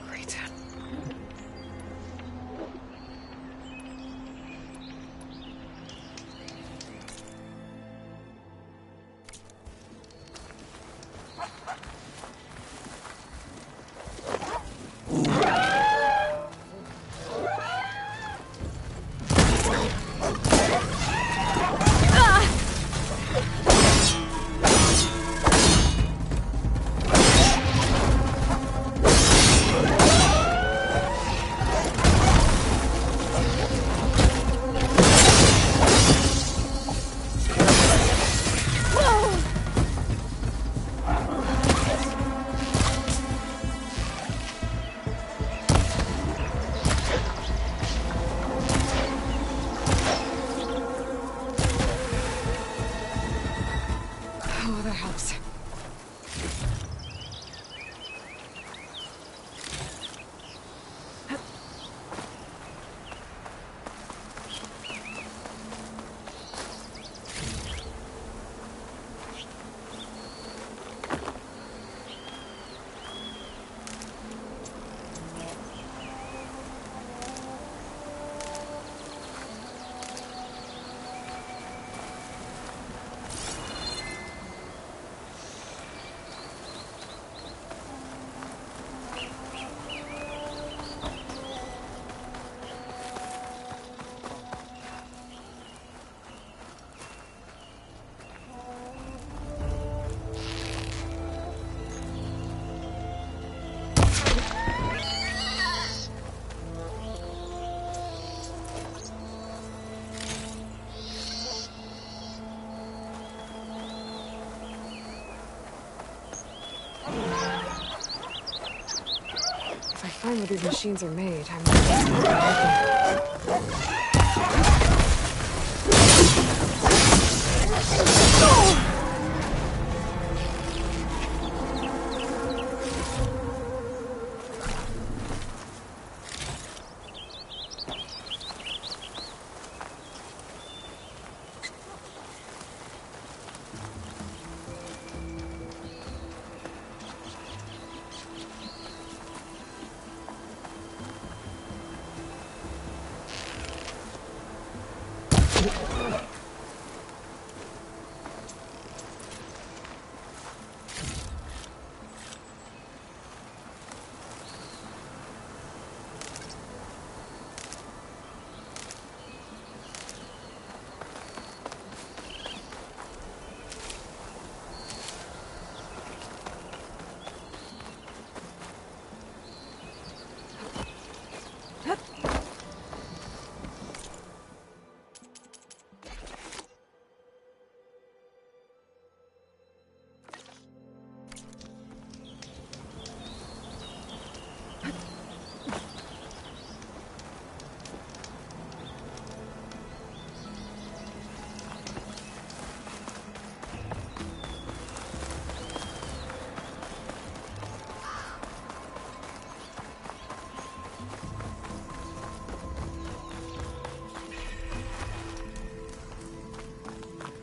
Great. Oh, that helps. If I find where these machines are made, I might...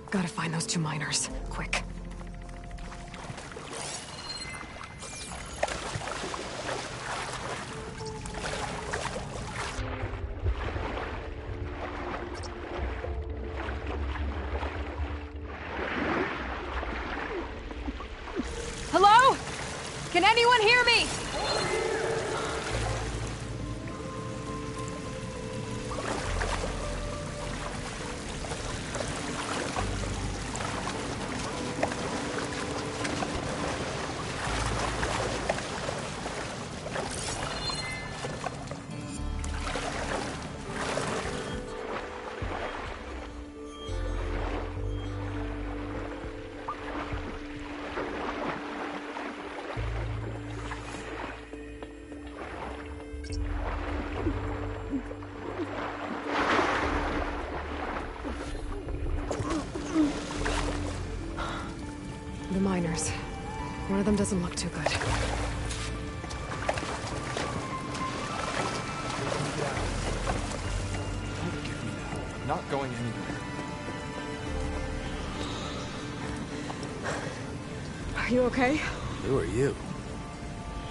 Gotta find those two miners, quick. Hello? Can anyone hear me? The miners. One of them doesn't look too good. I'm not going anywhere. Are you okay? Who are you?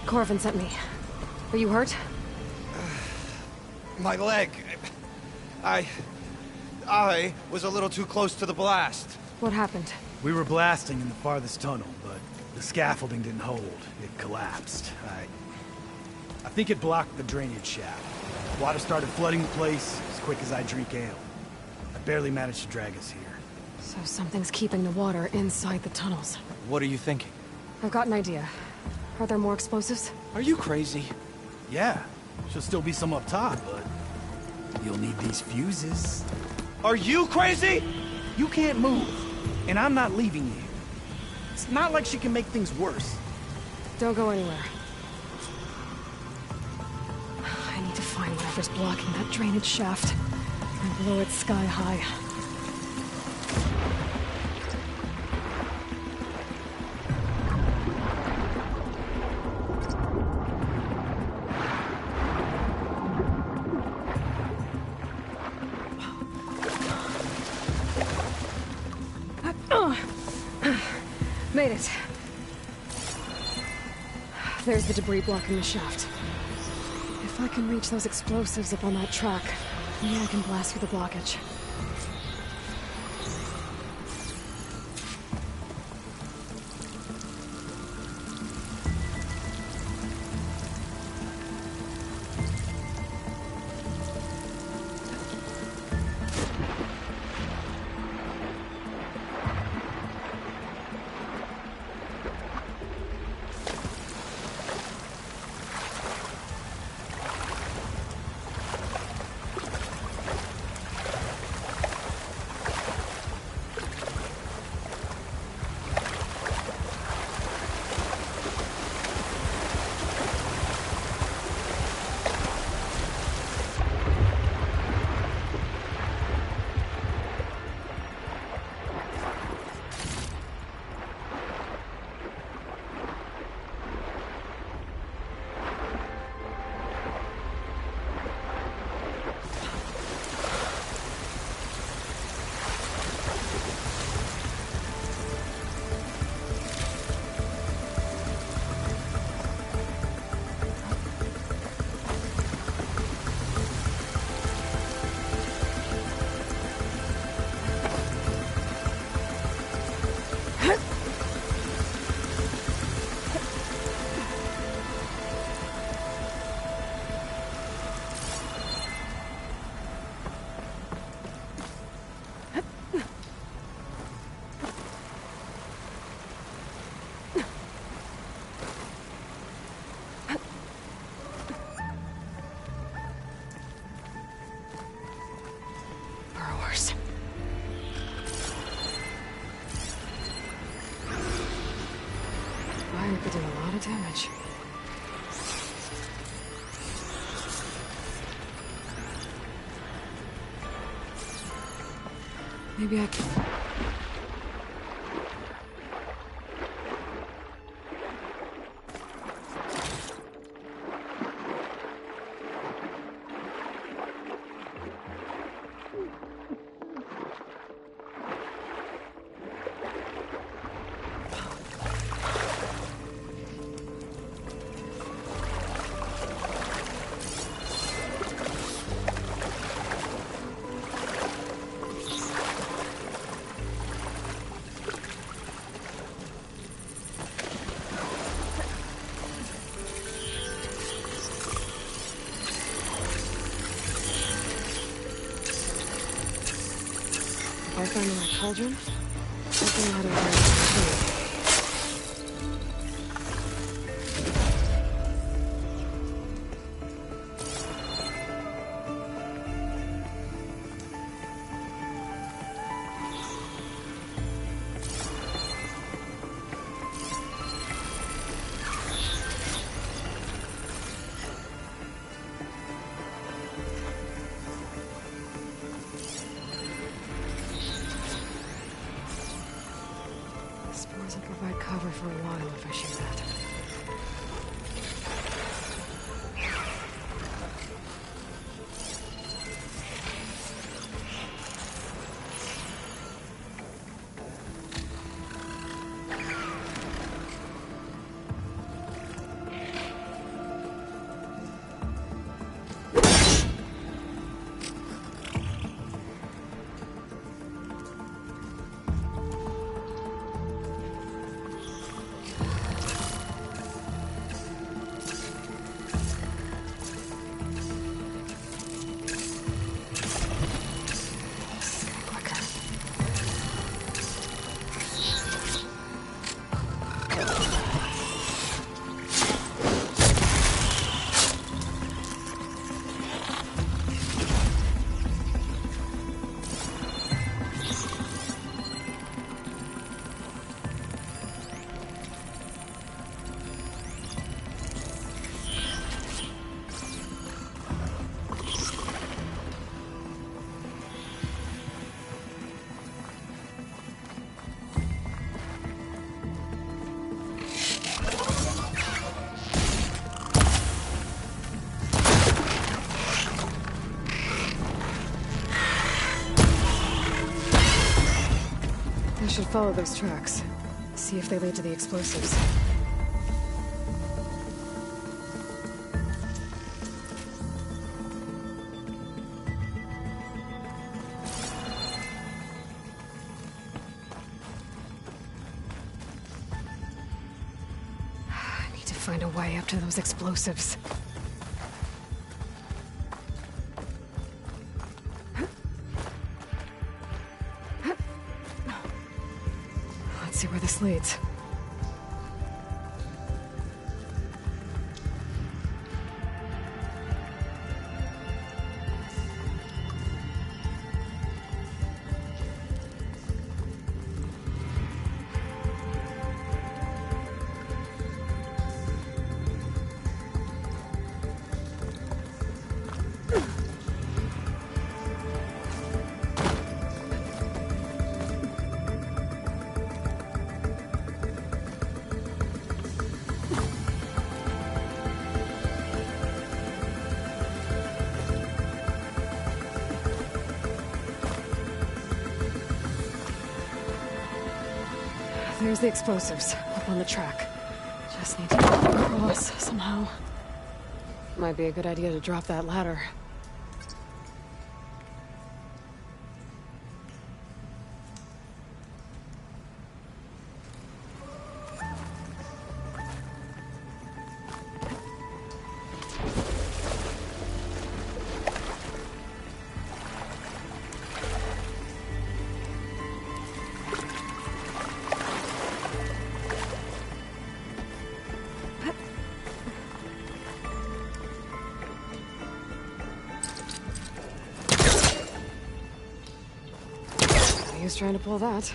Corvin sent me. Are you hurt? My leg. I was a little too close to the blast. What happened? We were blasting in the farthest tunnel, but the scaffolding didn't hold. It collapsed. I think it blocked the drainage shaft. Water started flooding the place as quick as I drink ale. I barely managed to drag us here. So something's keeping the water inside the tunnels. What are you thinking? I've got an idea. Are there more explosives? Are you crazy? Yeah, should still be some up top, but you'll need these fuses. Are you crazy? You can't move, and I'm not leaving you. It's not like she can make things worse. Don't go anywhere. I need to find whatever's blocking that drainage shaft and blow it sky high. Made it. There's the debris blocking the shaft. If I can reach those explosives up on that track, maybe I can blast through the blockage. Fire could do a lot of damage. Maybe I can... If I find the right cauldron, I'll know how to work it. should follow those tracks. See if they lead to the explosives. I need to find a way up to those explosives. Let's see where this leads. There's the explosives, up on the track. Just need to get across somehow. Might be a good idea to drop that ladder. He was trying to pull that.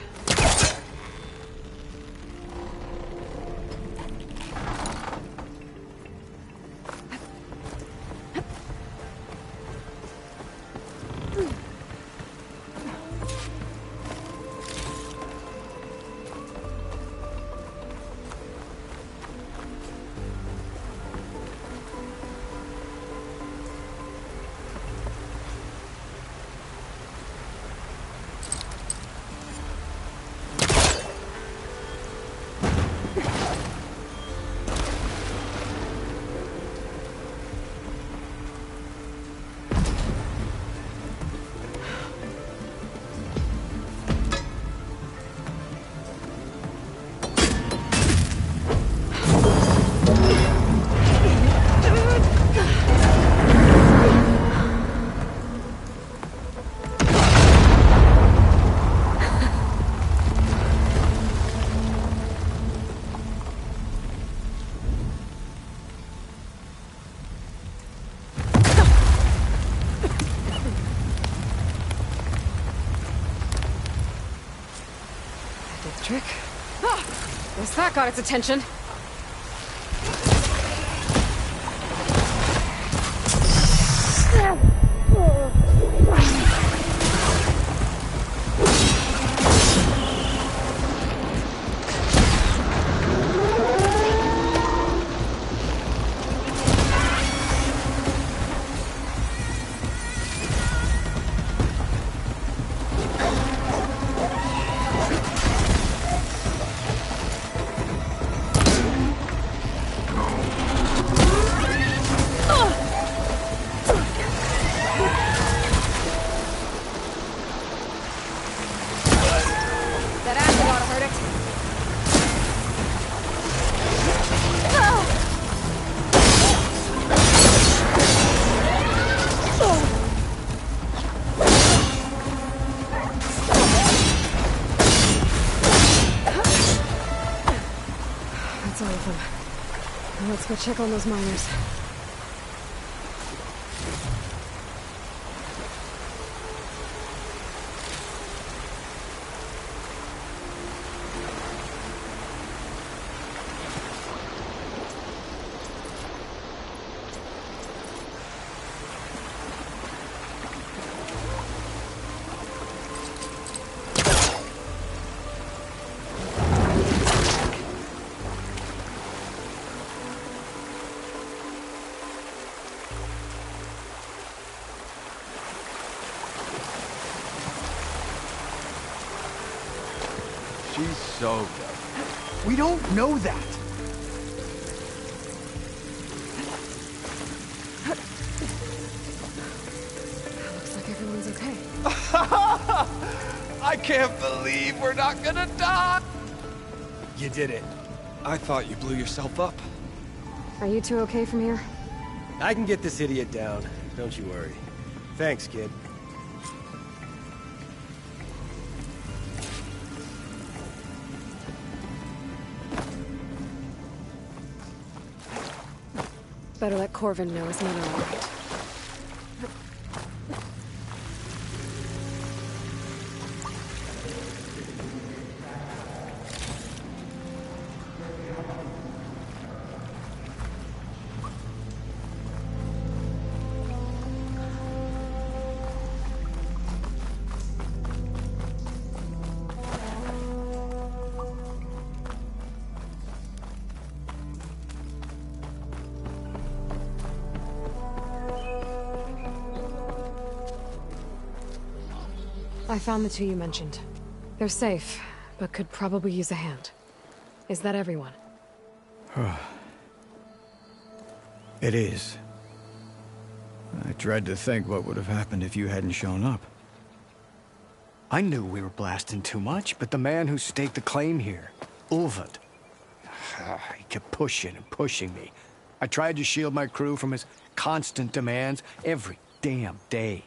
Trick. Ah! Guess that got its attention. That's all of them. Now let's go check on those miners. He's so good. We don't know that. Looks like everyone's okay. I can't believe we're not gonna die! You did it. I thought you blew yourself up. Are you two okay from here? I can get this idiot down. Don't you worry. Thanks, kid. Better let Corvin know his men are all right. I found the two you mentioned. They're safe, but could probably use a hand. Is that everyone? It is. I dread to think what would have happened if you hadn't shown up. I knew we were blasting too much, but the man who staked the claim here, Ulvad, he kept pushing and pushing me. I tried to shield my crew from his constant demands every damn day.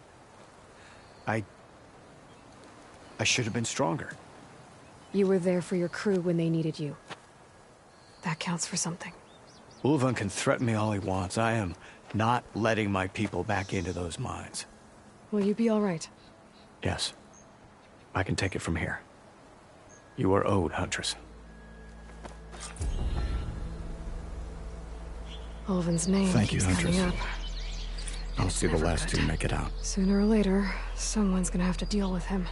I should have been stronger. You were there for your crew when they needed you. That counts for something. Ulvan can threaten me all he wants. I am not letting my people back into those mines. Will you be all right? Yes. I can take it from here. You are owed, Huntress. Ulvan's name Thank you, keeps Huntress. coming up. I'll see the last two make it out. Sooner or later, someone's gonna have to deal with him.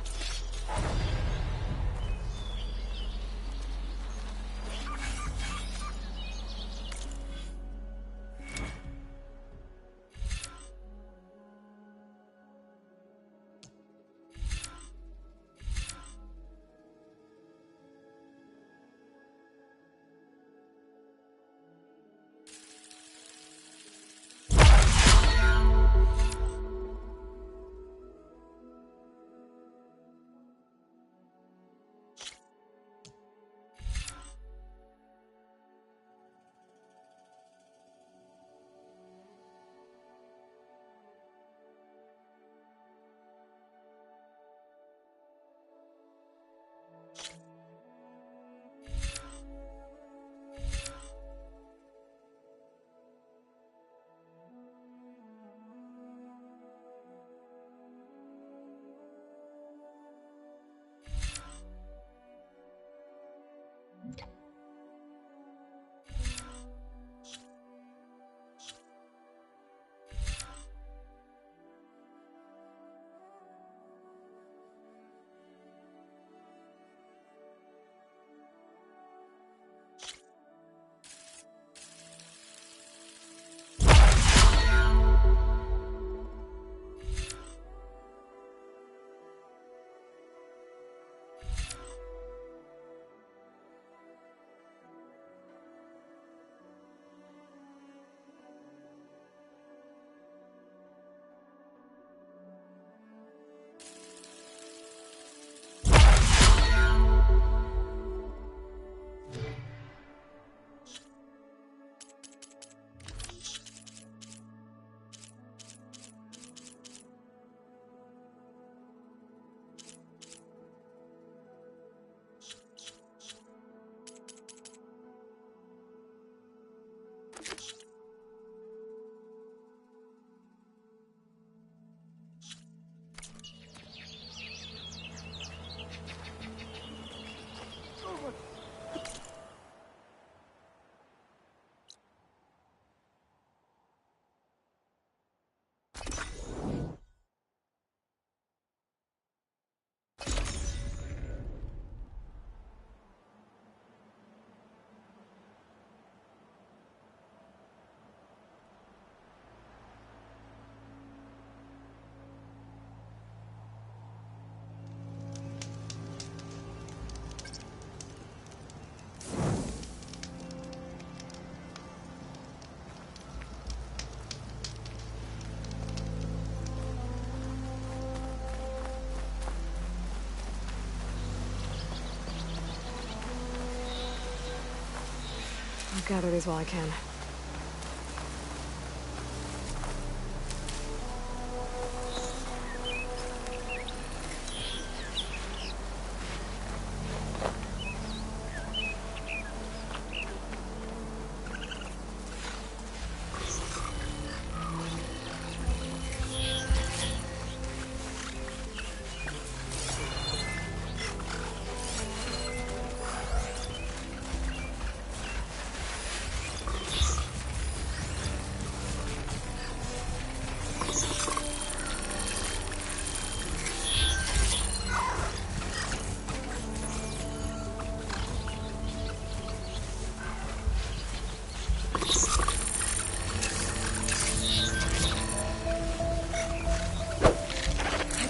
gather these while I can.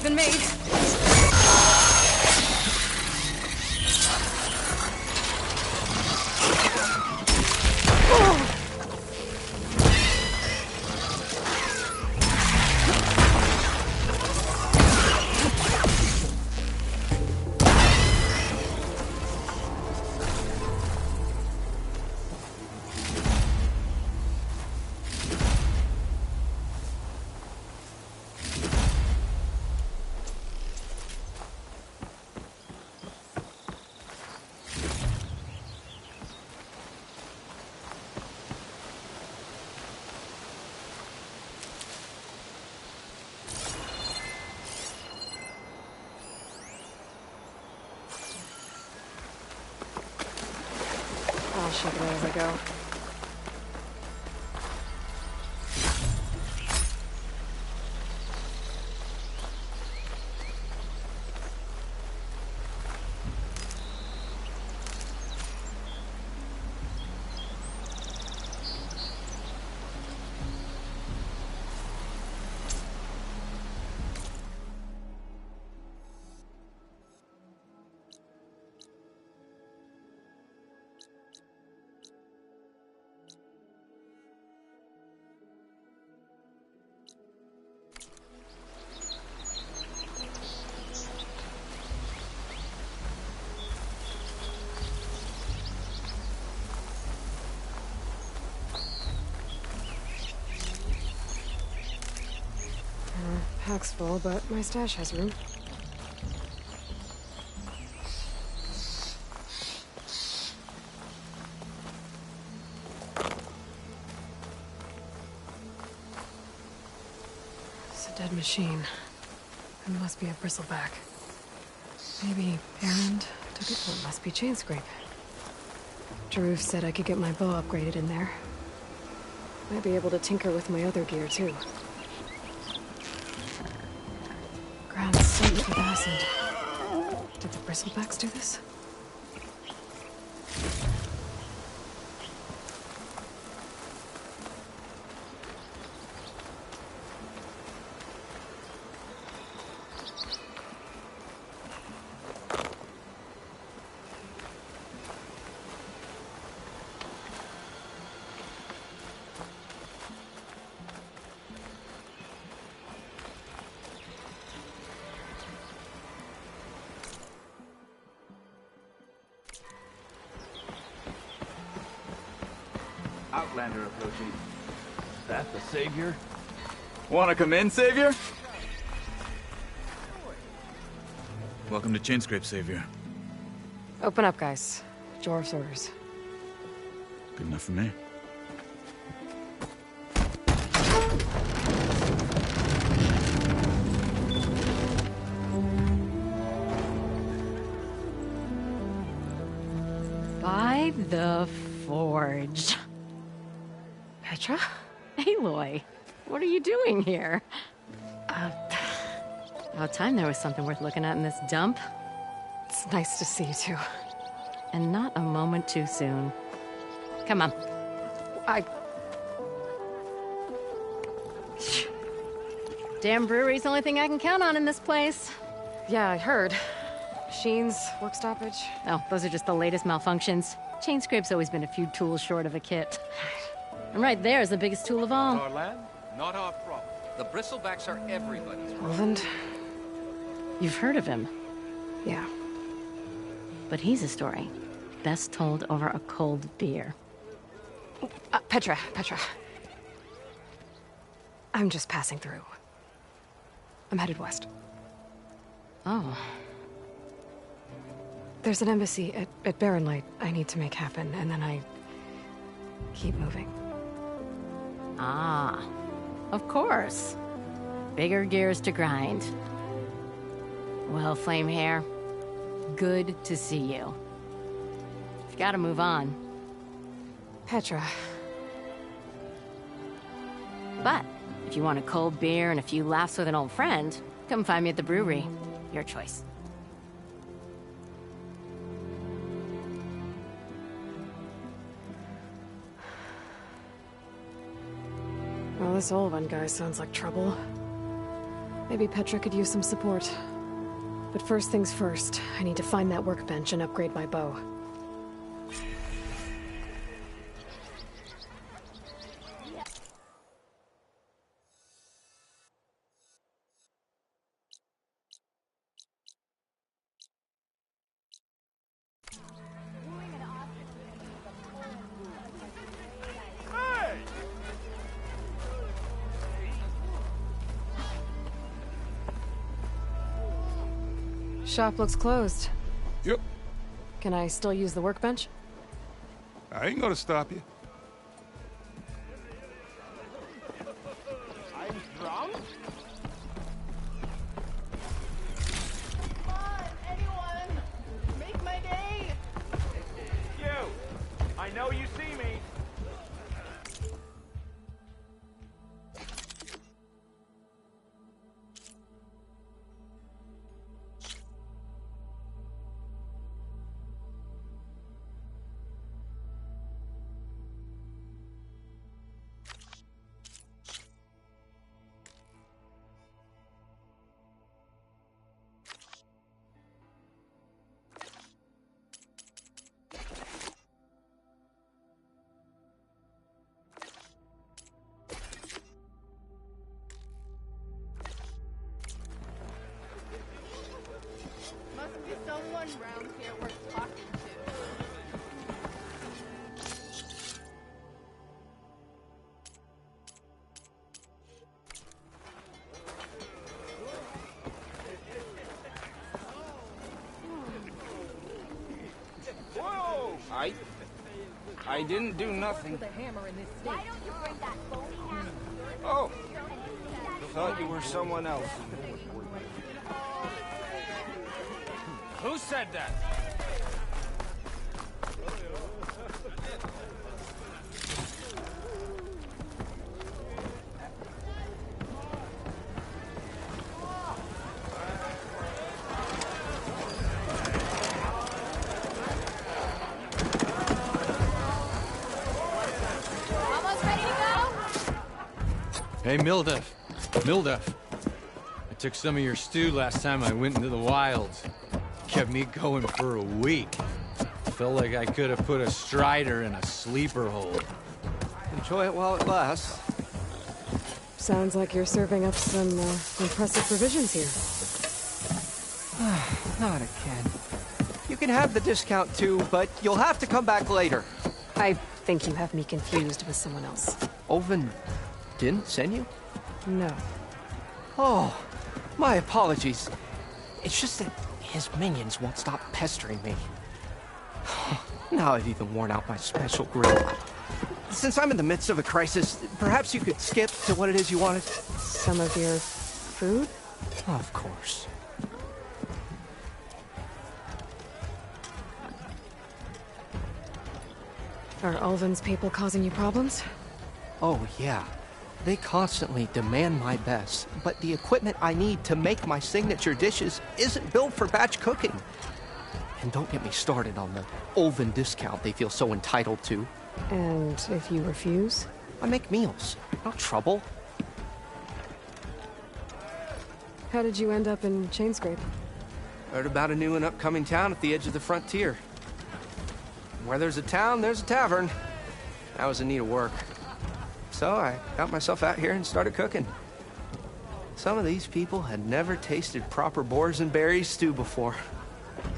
Been made. I'll shake it away as I go. Pack's full, but my stash has room. It's a dead machine. It must be a bristleback. Maybe Erend took it. Well, it must be chain scrape. Drew said I could get my bow upgraded in there. Might be able to tinker with my other gear, too. Ground soaked with acid. Did the bristlebacks do this? Outlander approaching. Is that the Savior? Wanna come in, Savior? Welcome to Chainscrape, Savior. Open up, guys. Jorv's orders. Good enough for me. By the Forge. Petra? Aloy, what are you doing here? About time there was something worth looking at in this dump. It's nice to see you, too. And not a moment too soon. Come on. Damn brewery's the only thing I can count on in this place. Yeah, I heard. Machines, work stoppage. Oh, those are just the latest malfunctions. Chainscrape's always been a few tools short of a kit. And right there is the biggest tool of all. Our land, not our problem. The bristlebacks are everybody's problem. Roland? You've heard of him. Yeah. But he's a story best told over a cold beer. Petra. I'm just passing through. I'm headed west. Oh. There's an embassy at Barren Light I need to make happen, and then I keep moving. Ah, of course. Bigger gears to grind. Well, Flamehair, good to see you. You've got to move on. Petra. But if you want a cold beer and a few laughs with an old friend, come find me at the brewery. Your choice. Well, this old one guy sounds like trouble. Maybe Petra could use some support. But first things first, I need to find that workbench and upgrade my bow. Shop looks closed. Yep. Can I still use the workbench? I ain't gonna stop you. I'm drunk? Make my day! You! I know you see me! Must be someone round here worth talking to. Whoa! I didn't do nothing. Why don't you bring that phony hat? Oh! Thought you were someone else. Who said that? Almost ready to go? Hey, Mildef. I took some of your stew last time I went into the wilds. Kept me going for a week. Felt like I could have put a strider in a sleeper hold. Enjoy it while it lasts. Sounds like you're serving up some impressive provisions here. Not again. You can have the discount too, but you'll have to come back later. I think you have me confused with someone else. Oven didn't send you? No. Oh, my apologies. It's just that his minions won't stop pestering me. Now I've even worn out my special grill. Since I'm in the midst of a crisis, perhaps you could skip to what it is you wanted? Some of your food? Of course. Are Ulvin's people causing you problems? Oh, yeah. They constantly demand my best, but the equipment I need to make my signature dishes isn't built for batch cooking. And don't get me started on the Ulvin discount they feel so entitled to. And if you refuse? I make meals, not trouble. How did you end up in Chainscrape? Heard about a new and upcoming town at the edge of the frontier. Where there's a town, there's a tavern. I was in need of work. So I got myself out here and started cooking. Some of these people had never tasted proper boars and berries stew before.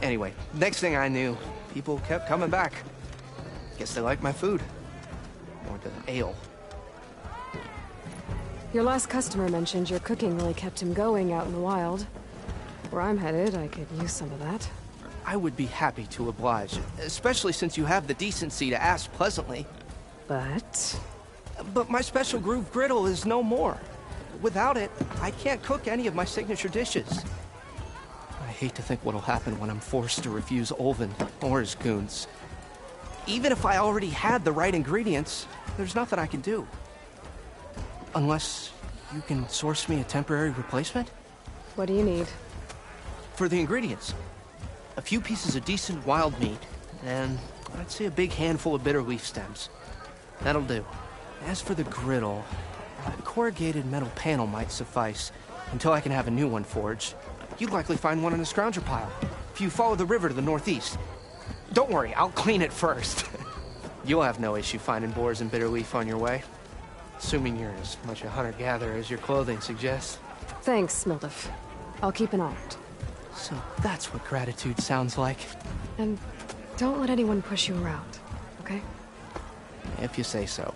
Anyway, next thing I knew, people kept coming back. Guess they liked my food. the ale. Your last customer mentioned your cooking really kept him going out in the wild. Where I'm headed, I could use some of that. I would be happy to oblige, especially since you have the decency to ask pleasantly. But my special groove griddle is no more. Without it, I can't cook any of my signature dishes. I hate to think what'll happen when I'm forced to refuse Olvin or his goons. Even if I already had the right ingredients, there's nothing I can do. Unless you can source me a temporary replacement? What do you need? For the ingredients, a few pieces of decent wild meat, and I'd say a big handful of bitter leaf stems. That'll do. As for the griddle, a corrugated metal panel might suffice until I can have a new one forged. You'd likely find one in a scrounger pile if you follow the river to the northeast. Don't worry, I'll clean it first. You'll have no issue finding boars and bitter leaf on your way. Assuming you're as much a hunter-gatherer as your clothing suggests. Thanks, Smildiff. I'll keep an eye out. So that's what gratitude sounds like. And don't let anyone push you around, okay? If you say so.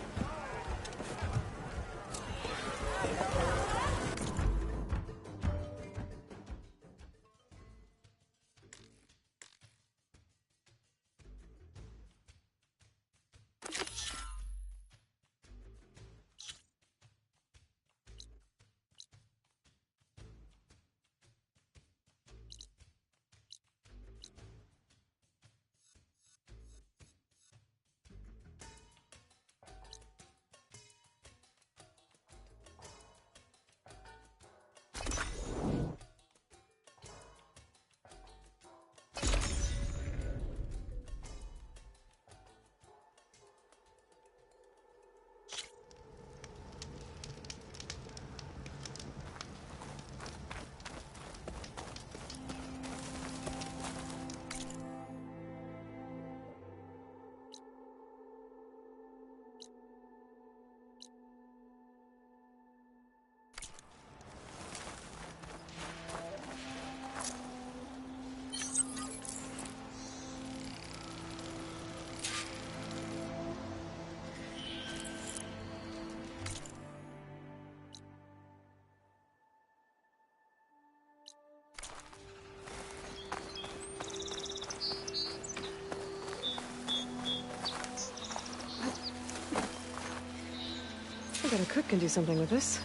I bet a cook can do something with this.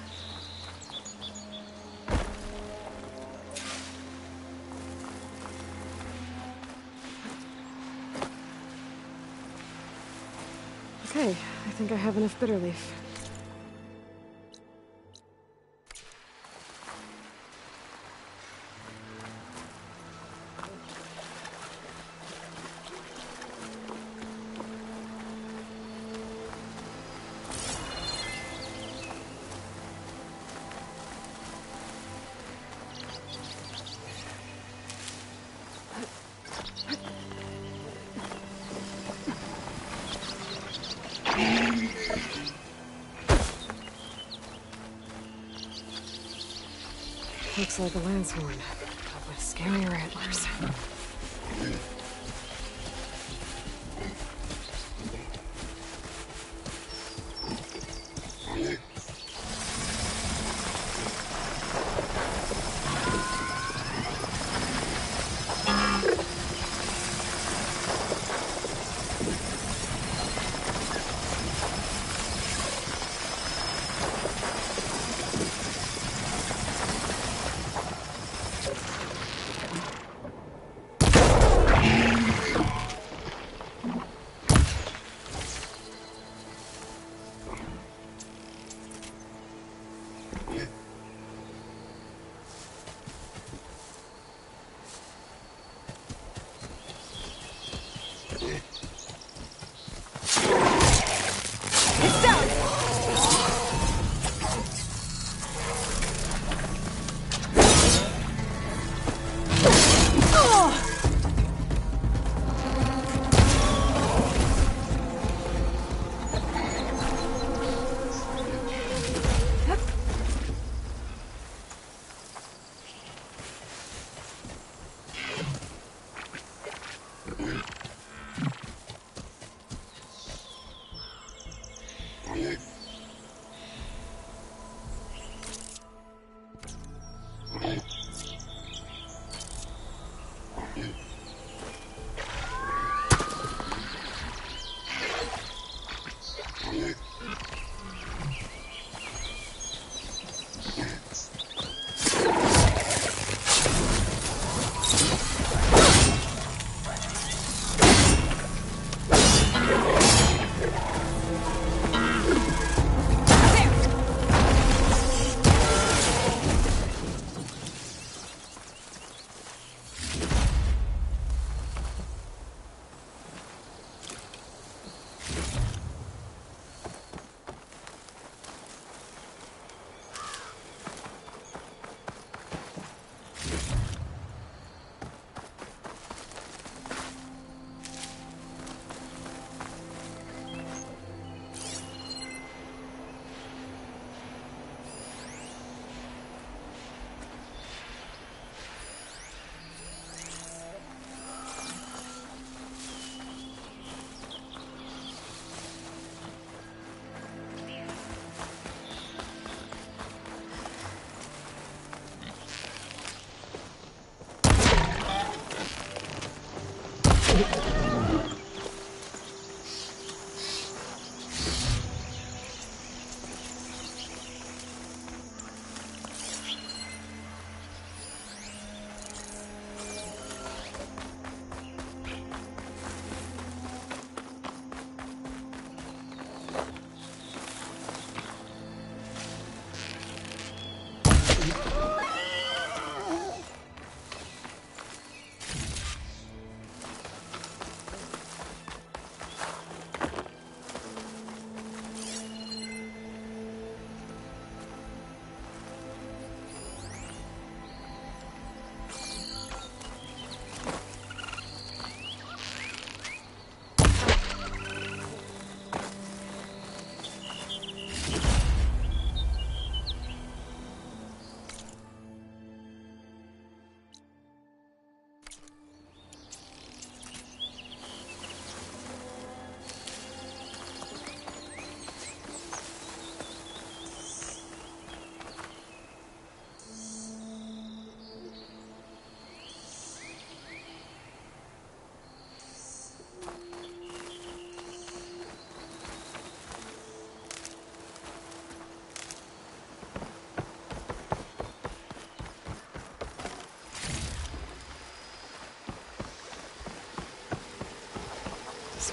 Okay, I think I have enough bitter leaf. Looks like a lance horn, but with scarier antlers.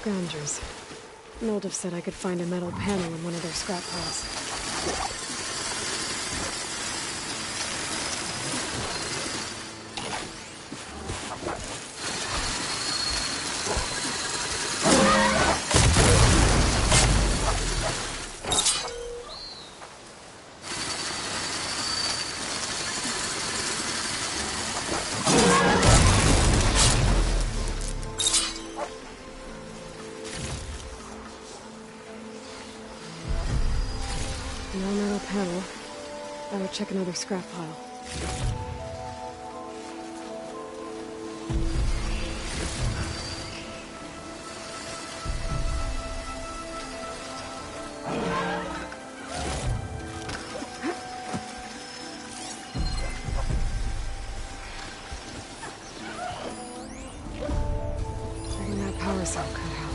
Scroungers. Noldiv said I could find a metal panel in one of their scrap piles. No metal panel. I will check another scrap pile. Getting that power cell could help.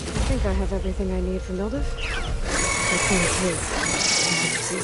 I think I have everything I need from Noldiv. This one is his. See ya.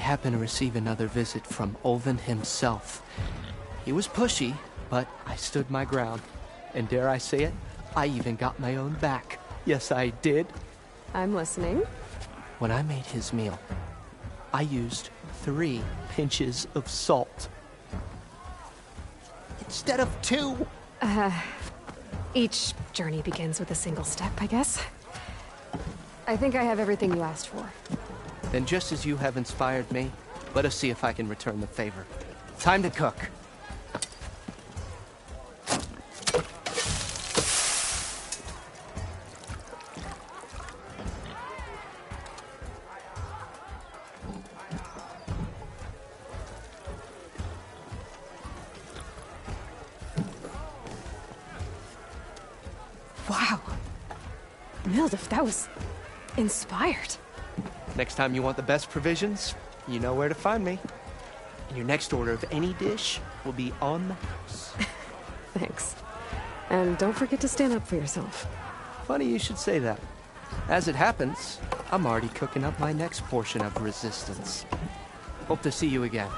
happened to receive another visit from Olvin himself. He was pushy, but I stood my ground. And dare I say it, I even got my own back. Yes, I did. I'm listening. When I made his meal, I used 3 pinches of salt. Instead of 2. Each journey begins with a single step, I guess. I think I have everything you asked for. Then just as you have inspired me, let us see if I can return the favor. Time to cook. Wow. Mildif, that was inspired. Next time you want the best provisions, you know where to find me. And your next order of any dish will be on the house. Thanks. And don't forget to stand up for yourself. Funny you should say that. As it happens, I'm already cooking up my next portion of resistance. Hope to see you again.